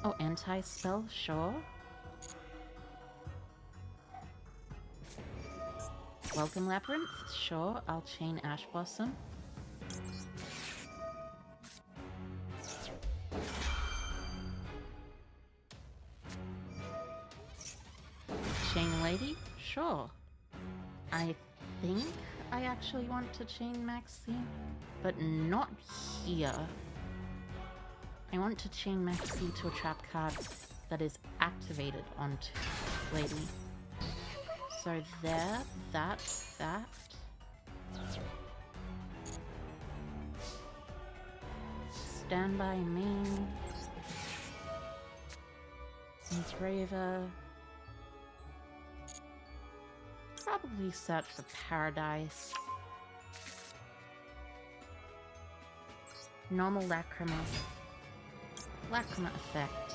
Oh, anti-spell, sure. Welcome Labyrinth, sure. I'll chain Ash Blossom. Chain Lady, sure. I think I actually want to chain Maxi, but not here. I want to chain Maxi to a trap card that is activated onto Lady. So there, that. Standby main. Engraver. Probably search for Paradise. Normal Lacrima. Lacrima effect.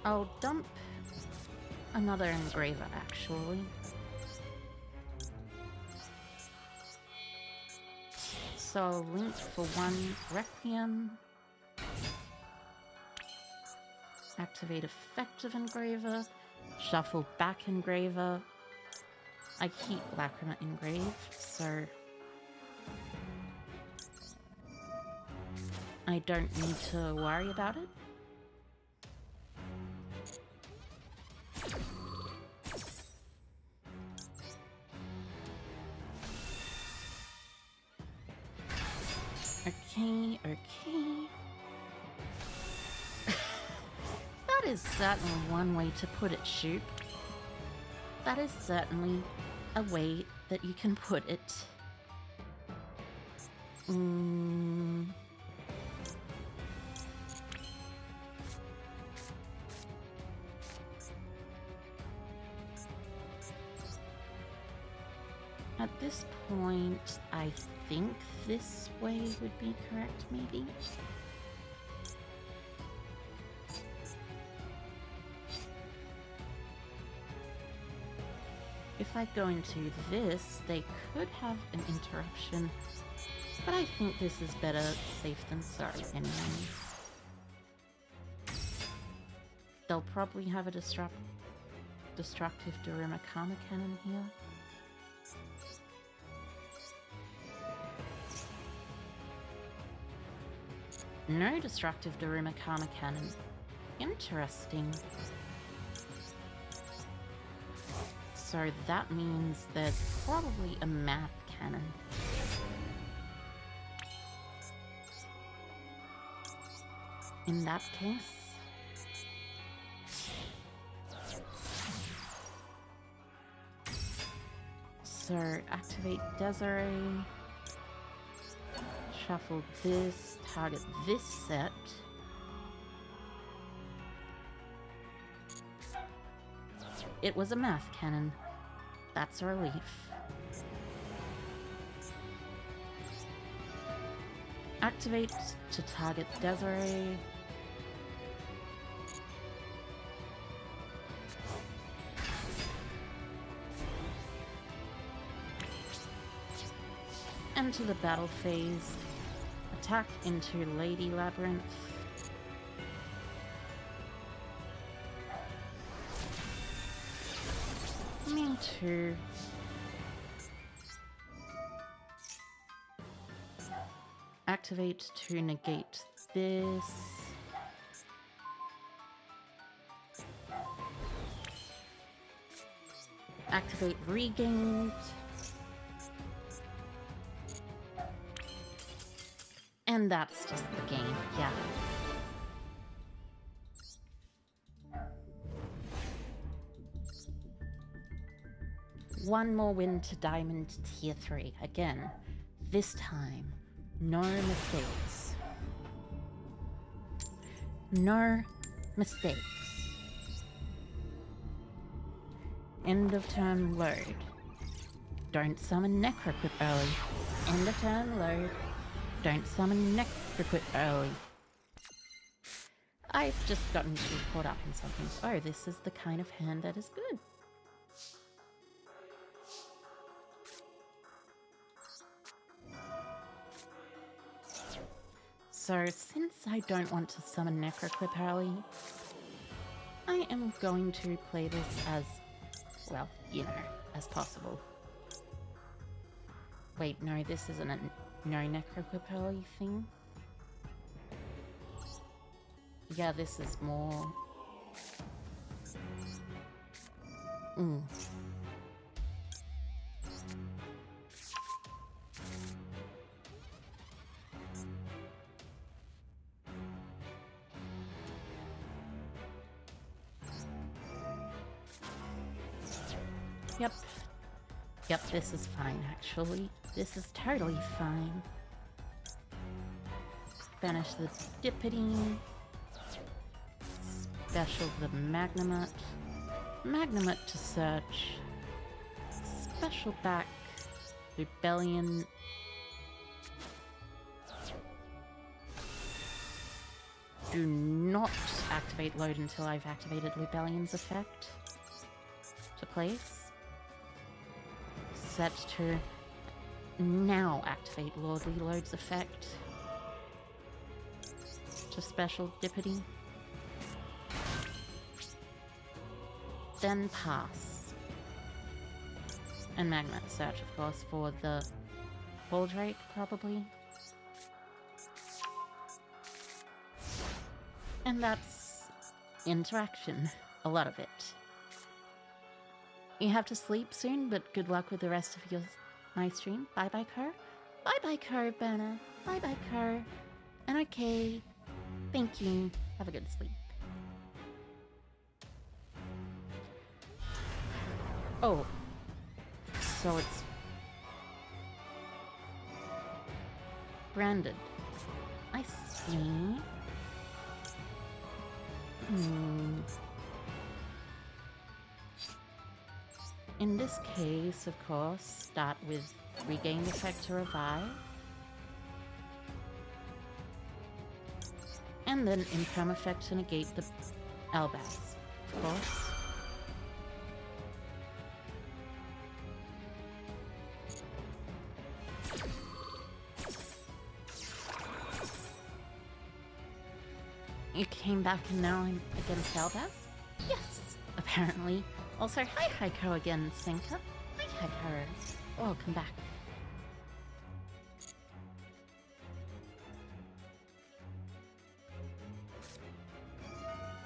I'll dump another Engraver, actually. So, link for one Requiem. Activate effective Engraver. Shuffle back Engraver. I keep Lacrima engraved, so I don't need to worry about it. Okay. That is certainly one way to put it, Shoop. That is certainly a way that you can put it. At this point, I think this way would be correct, maybe? If I go into this, they could have an interruption, but I think this is better safe than sorry anyway. They'll probably have a destructive Daruma Karma Cannon here. No destructive Daruma Karma Cannon. Interesting. So that means there's probably a math cannon. In that case... So activate Desiree. Shuffle this, target this set. It was a math cannon. That's a relief. Activate to target Desiree. Enter the battle phase. Attack into Lady Labyrinth. Me too. Activate to negate this. Activate Regained. And that's just the game, yeah. One more win to Diamond Tier 3. Again, this time, no mistakes. No mistakes. End of turn load. Don't summon Necroquip early. End of turn load. Don't summon Necroquip early. I've just gotten too caught up in something. Oh, this is the kind of hand that is good. So, since I don't want to summon Necroclip early, I am going to play this as, well, you know, as possible. Wait, no, this isn't a no Necroclip early thing. Yeah, this is more... Yep, this is fine, actually. This is totally fine. Banish the Dippity. Special the Magnamut. Magnamut to search. Special back. Rebellion. Do not activate load until I've activated Rebellion's effect. To place. Set to now activate Lordly Load's effect. To special Dippity. Then pass. And Magnet search, of course, for the Balldrake, probably. And that's interaction. A lot of it. You have to sleep soon, but good luck with the rest of your nice stream. Bye-bye, Kerr. Bye-bye, Kerr, Berna. Bye-bye, Kerr. And okay. Thank you. Have a good sleep. Oh. So it's... branded. I see. In this case, of course, start with regain effect to revive. And then imperm effect to negate the Albaz, of course. You came back and now I'm against Albaz? Yes, apparently. Also, hi Heiko again, Senka. Hi Heiko. Welcome back.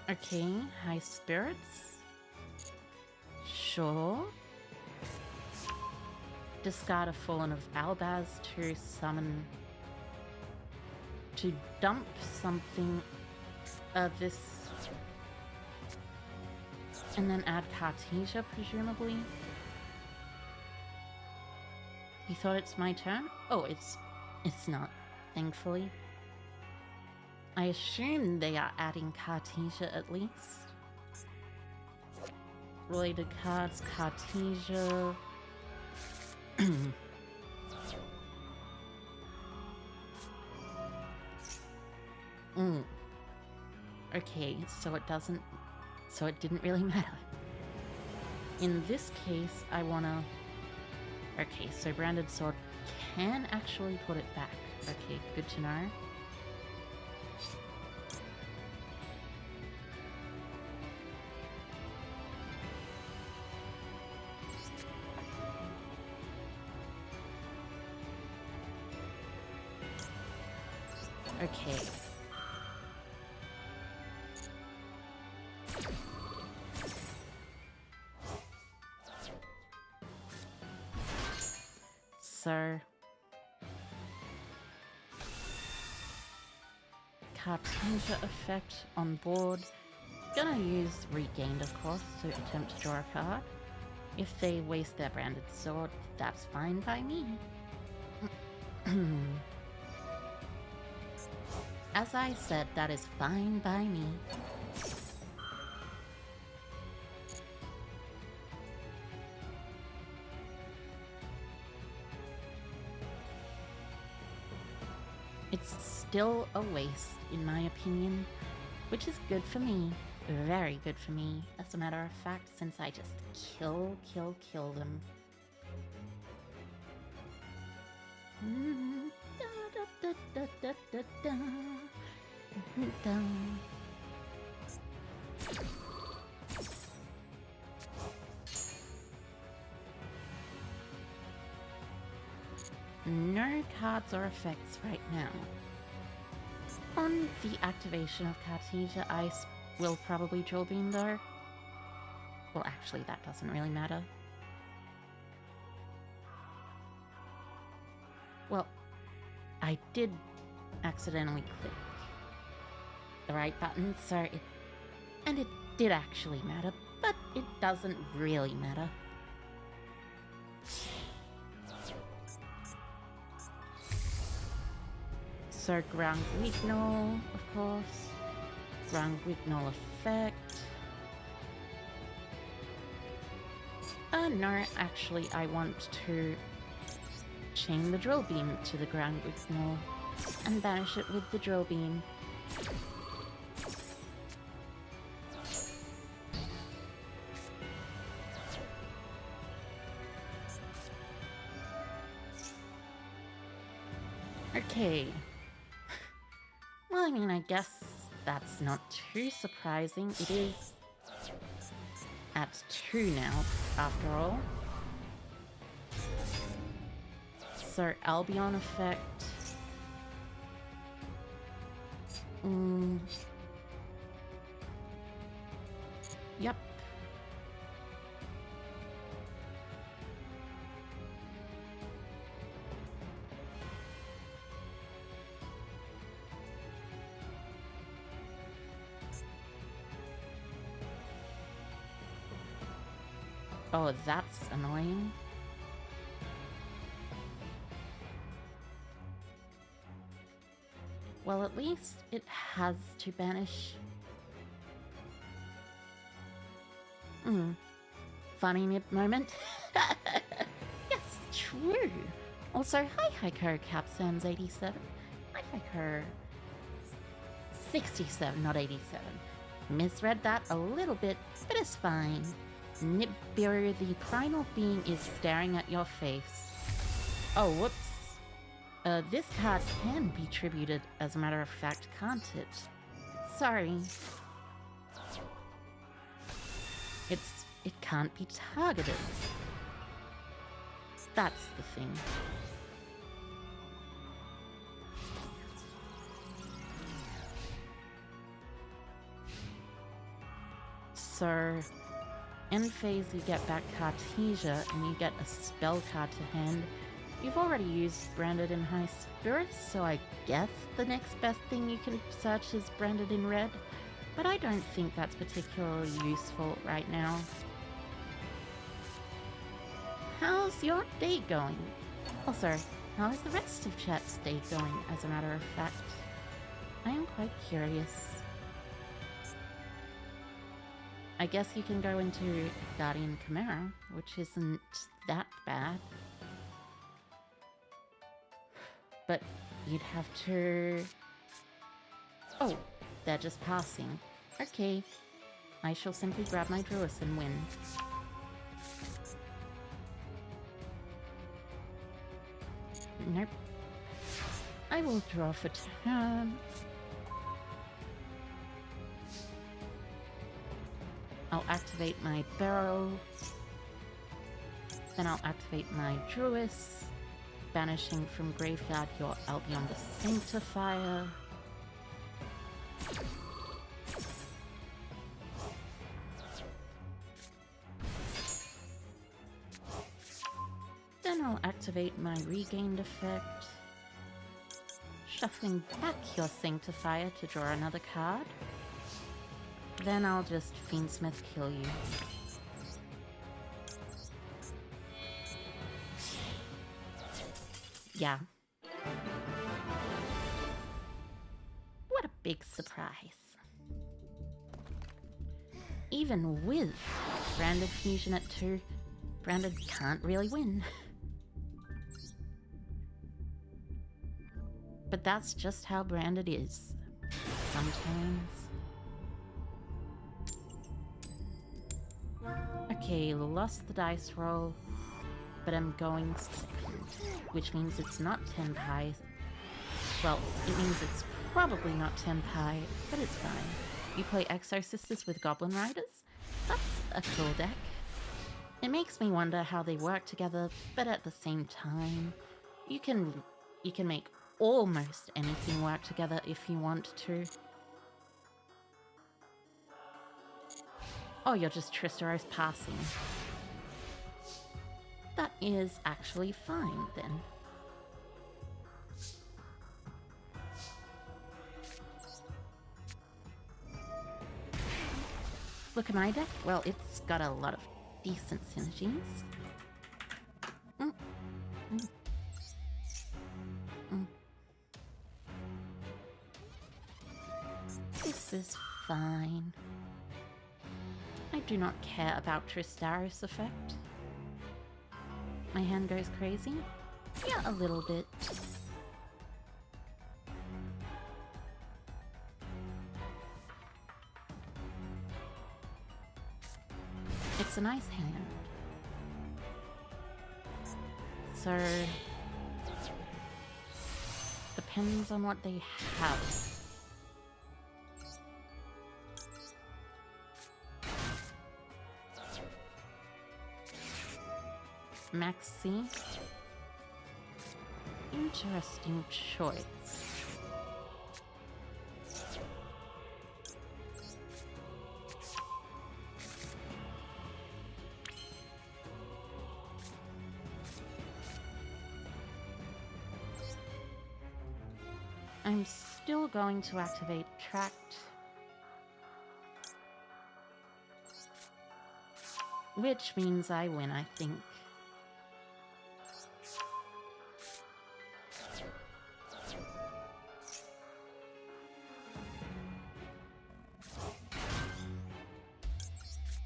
Okay, high spirits. Sure. Discard a Fallen of Albaz to summon... to dump something of this... and then add Cartesia, presumably. You thought it's my turn? Oh, it's not, thankfully. I assume they are adding Cartesia at least. Related cards, Cartesia. Okay, so it didn't really matter. In this case, I wanna... Okay, so Branded Sword can actually put it back. Okay, good to know. Okay. So, Cartesia effect on board. Gonna use Regained, of course, to attempt to draw a card. If they waste their Branded Sword, that's fine by me. As I said, that is fine by me. It's still a waste, in my opinion, which is good for me. Very good for me, as a matter of fact, since I just kill them. Da, da, da, da, da. Da. No cards or effects right now. On the activation of Cartesia, Ice will probably Drill Beam though. Well, actually, that doesn't really matter. Well, I did accidentally click the right button, so it did actually matter, but it doesn't really matter. So Ground Wignall, of course. Ground Wignall effect. No, actually I want to chain the Drill Beam to the Ground Wignall and banish it with the Drill Beam. Okay. Well, I mean, I guess that's not too surprising. It is at 2 now, after all. So, Albion effect. Yep. Oh, that's annoying. Well, at least it has to banish. Funny moment. Yes, true. Also, hi Heiko Capsans87. Hi Heiko 67, not 87. Misread that a little bit, but it's fine. Nibiru, the primal being is staring at your face. Oh, whoops. This card can be tributed, as a matter of fact, can't it? Sorry. It can't be targeted. That's the thing. So, end phase you get back Cartesia and you get a spell card to hand. You've already used Branded in High Spirits, so I guess the next best thing you can search is Branded in Red, but I don't think that's particularly useful right now. How's your day going? Also, how is the rest of chat's day going, as a matter of fact? I am quite curious. I guess you can go into Guardian Chimera, which isn't that bad. But you'd have to... Oh, they're just passing. Okay. I shall simply grab my Druis and win. Nope. I will draw for turn. I'll activate my Barrow. Then I'll activate my Druis, banishing from graveyard your Albion the Sanctifier. Then I'll activate my Regained effect, shuffling back your Sanctifier to draw another card. Then I'll just Fiendsmith kill you. Yeah. What a big surprise. Even with Branded Fusion at 2, Branded can't really win. But that's just how Branded is. Sometimes. Okay, lost the dice roll, but I'm going second, which means it's not 10 pies. Well, it means it's probably not Tenpai, but it's fine. You play Exo-Sisters with Goblin Riders? That's a cool deck. It makes me wonder how they work together, but at the same time, you can make almost anything work together if you want to. Oh, you're just Tristeros passing. That is actually fine, then. Look at my deck. Well, it's got a lot of decent synergies. This is fine. I do not care about Tristaros effect. My hand goes crazy? Yeah, a little bit. It's a nice hand. So... depends on what they have. Maxi. Interesting choice. I'm still going to activate Tract, which means I win, I think.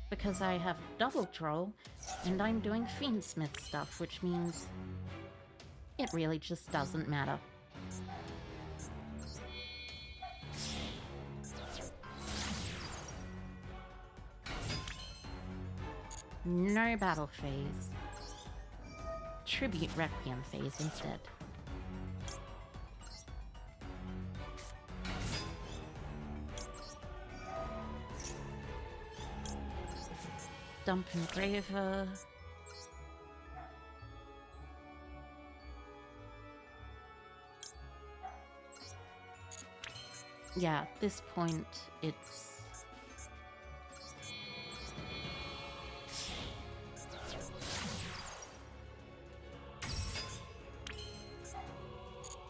Because I have double troll, and I'm doing Fiendsmith stuff, which means it really just doesn't matter. No battle phase. Tribute Requiem phase instead. Dump Engraver. Yeah, at this point, it's...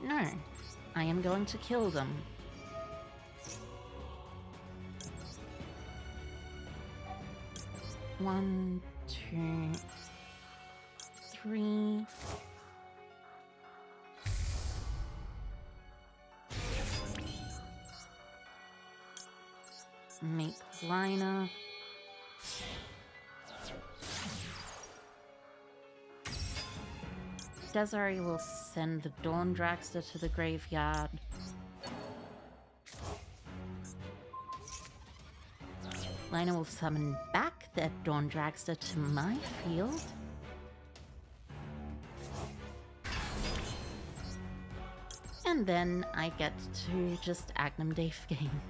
No, I am going to kill them. One, two, three. Make liner. Desiree will send the Dawn Dragster to the graveyard. Lina will summon back that Dawn Dragster to my field. And then I get to just Agnum Dave game.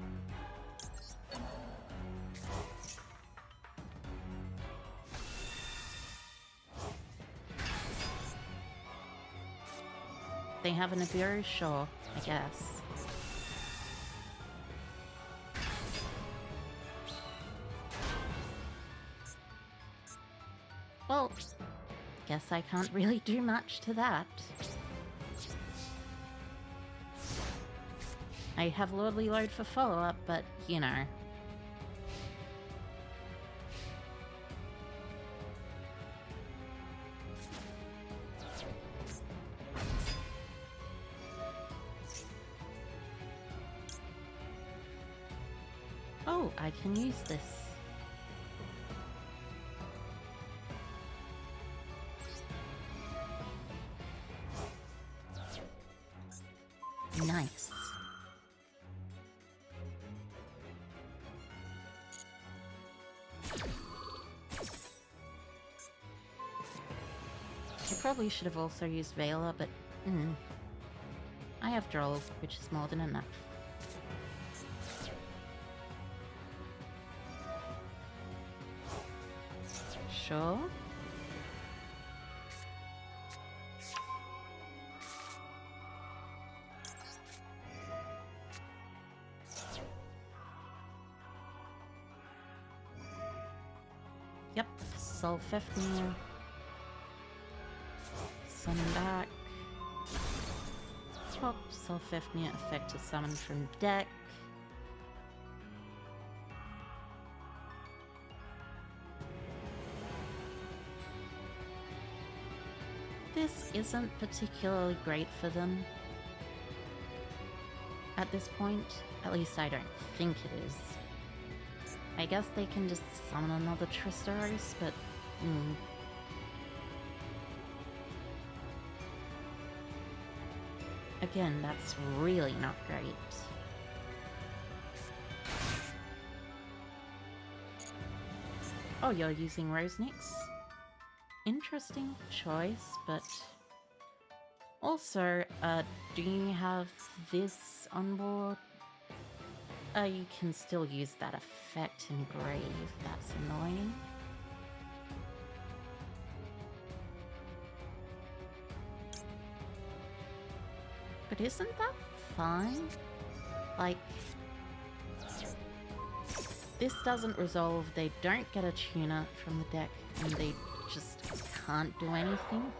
They have an Nibiru? Sure, I guess. Well, guess I can't really do much to that. I have Lordly Load for follow-up, but, you know. Oh, I can use this. Nice. I probably should have also used Vela, but I have Droll, which is more than enough. Sure. Yep, Soul Fifthmere. Summon back. Swap Soul Fifthmere effect to summon from deck. This isn't particularly great for them. At this point, at least I don't think it is. I guess they can just summon another Tristaros, but... Again, that's really not great. Oh, you're using Rose Nyx? Interesting choice, but... Also, do you have this on board? You can still use that effect in Grave. That's annoying. But isn't that fine? Like... This doesn't resolve, they don't get a tuner from the deck, and they just can't do anything.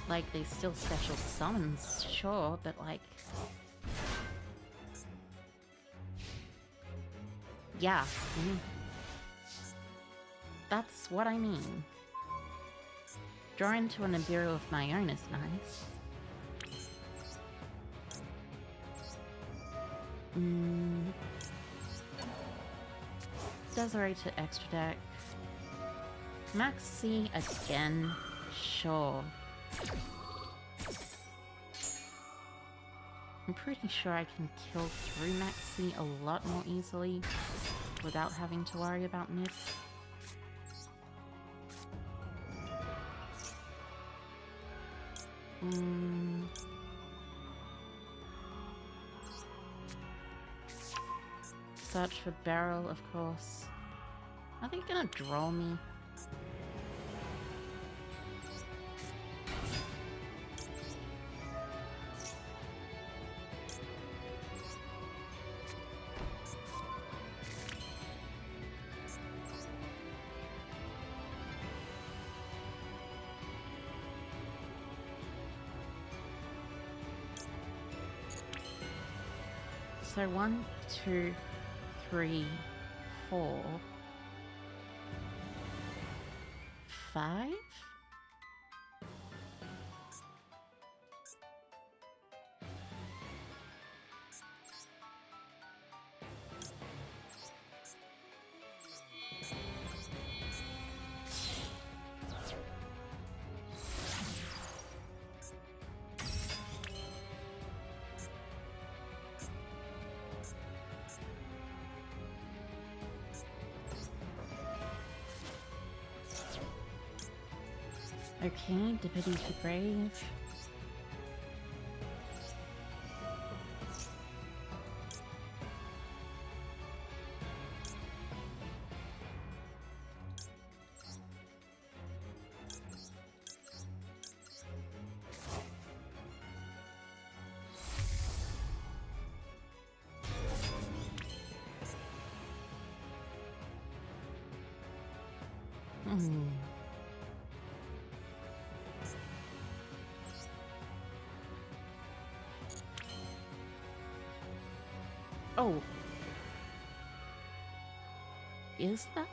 Like, they still special summons, sure, but like... Yeah, that's what I mean. Draw into a Nibiru of my own is nice. Desiree to extra deck. Maxi again, sure. I'm pretty sure I can kill through Maxi a lot more easily without having to worry about miss. Search for Barrel, of course. Are they gonna draw me? So 1, 2, 3, 4, 5? Okay, Deputy to Grave. Oh. Is that?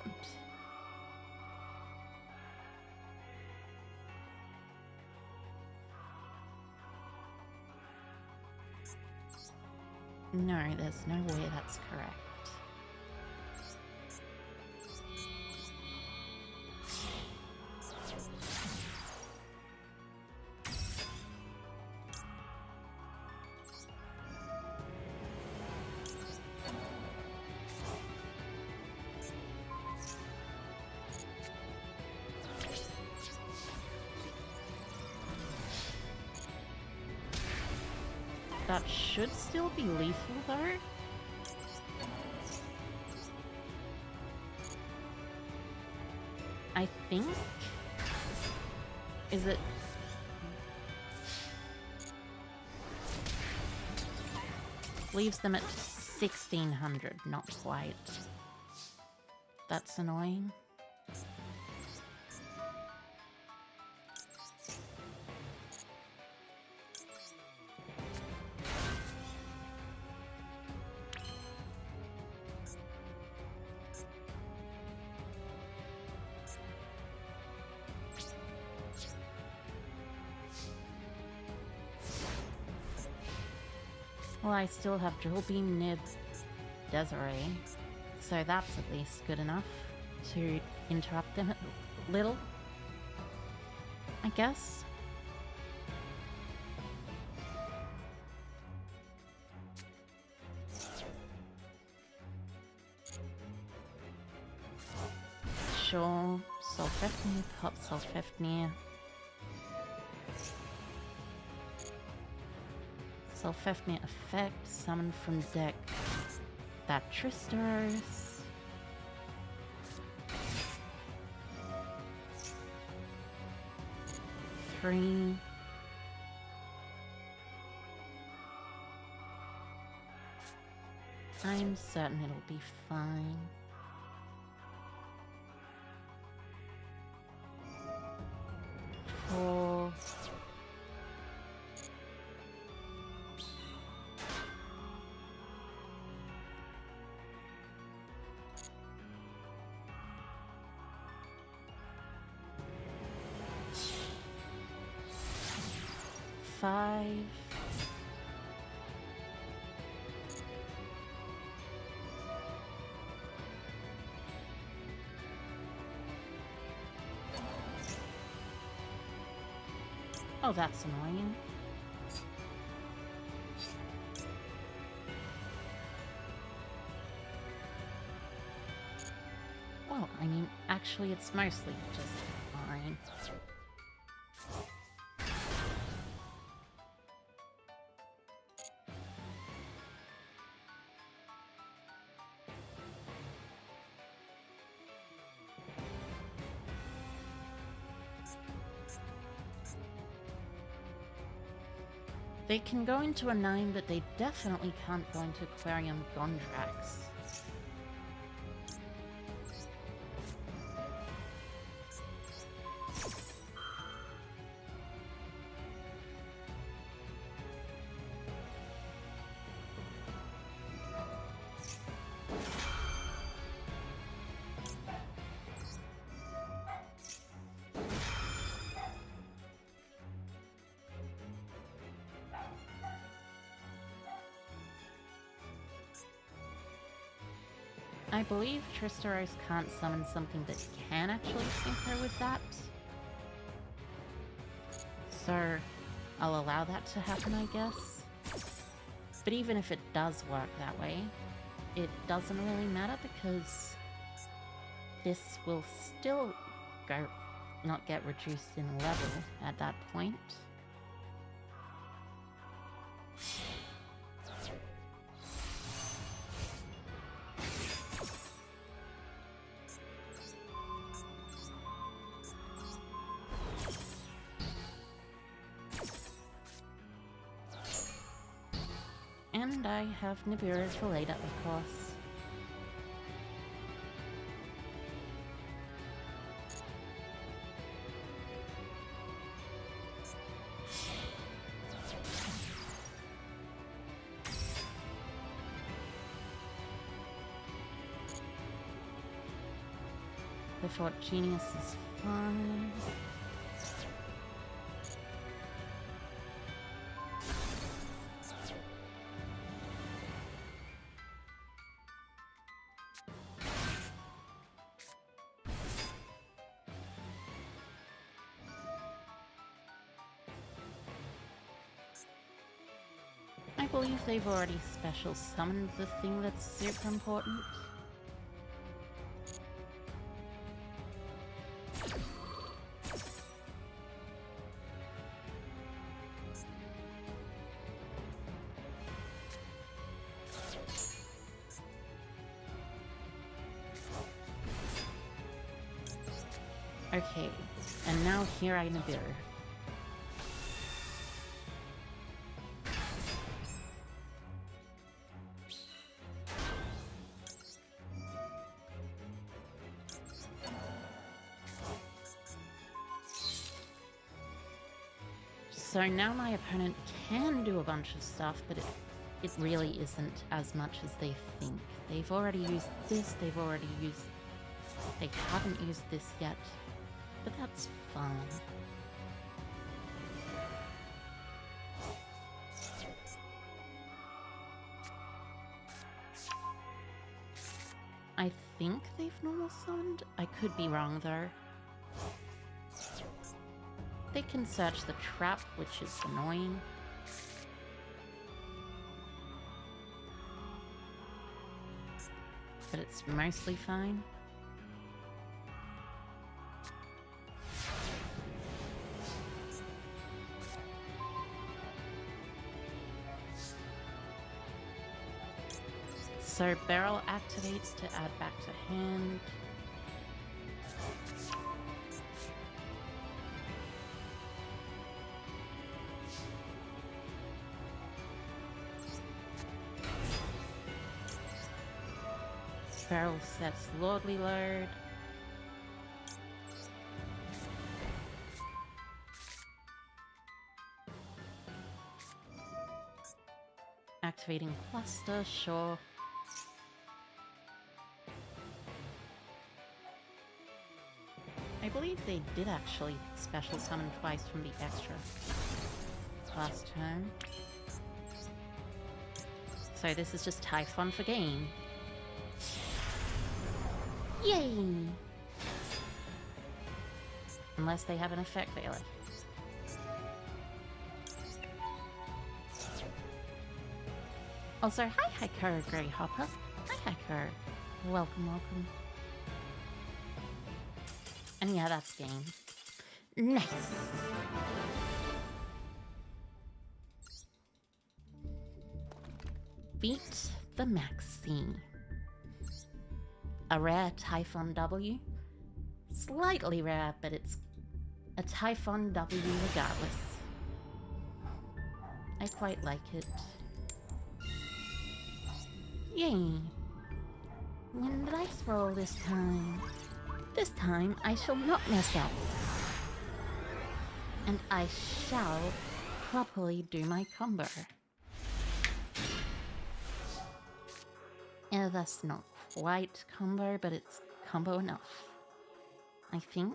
No, there's no way that's correct. That should still be lethal, though. I think... Is it... Leaves them at 1600, not quite. That's annoying. Well, I still have Drill Beam near Desiree, so that's at least good enough to interrupt them a little, I guess. Sure, Solfefnir, pop Solfefnir. Solfefnir effect, summon from deck Vtubers. Three. I'm certain it'll be fine. Four. Five. Oh, that's annoying. Well, I mean, actually, it's mostly just fine. They can go into a 9, but they definitely can't go into Aquarium Gondrax. I believe Tristeros can't summon something that can actually synchro with that. So, I'll allow that to happen, I guess. But even if it does work that way, it doesn't really matter because this will still not get reduced in level at that point. And I have Nibiru's for later, of course. The Fort Genius is fine. I believe they've already special summoned the thing that's super important. Okay, and now here I go. So now my opponent can do a bunch of stuff, but it really isn't as much as they think. They've already used this, they haven't used this yet, but that's fine. I think they've normal summoned. I could be wrong though. They can search the trap, which is annoying. But it's mostly fine. So barrel activates to add back to hand. Barrel sets Lordly Load. Activating Cluster, sure. I believe they did actually special summon twice from the extra last turn. So this is just Typhon for game. Yay! Unless they have an effect veiler. Also, hi Hiker, Grey Hopper. Hi Hiker. Welcome, welcome. And yeah, that's game. Nice! Beat the Maxi. A rare Typhon W. Slightly rare, but it's a Typhon W regardless. I quite like it. Yay! When did I roll this time? This time I shall not mess up. And I shall properly do my combo. Yeah, that's not quite combo, but it's combo enough, I think.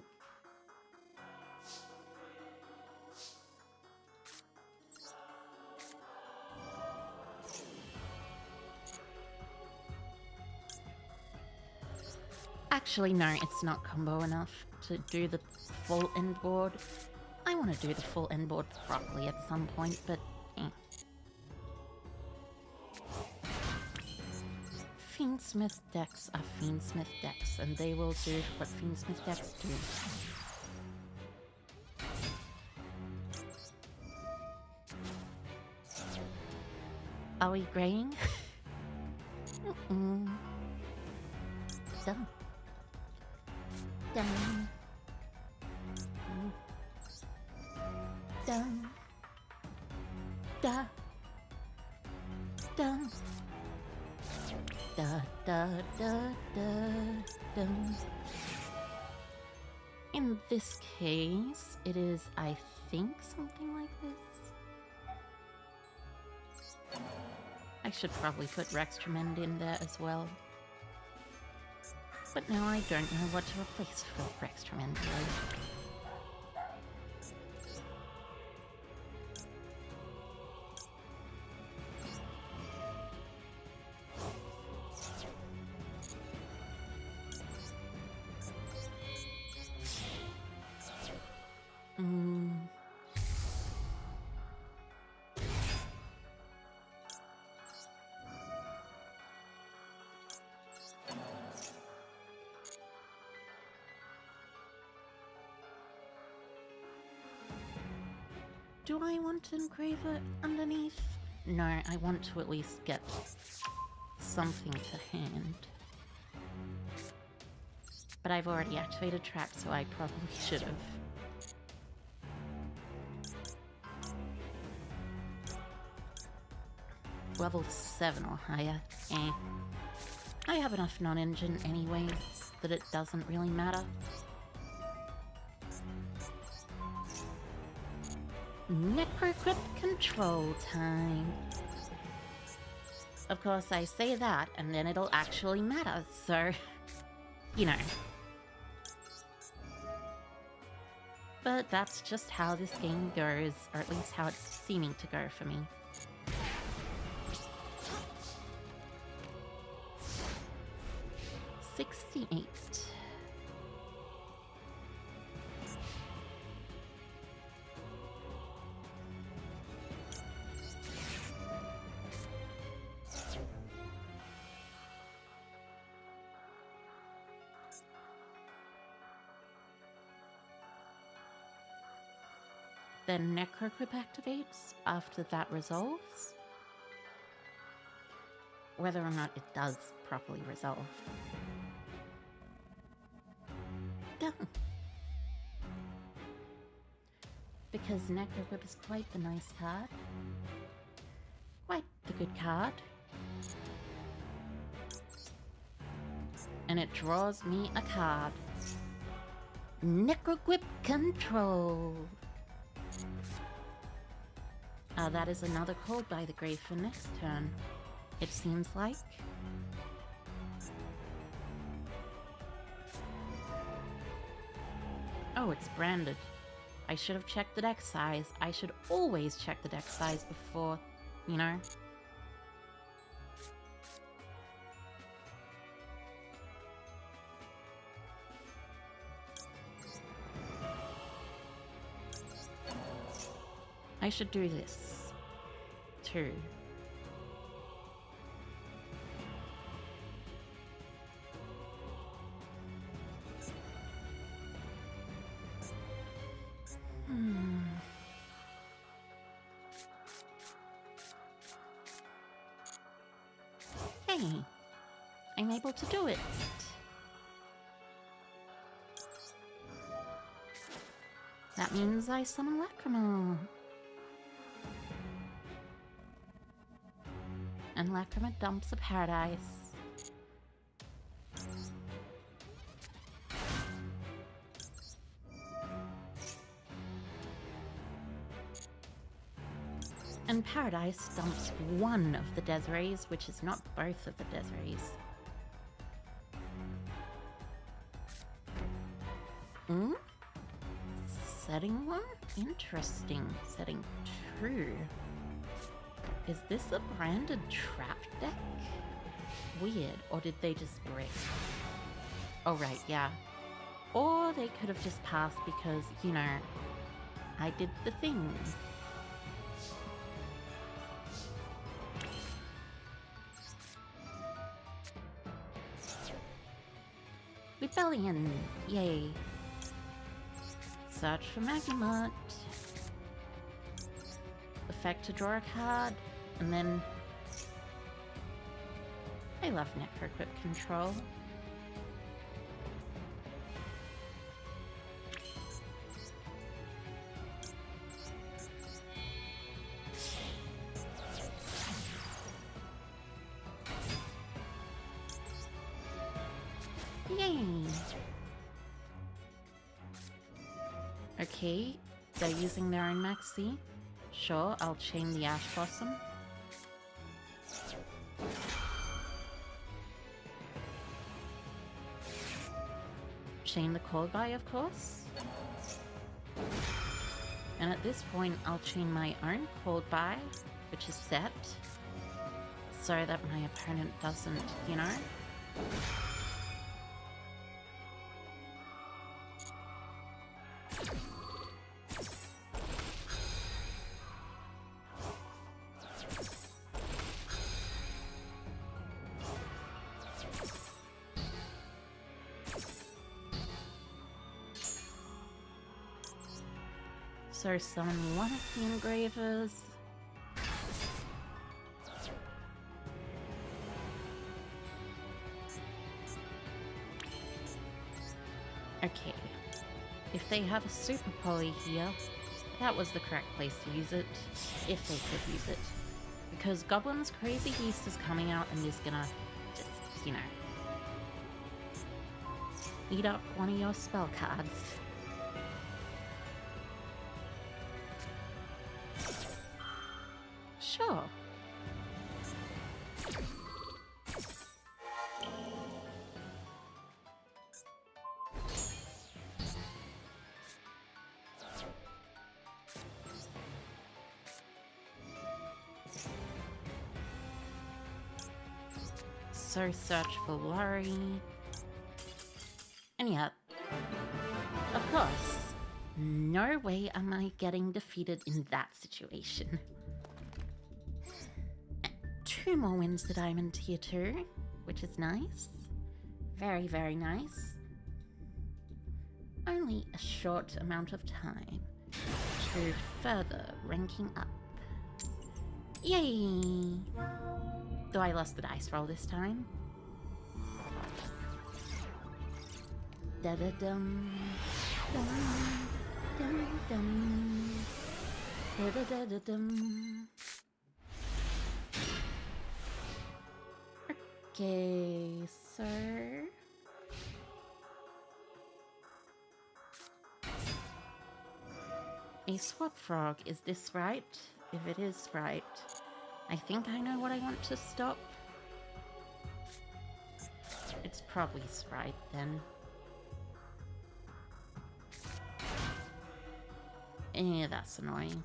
Actually, no, it's not combo enough to do the full end board. I want to do the full end board properly at some point, but eh. Fiendsmith decks are Fiendsmith decks, and they will do what Fiendsmith decks do. Are we graying? Done. Done. Done. Da. Done. Da da da da da. In this case, it is, I think, something like this. I should probably put Rextremend in there as well. But now I don't know what to replace with Rextremend really. Do I want to engrave it underneath? No, I want to at least get something to hand. But I've already activated trap, so I probably should have. Level 7 or higher. Eh. I have enough non-engine anyways that it doesn't really matter. Necroquip control time. Of course, I say that, and then it'll actually matter, so... you know. But that's just how this game goes, or at least how it's seeming to go for me. $68. Then Necroquip activates after that resolves. Whether or not it does properly resolve. Go! Because Necroquip is quite the nice card. Quite the good card. And it draws me a card. Necroquip control! That is another call by the grave for next turn, it seems like. Oh, it's branded. I should have checked the deck size. I should always check the deck size before, you know. I should do this, too. Hey, I'm able to do it. That means I summon Lacrimal. And Lacrima dumps a Paradise. And Paradise dumps one of the Desirees, which is not both of the Desirees. Setting 1? Interesting. Setting 2. Is this a branded trap deck? Weird. Or did they just break? Oh, right, yeah. Or they could have just passed because, you know, I did the thing. Rebellion! Yay. Search for Magnemart. Effect to draw a card, and then... I love Necroquip control. Yay! Okay, they're using their own maxi. Sure, I'll chain the Ash Blossom. Chain the Callby, of course. And at this point, I'll chain my own Callby, which is set, so that my opponent doesn't, you know. So summon one of the engravers. Okay. If they have a super poly here, that was the correct place to use it, if they could use it. Because Goblin's Crazy Beast is coming out and is gonna just, you know, eat up one of your spell cards. Sure. So search for Lorry. And yeah, of course, no way am I getting defeated in that situation. 2 more wins to Diamond Tier 2, which is nice. Very, very nice. Only a short amount of time to further ranking up. Yay! Though I lost the dice roll this time. Da-da-dum. Dum-dum-dum. Da-da-da-da-dum. Okay, so... a swap frog, is this right? If it is right, I think I know what I want to stop. It's probably Sprite then. Yeah, that's annoying.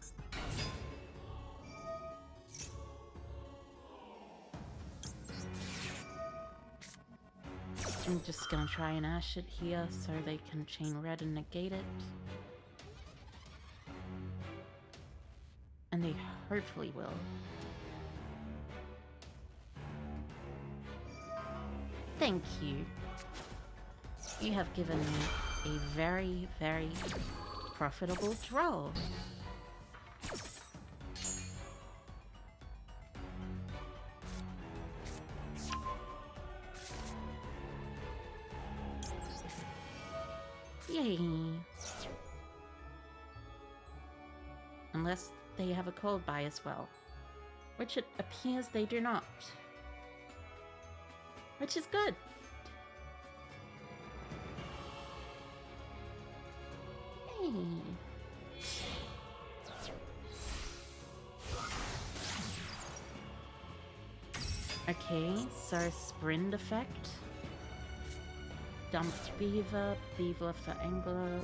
I'm just gonna try and ash it here so they can chain red and negate it. And they hopefully will. Thank you. You have given me a very, very profitable draw. Yay. Unless they have a cold buy as well, which it appears they do not. Which is good. Hey. Okay, so sprint effect. Dump beaver, beaver for angler.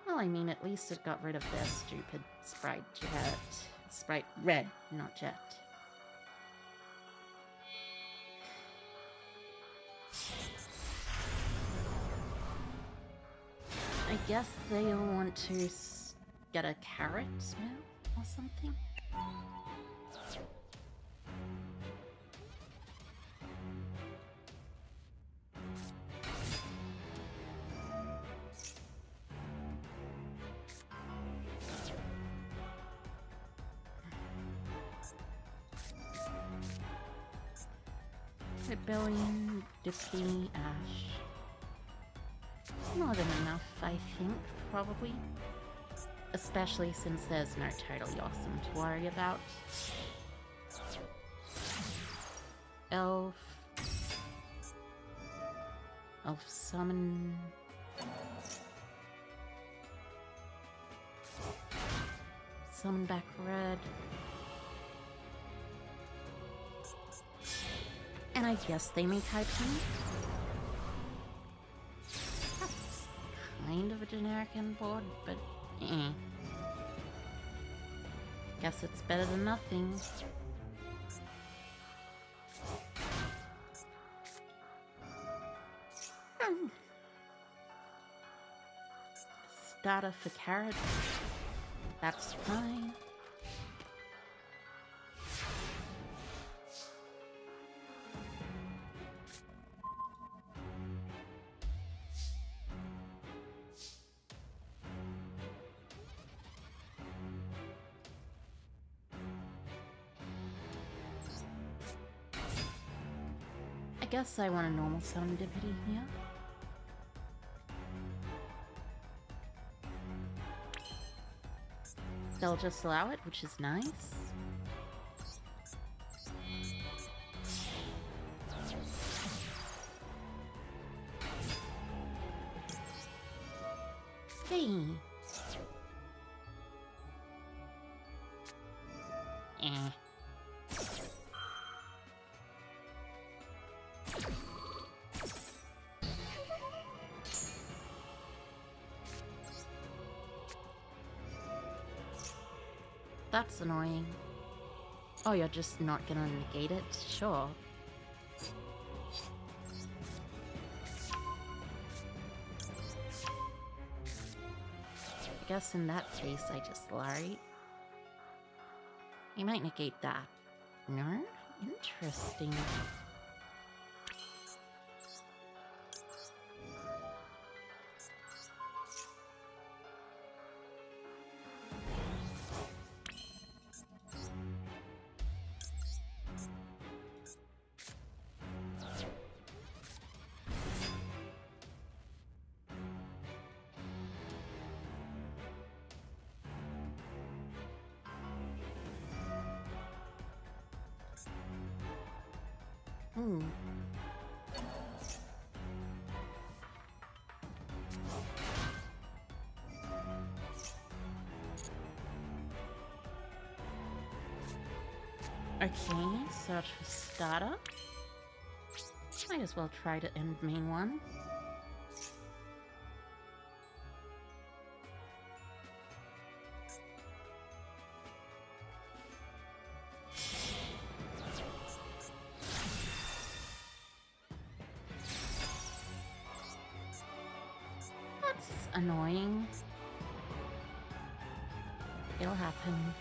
Well, I mean, at least it got rid of their stupid sprite jet. Sprite red, not jet. I guess they'll want to get a carrot smell or something. Rebellion, Dippy, Ash. More than enough, I think, probably. Especially since there's no totally awesome to worry about. Elf. Elf summon. Summon back red. And I guess they may type me. That's kind of a generic end board, but guess it's better than nothing. Starter for carrot. That's fine. I guess I want a normal summon Dippity here. they'll just allow it, which is nice. Hey. That's annoying. Oh, you're just not gonna negate it? Sure. I guess in that case, I just lie. You might negate that. No? Interesting. Okay, search for starter. Might as well try to end main one. That's annoying. It'll happen.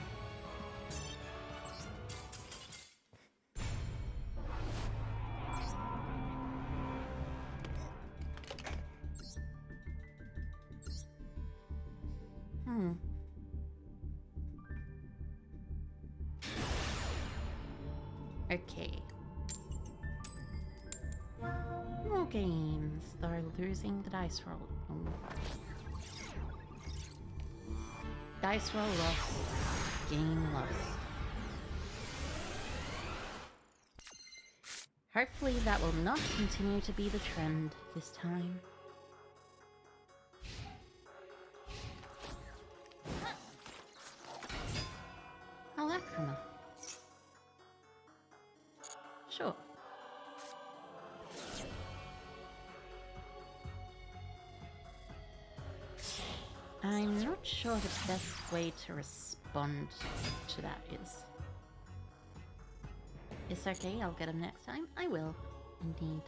Okay. More games, though losing the dice roll. Dice roll lost. Game lost. Hopefully that will not continue to be the trend this time. Electrifying. Sure. I'm not sure the best way to respond to that is. It's okay, I'll get them next time. I will, indeed,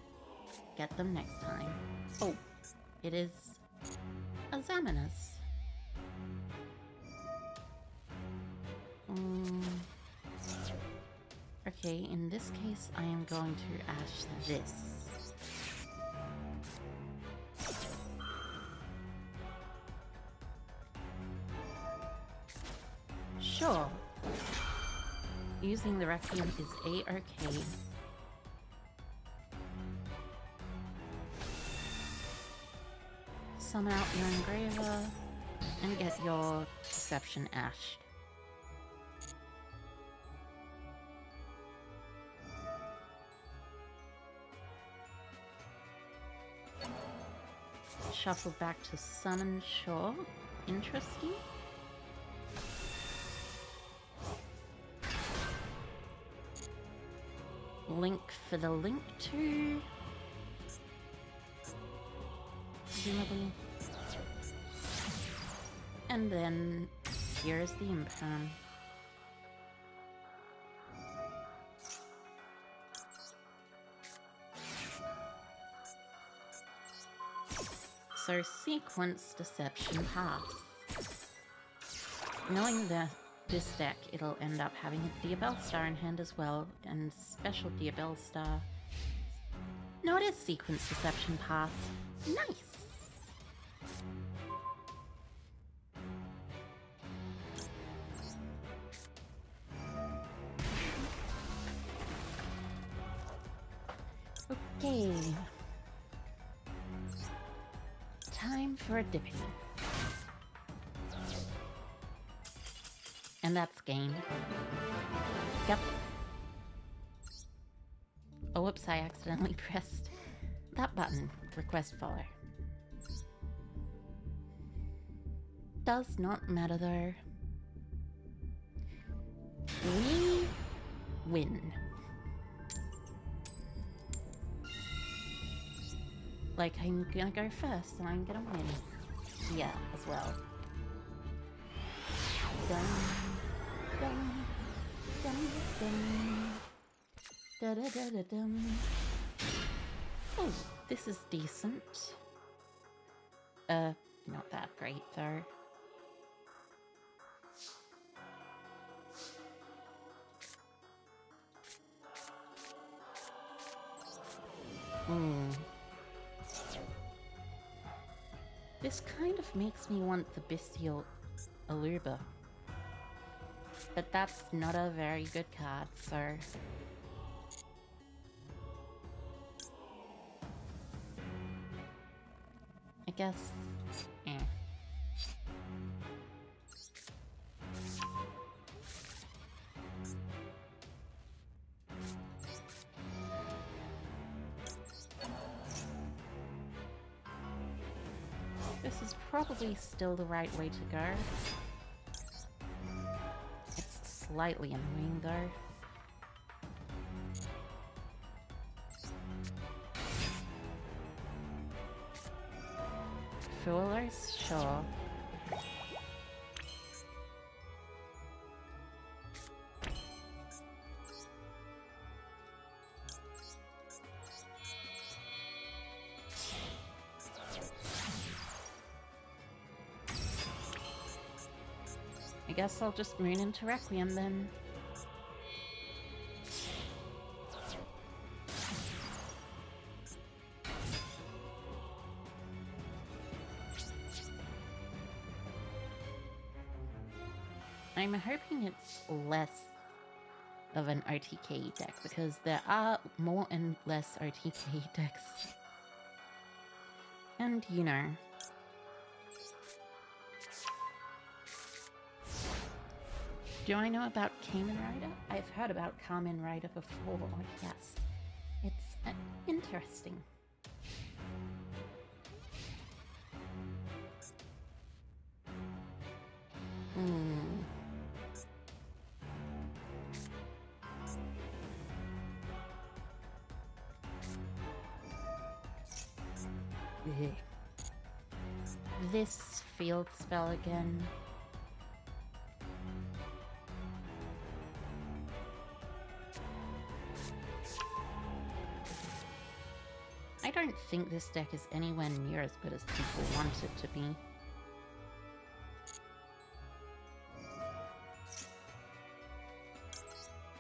get them next time. Oh, it is Examiners. Okay, in this case, I am going to ash this. Sure. Using the Requiem is A-okay. Sum out your engraver and get your deception ashed. Shuffle back to summon, sure. Interesting. Link for the link to. Presumably. And then here's the imperm. So sequence deception pass. Knowing that this deck, it'll end up having a Diabell Star in hand as well, and special Diabell Star. No, it is sequence deception pass. Nice! Okay. Time for a dipping. And that's game. Yep. Oh, whoops, I accidentally pressed that button. Request follow. Does not matter though. We win. Like, I'm gonna go first and I'm gonna win. Yeah, as well. Dun, dun, dun, dun. Da da da da dum. Oh, this is decent. Not that great though. This kind of makes me want the Bystial Aluba. But that's not a very good card, so... I guess... eh. This is probably still the right way to go. It's slightly annoying though. Foolers? Sure. I guess I'll just moon into Requiem then. I'm hoping it's less of an OTK deck because there are more and less OTK decks. And you know. Do I know about Kamen Rider? I've heard about Kamen Rider before, yes. It's interesting. This field spell again. I don't think this deck is anywhere near as good as people want it to be.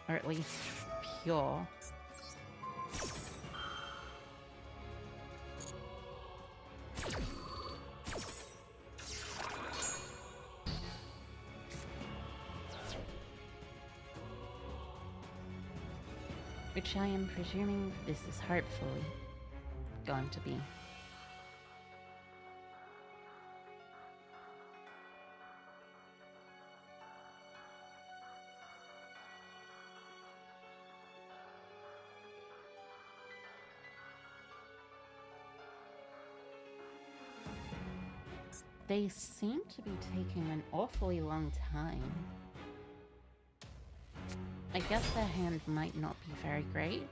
Or at least pure. Which I am presuming this is hopefully going to be. They seem to be taking an awfully long time. I guess their hand might not be very great.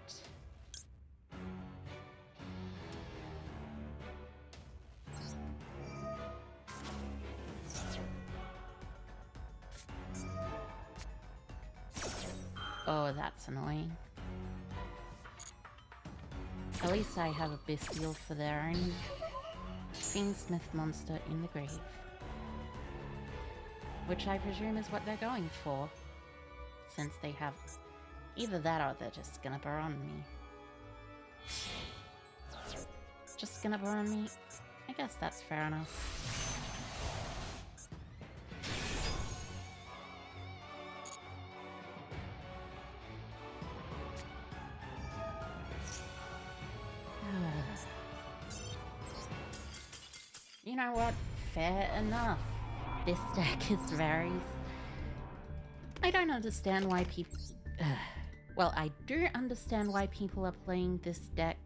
Oh, that's annoying. At least I have a Bystial for their own Fiendsmith monster in the grave. Which I presume is what they're going for. Since they have either that or they're just gonna burn me. Just gonna burn me? I guess that's fair enough. You know what? Fair enough. This deck is very I don't understand why people... well, I do understand why people are playing this deck.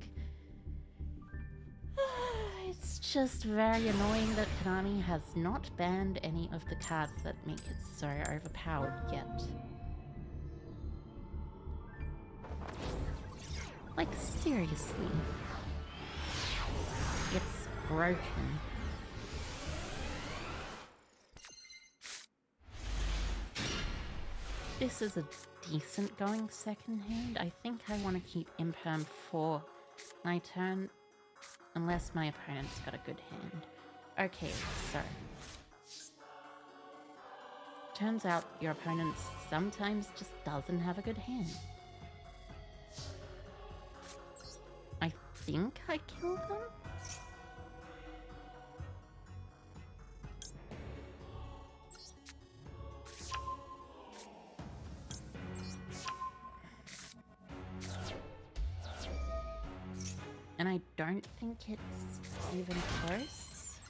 It's just very annoying that Konami has not banned any of the cards that make it so overpowered yet. Like, seriously. It's broken. This is a decent going second hand. I think I want to keep Imperm for my turn, unless my opponent's got a good hand. Okay, so... turns out your opponent sometimes just doesn't have a good hand. I think I killed them? And I don't think it's even close.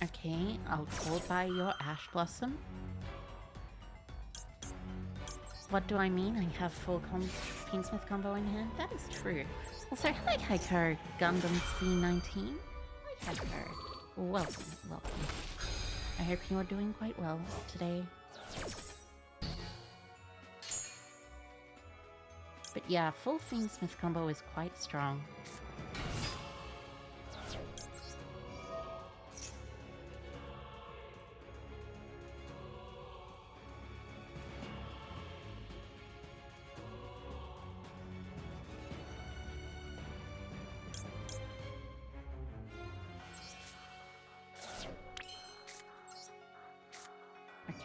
Okay, I'll call by your Ash Blossom. What do I mean? I have full Fiendsmith combo in hand? That is true. Also, hi Heiko, Gundam C19. Hi Heiko. Welcome, welcome. I hope you are doing quite well today. But yeah, full Fiendsmith combo is quite strong.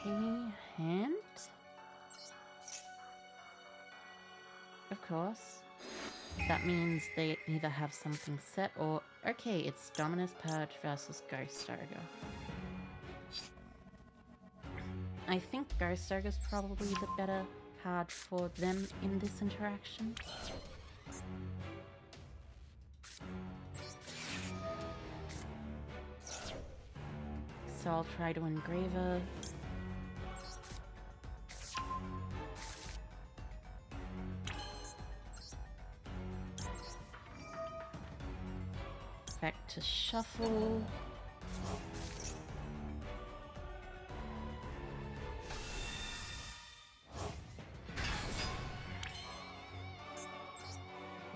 Okay, hand. Of course. That means they either have something set or... okay, it's Dominus Purge versus Ghost Ogre. I think Ghost Ogre's probably the better card for them in this interaction. So I'll try to Engraver. Back to shuffle.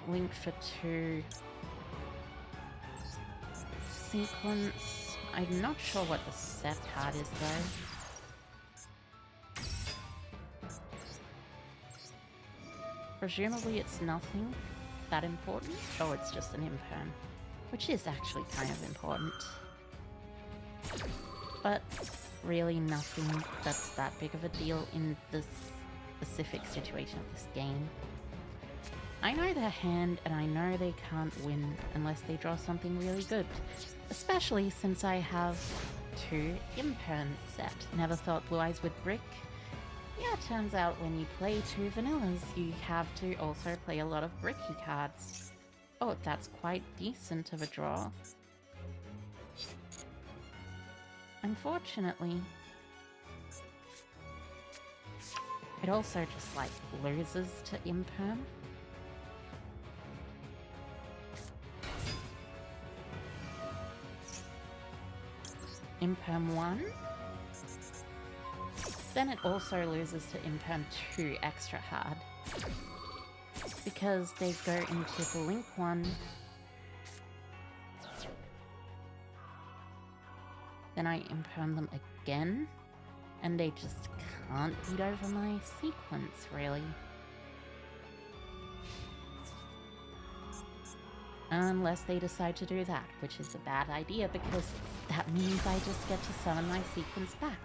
Link for 2. Sequence. I'm not sure what the set card is though. Presumably it's nothing that important. Oh, it's just an Imperm. Which is actually kind of important. But really nothing that's that big of a deal in this specific situation of this game. I know their hand and I know they can't win unless they draw something really good. Especially since I have 2 Imperms set. Never thought Blue Eyes would brick. Yeah, it turns out when you play 2 vanillas, you have to also play a lot of bricky cards. Oh, that's quite decent of a draw. Unfortunately, it also just, like, loses to Imperm. Imperm 1. Then it also loses to Imperm 2 extra hard. Because they go into the Link one. Then I Imperm them again. And they just can't beat over my sequence, really. Unless they decide to do that, which is a bad idea because that means I just get to summon my sequence back.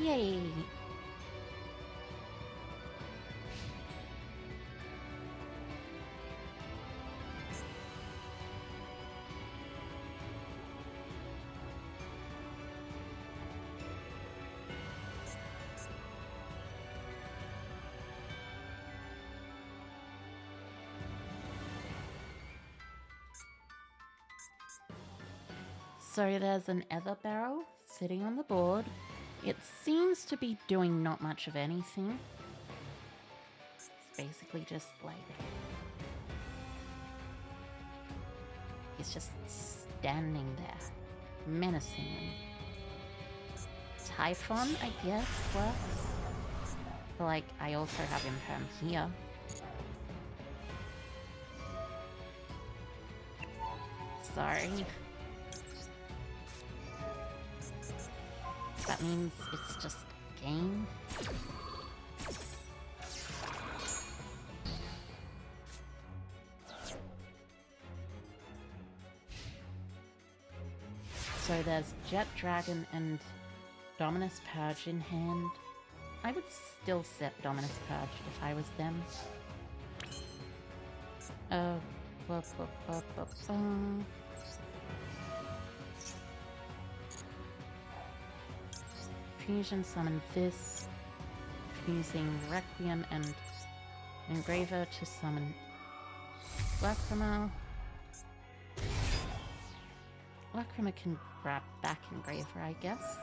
Yay! So there's an ether barrel sitting on the board. It seems to be doing not much of anything. It's basically just like... He's just standing there, menacingly. Typhon, I guess, works. But like, I also have Imperm here. Sorry. That means it's just game. So there's Jet Dragon and Dominus Purge in hand. I would still set Dominus Purge if I was them. Fusion summon this, fusing Requiem and Engraver to summon Lacrima. Lacrima can grab back Engraver, I guess.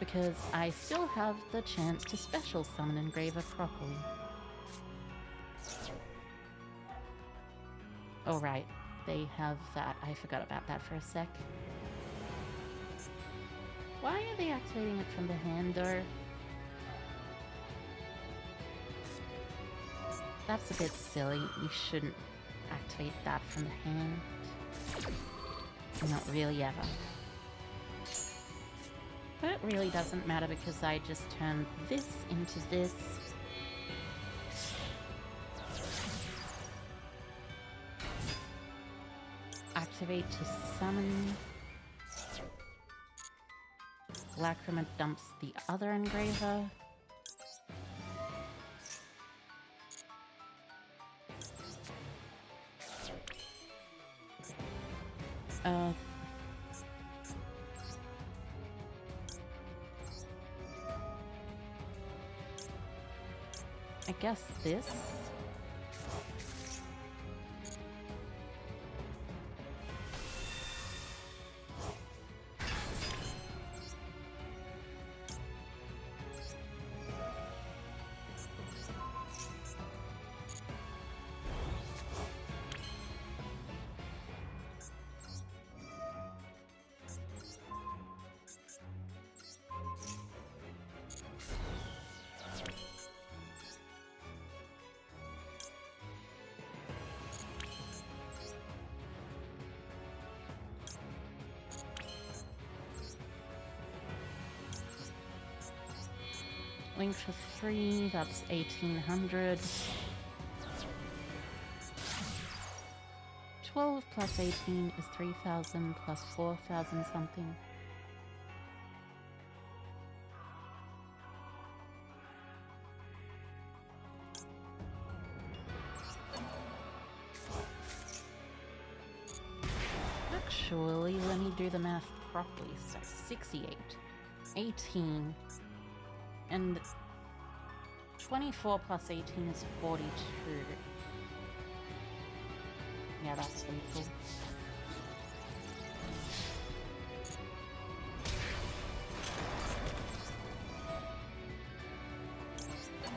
Because I still have the chance to special summon Engraver properly. Oh right, they have that. I forgot about that for a sec. Why are they activating it from the hand, though? That's a bit silly. You shouldn't activate that from the hand. Not really ever. But it really doesn't matter because I just turned this into this. Activate to summon. Lacrima dumps the other Engraver. I guess this. Link for 3, that's 1800. 12 plus 18 is 3000 plus 4000 something. Actually, let me do the math properly. So 68, 18, and 24 plus 18 is 42. Yeah, that's lethal.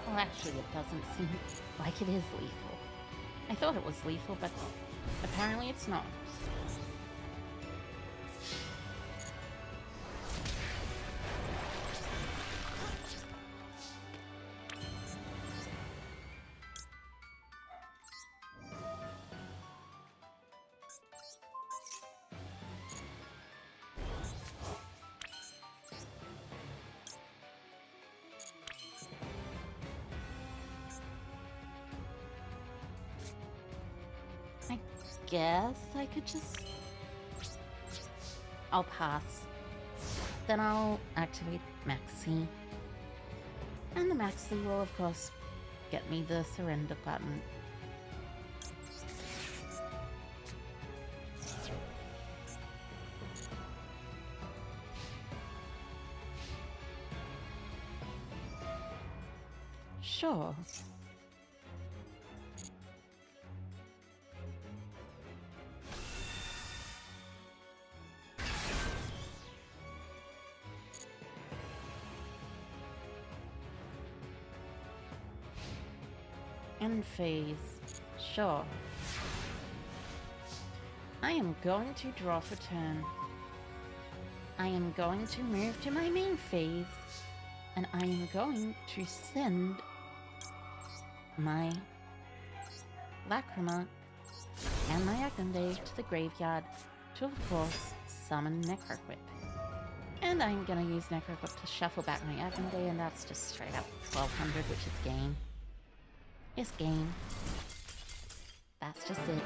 Well, actually, it doesn't seem like it is lethal. I thought it was lethal, but apparently it's not. I guess I could just... I'll pass. Then I'll activate Maxi. And the Maxi will, of course, get me the surrender button. Sure. End phase. Sure. I am going to draw for turn. I am going to move to my main phase. And I am going to send my Lacrima and my Agnonday to the graveyard to, of course, summon Necroquip. And I'm gonna use Necroquip to shuffle back my Agnonday, and that's just straight up 1200, which is game. It's game. That's just it.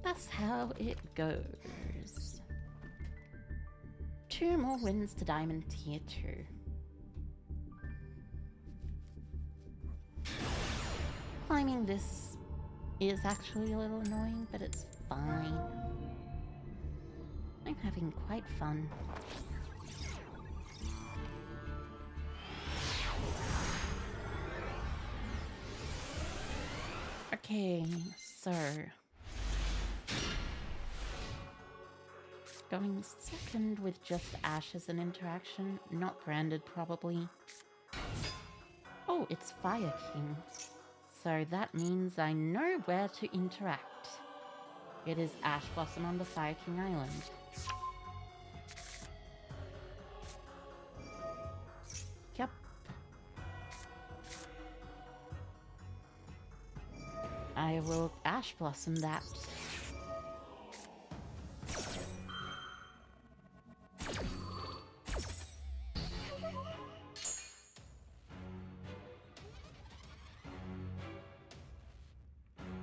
That's how it goes. 2 more wins to Diamond Tier 2. Climbing this is actually a little annoying, but it's fine. I'm having quite fun. Okay, so going second with just Ash as an interaction, not branded probably. Oh, it's Fire King. So that means I know where to interact. It is Ash Blossom on the Fire King Island. Yep. I will Ash Blossom that.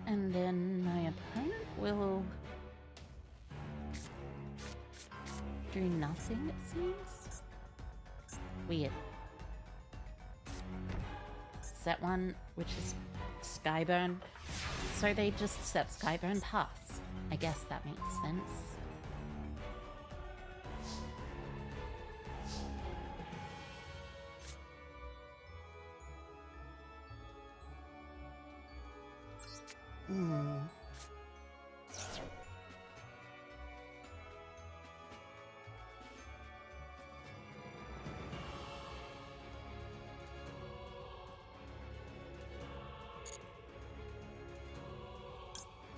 And then my opponent will do nothing, it seems. Weird. Set one, which is Skyburn. So they just set Skyburn pass. I guess that makes sense.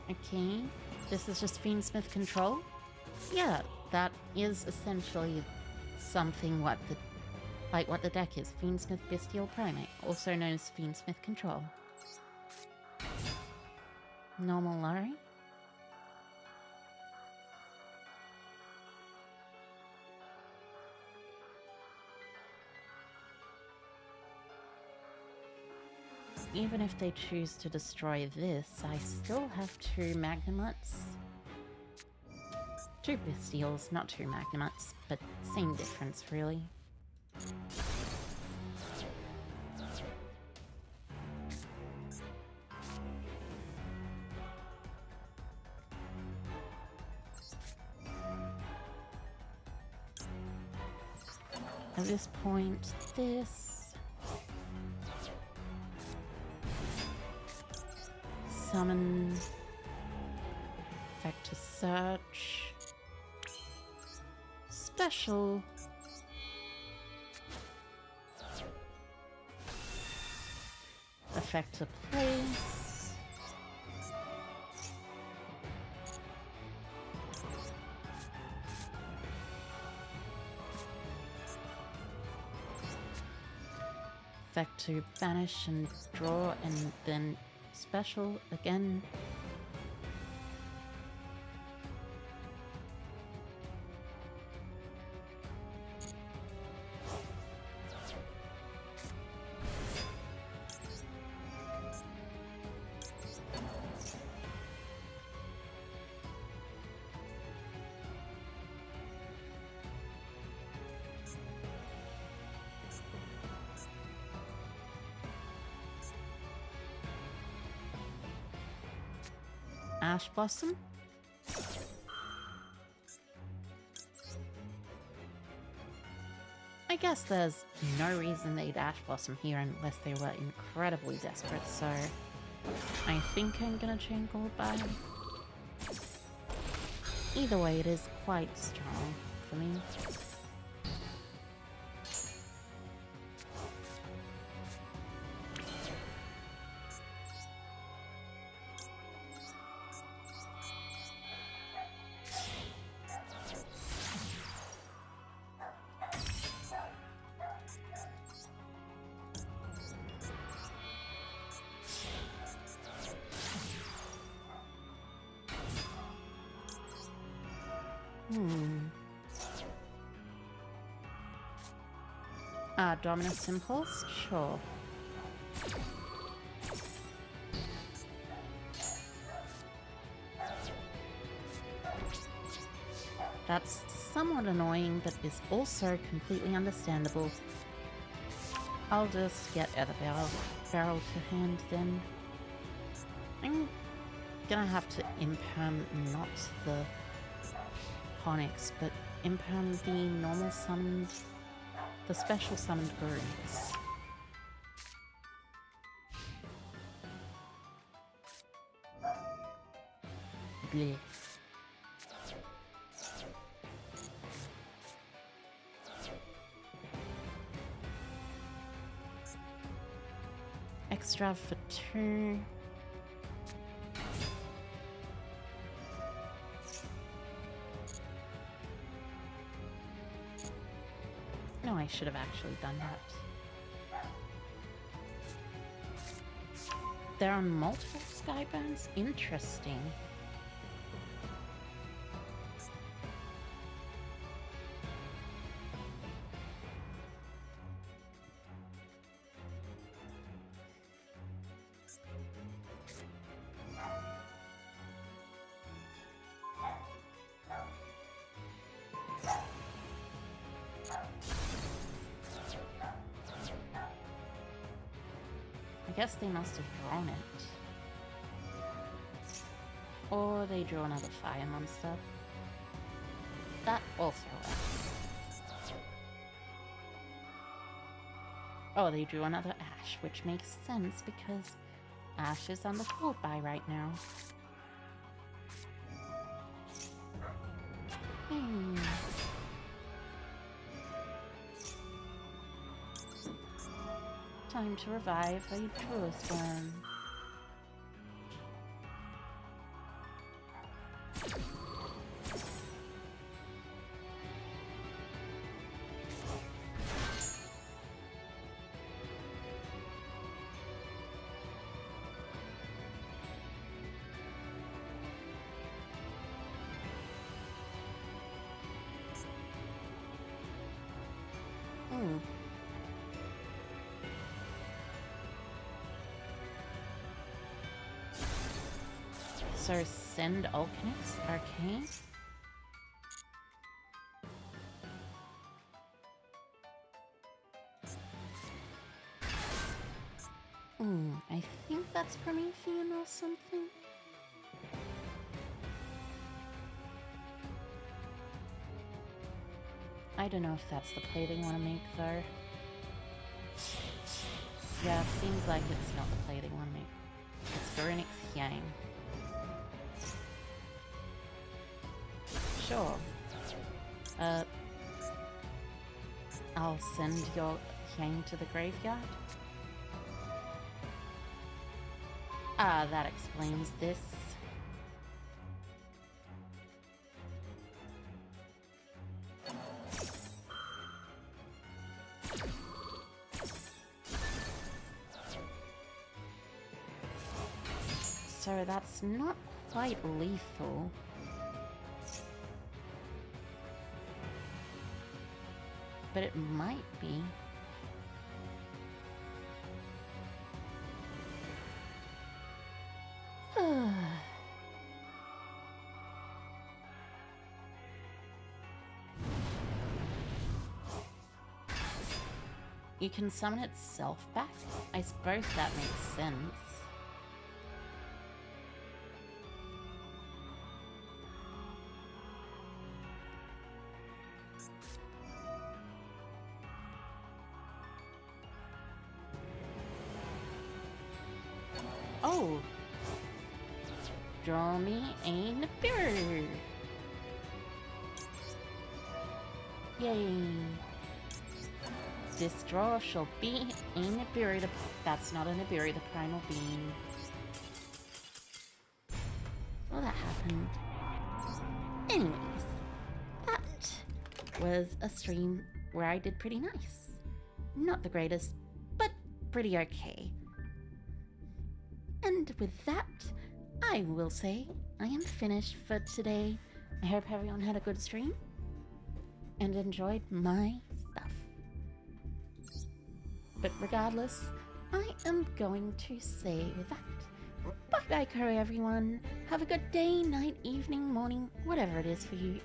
Okay, this is just Fiendsmith control? Yeah, that is essentially something what the deck is. Fiendsmith Bystial Primate, also known as Fiendsmith control. Normal Lari? Even if they choose to destroy this, I still have 2 Magnemutes. 2 Bystials, not 2 Magnemutes, but same difference, really. At this point, this... Summon... Effect to search... Special... Effect to place... Effect to banish and draw, and then special again. Ash Blossom. I guess there's no reason they'd Ash Blossom here unless they were incredibly desperate, so I think I'm gonna chain Goldby. Either way, it is quite strong for me. Dominus Impulse? Sure. That's somewhat annoying, but is also completely understandable. I'll just get Ether Barrel to hand then. I'm gonna have to imperm not the Onyx, but imperm the normal summoned, the special summoned birds. Blech. Extra for 2. No, I should have actually done that. They're on multiple Skybones? Interesting. I guess they must have drawn it. Or they drew another fire monster. That also works. Oh, they drew another Ash, which makes sense because Ash is on the field by right now. Time to revive a truest one. So send Alchemist Arcane. I think that's Promethean or something. I don't know if that's the play they want to make though. Yeah, it seems like it's not the play they want to make. It's Phoenix Yang. Sure. I'll send your Yang to the graveyard. Ah, that explains this. So that's not quite lethal. But it might be. You can summon itself back? I suppose that makes sense. Oh! Draw me a Nibiru! Yay! This draw shall be a Nibiru. That's not a Nibiru, the Primal Being. Well, that happened. Anyways, that was a stream where I did pretty nice. Not the greatest, but pretty okay. And with that, I will say I am finished for today. I hope everyone had a good stream and enjoyed my stuff. But regardless, I am going to say that bye-bye, curry, everyone. Have a good day, night, evening, morning, whatever it is for you.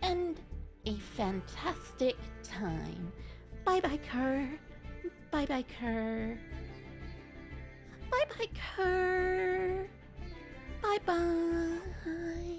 And a fantastic time. Bye-bye, Kerr. Bye-bye, Kerr. Bye-bye, Kerr. Bye-bye.